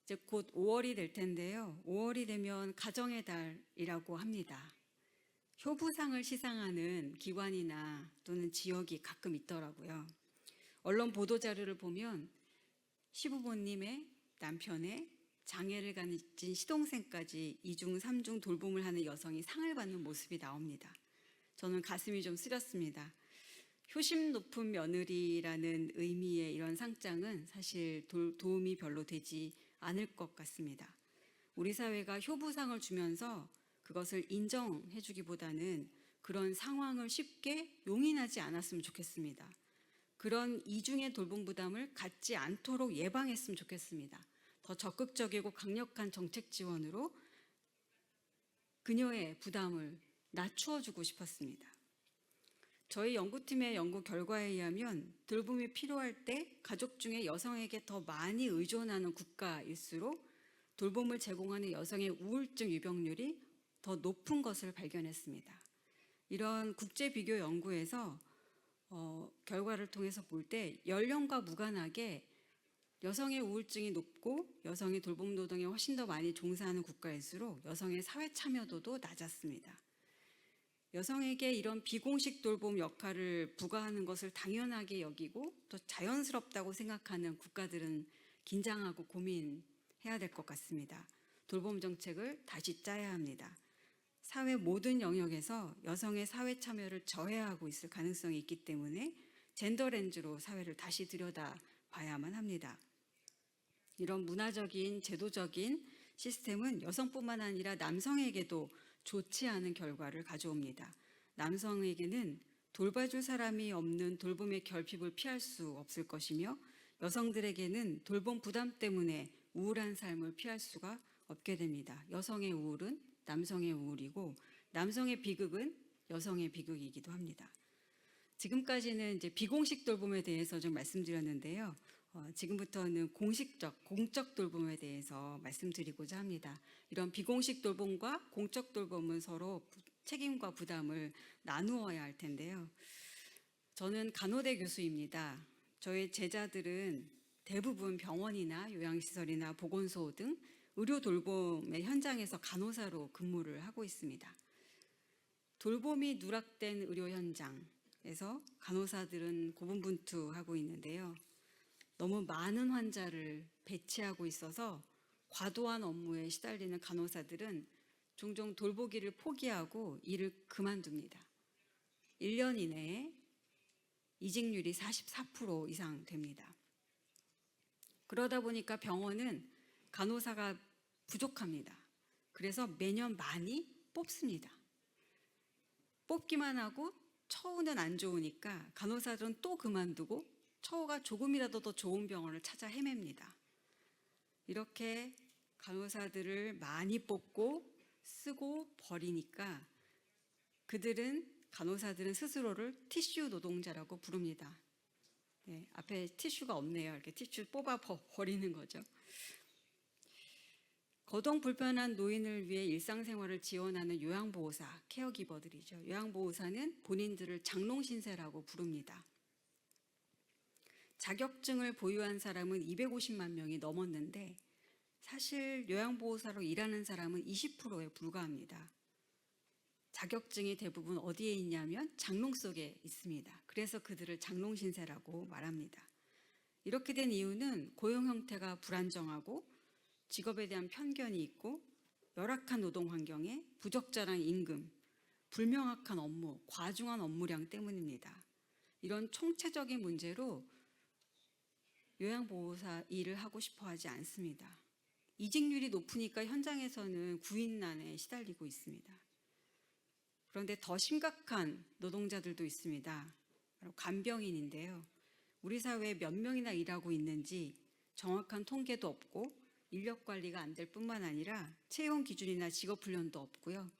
이제 곧 5월이 될 텐데요. 5월이 되면 가정의 달이라고 합니다. 효부상을 시상하는 기관이나 또는 지역이 가끔 있더라고요. 언론 보도 자료를 보면 시부모님의 남편의 장애를 가진 시동생까지 2중, 3중 돌봄을 하는 여성이 상을 받는 모습이 나옵니다. 저는 가슴이 좀 쓰렸습니다. 효심 높은 며느리라는 의미의 이런 상장은 사실 도움이 별로 되지 않을 것 같습니다. 우리 사회가 효부상을 주면서 그것을 인정해 주기보다는 그런 상황을 쉽게 용인하지 않았으면 좋겠습니다. 그런 이중의 돌봄 부담을 갖지 않도록 예방했으면 좋겠습니다. 더 적극적이고 강력한 정책 지원으로 그녀의 부담을 낮추어주고 싶었습니다. 저희 연구팀의 연구 결과에 의하면 돌봄이 필요할 때 가족 중에 여성에게 더 많이 의존하는 국가일수록 돌봄을 제공하는 여성의 우울증 유병률이 더 높은 것을 발견했습니다. 이런 국제 비교 연구에서 결과를 통해서 볼 때 연령과 무관하게 여성의 우울증이 높고 여성이 돌봄 노동에 훨씬 더 많이 종사하는 국가일수록 여성의 사회 참여도도 낮았습니다. 여성에게 이런 비공식 돌봄 역할을 부과하는 것을 당연하게 여기고 또 자연스럽다고 생각하는 국가들은 긴장하고 고민해야 될 것 같습니다. 돌봄 정책을 다시 짜야 합니다. 사회 모든 영역에서 여성의 사회 참여를 저해하고 있을 가능성이 있기 때문에 젠더 렌즈로 사회를 다시 들여다봐야만 합니다. 이런 문화적인, 제도적인 시스템은 여성뿐만 아니라 남성에게도 좋지 않은 결과를 가져옵니다. 남성에게는 돌봐줄 사람이 없는 돌봄의 결핍을 피할 수 없을 것이며 여성들에게는 돌봄 부담 때문에 우울한 삶을 피할 수가 없게 됩니다. 여성의 우울은 남성의 우울이고 남성의 비극은 여성의 비극이기도 합니다. 지금까지는 이제 비공식 돌봄에 대해서 좀 말씀드렸는데요. 지금부터는 공적 돌봄에 대해서 말씀드리고자 합니다. 이런 비공식 돌봄과 공적 돌봄은 서로 책임과 부담을 나누어야 할 텐데요. 저는 간호대 교수입니다. 저희 제자들은 대부분 병원이나 요양시설이나 보건소 등 의료 돌봄의 현장에서 간호사로 근무를 하고 있습니다. 돌봄이 누락된 의료 현장에서 간호사들은 고분분투하고 있는데요. 너무 많은 환자를 배치하고 있어서 과도한 업무에 시달리는 간호사들은 종종 돌보기를 포기하고 일을 그만둡니다. 1년 이내에 이직률이 44% 이상 됩니다. 그러다 보니까 병원은 간호사가 부족합니다. 그래서 매년 많이 뽑습니다. 뽑기만 하고 처우는 안 좋으니까 간호사들은 또 그만두고 처우가 조금이라도 더 좋은 병원을 찾아 헤맵니다. 이렇게 간호사들을 많이 뽑고 쓰고 버리니까 그들은 간호사들은 스스로를 티슈 노동자라고 부릅니다. 네, 앞에 티슈가 없네요. 이렇게 티슈 뽑아 버리는 거죠. 거동 불편한 노인을 위해 일상생활을 지원하는 요양보호사, 케어기버들이죠. 요양보호사는 본인들을 장롱신세라고 부릅니다. 자격증을 보유한 사람은 250만 명이 넘었는데 사실 요양보호사로 일하는 사람은 20%에 불과합니다. 자격증이 대부분 어디에 있냐면 장롱 속에 있습니다. 그래서 그들을 장롱신세라고 말합니다. 이렇게 된 이유는 고용 형태가 불안정하고 직업에 대한 편견이 있고 열악한 노동 환경에 부적절한 임금, 불명확한 업무, 과중한 업무량 때문입니다. 이런 총체적인 문제로 요양보호사 일을 하고 싶어 하지 않습니다. 이직률이 높으니까 현장에서는 구인난에 시달리고 있습니다. 그런데 더 심각한 노동자들도 있습니다. 바로 간병인인데요. 우리 사회에 몇 명이나 일하고 있는지 정확한 통계도 없고 인력 관리가 안 될 뿐만 아니라 채용 기준이나 직업 훈련도 없고요.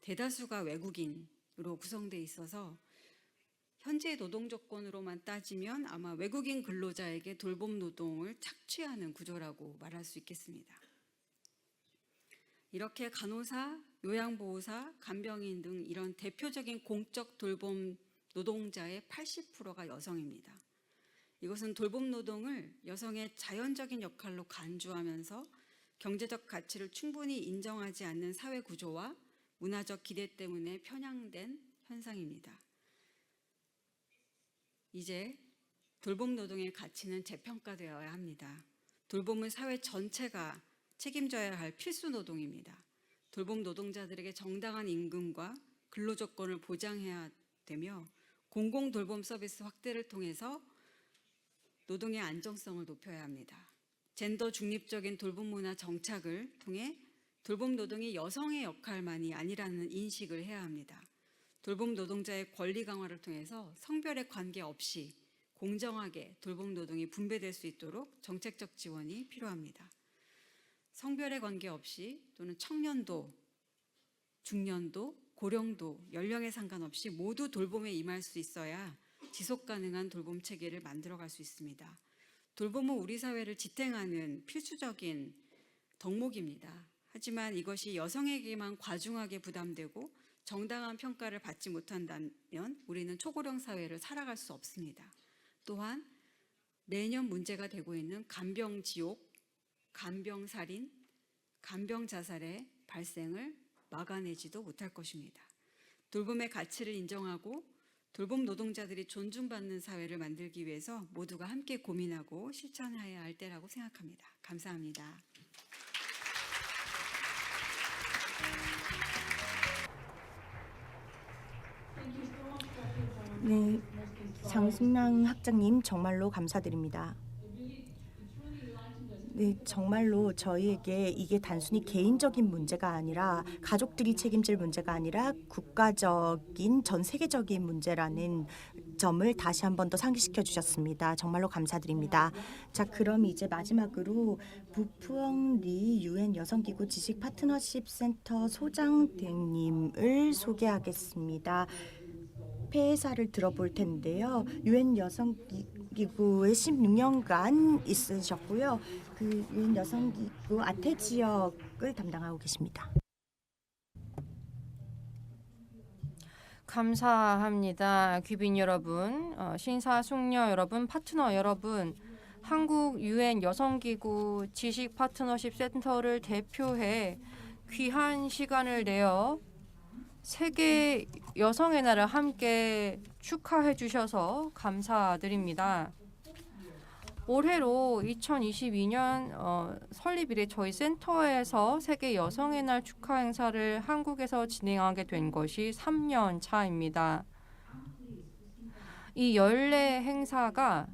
대다수가 외국인으로 구성되어 있어서 현재 노동 조건으로만 따지면 아마 외국인 근로자에게 돌봄 노동을 착취하는 구조라고 말할 수 있겠습니다. 이렇게 간호사, 요양보호사, 간병인 등 이런 대표적인 공적 돌봄 노동자의 80%가 여성입니다. 이것은 돌봄 노동을 여성의 자연적인 역할로 간주하면서 경제적 가치를 충분히 인정하지 않는 사회 구조와 문화적 기대 때문에 편향된 현상입니다. 이제 돌봄 노동의 가치는 재평가되어야 합니다. 돌봄은 사회 전체가 책임져야 할 필수 노동입니다. 돌봄 노동자들에게 정당한 임금과 근로 조건을 보장해야 되며 공공 돌봄 서비스 확대를 통해서 노동의 안정성을 높여야 합니다. 젠더 중립적인 돌봄 문화 정착을 통해 돌봄 노동이 여성의 역할만이 아니라는 인식을 해야 합니다. 돌봄 노동자의 권리 강화를 통해서 성별에 관계없이 공정하게 돌봄 노동이 분배될 수 있도록 정책적 지원이 필요합니다. 성별에 관계없이 또는 청년도, 중년도, 고령도, 연령에 상관없이 모두 돌봄에 임할 수 있어야 지속 가능한 돌봄 체계를 만들어갈 수 있습니다. 돌봄은 우리 사회를 지탱하는 필수적인 덕목입니다. 하지만 이것이 여성에게만 과중하게 부담되고 정당한 평가를 받지 못한다면 우리는 초고령 사회를 살아갈 수 없습니다. 또한 매년 문제가 되고 있는 간병지옥, 간병살인, 간병자살의 발생을 막아내지도 못할 것입니다. 돌봄의 가치를 인정하고 돌봄 노동자들이 존중받는 사회를 만들기 위해서 모두가 함께 고민하고 실천해야 할 때라고 생각합니다. 감사합니다. 네, 장순랑 학장님 정말로 감사드립니다. 네, 정말로 저희에게 이게 단순히 개인적인 문제가 아니라 가족들이 책임질 문제가 아니라 국가적인 전 세계적인 문제라는 점을 다시 한 번 더 상기시켜 주셨습니다. 정말로 감사드립니다. 자, 그럼 이제 마지막으로 부푸엉 리 유엔 여성기구 지식 파트너십 센터 소장님을 소개하겠습니다. 폐사를 들어볼 텐데요. 유엔 여성기구에 16년간 있으셨고요. 그 유엔 여성기구 아태 지역을 담당하고 계십니다. 감사합니다. 귀빈 여러분, 신사숙녀 여러분, 파트너 여러분, 한국 유엔 여성기구 지식 파트너십 센터를 대표해 귀한 시간을 내어 세계 여성의 날을 함께 축하해 주셔서 감사드립니다. 올해로 2022년 설립 이래 저희 센터에서 세계 여성의 날 축하 행사를 한국에서 진행하게 된 것이 3년 차입니다. 이 연례 행사가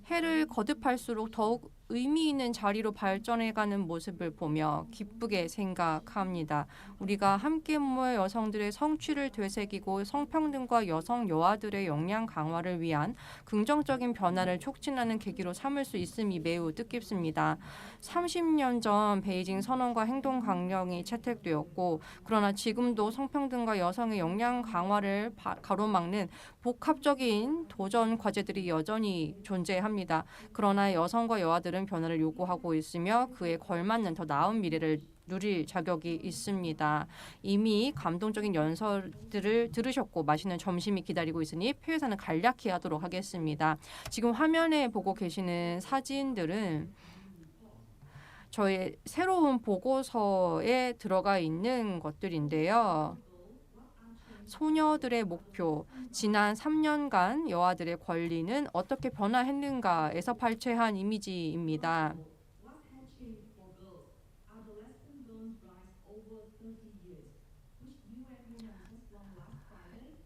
해를 거듭할수록 더욱 의미 있는 자리로 발전해가는 모습을 보며 기쁘게 생각합니다. 우리가 함께 모여 여성들의 성취를 되새기고 성평등과 여성 여아들의 역량 강화를 위한 긍정적인 변화를 촉진하는 계기로 삼을 수 있음이 매우 뜻깊습니다. 30년 전 베이징 선언과 행동 강령이 채택되었고 그러나 지금도 성평등과 여성의 역량 강화를 가로막는 복합적인 도전 과제들이 여전히 존재합니다. 그러나 여성과 여아들은 변화를 요구하고 있으며 그에 걸맞는 더 나은 미래를 누릴 자격이 있습니다. 이미 감동적인 연설들을 들으셨고 맛있는 점심이 기다리고 있으니 폐회사는 간략히 하도록 하겠습니다. 지금 화면에 보고 계시는 사진들은 저의 새로운 보고서에 들어가 있는 것들인데요. 소녀들의 목표, 지난 3년간 여아들의 권리는 어떻게 변화했는가에서 발췌한 이미지입니다.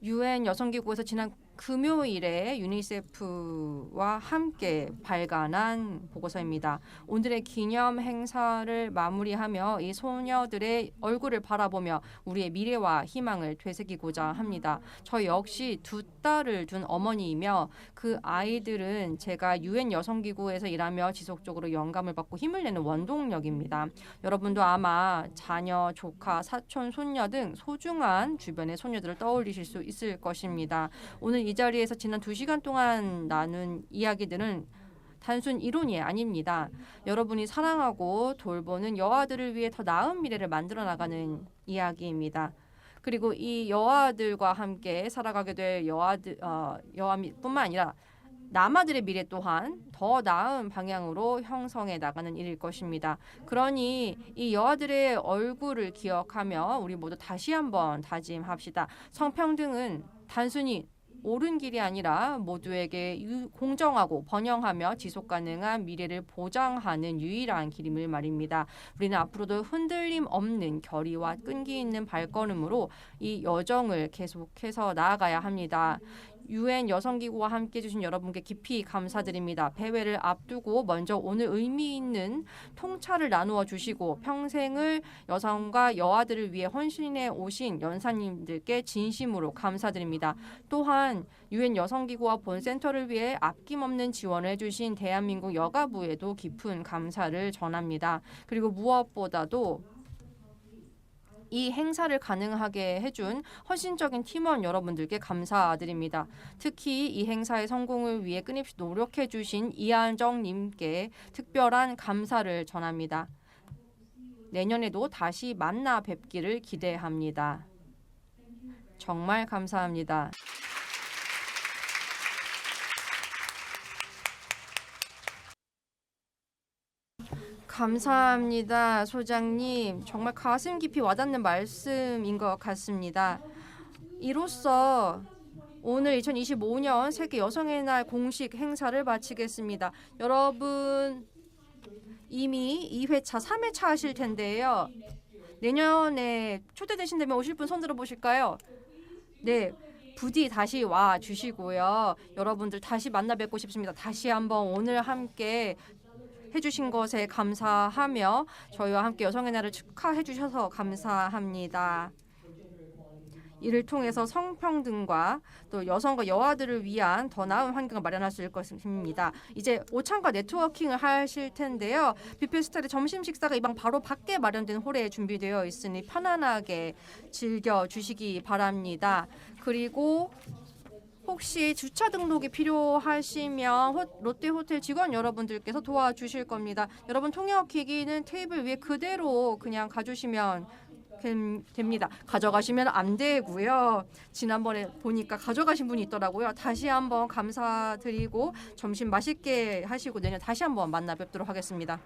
UN 여성기구에서 지난 금요일에 유니세프와 함께 발간한 보고서입니다. 오늘의 기념 행사를 마무리하며 이 소녀들의 얼굴을 바라보며 우리의 미래와 희망을 되새기고자 합니다. 저 역시 두 딸을 둔 어머니이며 그 아이들은 제가 UN 여성기구에서 일하며 지속적으로 영감을 받고 힘을 내는 원동력입니다. 여러분도 아마 자녀, 조카, 사촌, 손녀 등 소중한 주변의 소녀들을 떠올리실 수 있을 것입니다. 오늘 이 자리에서 지난 2시간 동안 나눈 이야기들은 단순 이론이 아닙니다. 여러분이 사랑하고 돌보는 여아들을 위해 더 나은 미래를 만들어 나가는 이야기입니다. 그리고 이 여아들과 함께 살아가게 될 여아뿐만 아니라 남아들의 미래 또한 더 나은 방향으로 형성해 나가는 일일 것입니다. 그러니 이 여아들의 얼굴을 기억하며 우리 모두 다시 한번 다짐합시다. 성평등은 단순히 옳은 길이 아니라 모두에게 공정하고 번영하며 지속가능한 미래를 보장하는 유일한 길임을 말입니다. 우리는 앞으로도 흔들림 없는 결의와 끈기 있는 발걸음으로 이 여정을 계속해서 나아가야 합니다. UN 여성기구와 함께 해주신 여러분께 깊이 감사드립니다. 폐회를 앞두고 먼저 오늘 의미 있는 통찰을 나누어 주시고 평생을 여성과 여아들을 위해 헌신해 오신 연사님들께 진심으로 감사드립니다. 또한 UN 여성기구와 본센터를 위해 아낌없는 지원을 해주신 대한민국 여가부에도 깊은 감사를 전합니다. 그리고 무엇보다도 이 행사를 가능하게 해준 헌신적인 팀원 여러분들께 감사드립니다. 특히 이 행사의 성공을 위해 끊임없이 노력해 주신 이한정님께 특별한 감사를 전합니다. 내년에도 다시 만나 뵙기를 기대합니다. 정말 감사합니다. 감사합니다, 소장님. 정말 가슴 깊이 와닿는 말씀인 것 같습니다. 이로써 오늘 2025년 세계 여성의 날 공식 행사를 마치겠습니다. 여러분 이미 2회차, 3회차 하실 텐데요. 내년에 초대되신다면 오실 분 손 들어보실까요? 네. 부디 다시 와 주시고요. 여러분들 다시 만나 뵙고 싶습니다. 다시 한번 오늘 함께 해주신 것에 감사하며 저희와 함께 여성의 날을 축하해 주셔서 감사합니다. 이를 통해서 성평등과 또 여성과 여아들을 위한 더 나은 환경을 마련할 수 있을 것입니다. 이제 오찬과 네트워킹을 하실 텐데요. 뷔페 스타일의 점심 식사가 이 방 바로 밖에 마련된 홀에 준비되어 있으니 편안하게 즐겨주시기 바랍니다. 그리고 혹시 주차 등록이 필요하시면 롯데호텔 직원 여러분들께서 도와주실 겁니다. 여러분 통역기기는 테이블 위에 그대로 그냥 가주시면 됩니다. 가져가시면 안 되고요. 지난번에 보니까 가져가신 분이 있더라고요. 다시 한번 감사드리고 점심 맛있게 하시고 내년 다시 한번 만나 뵙도록 하겠습니다.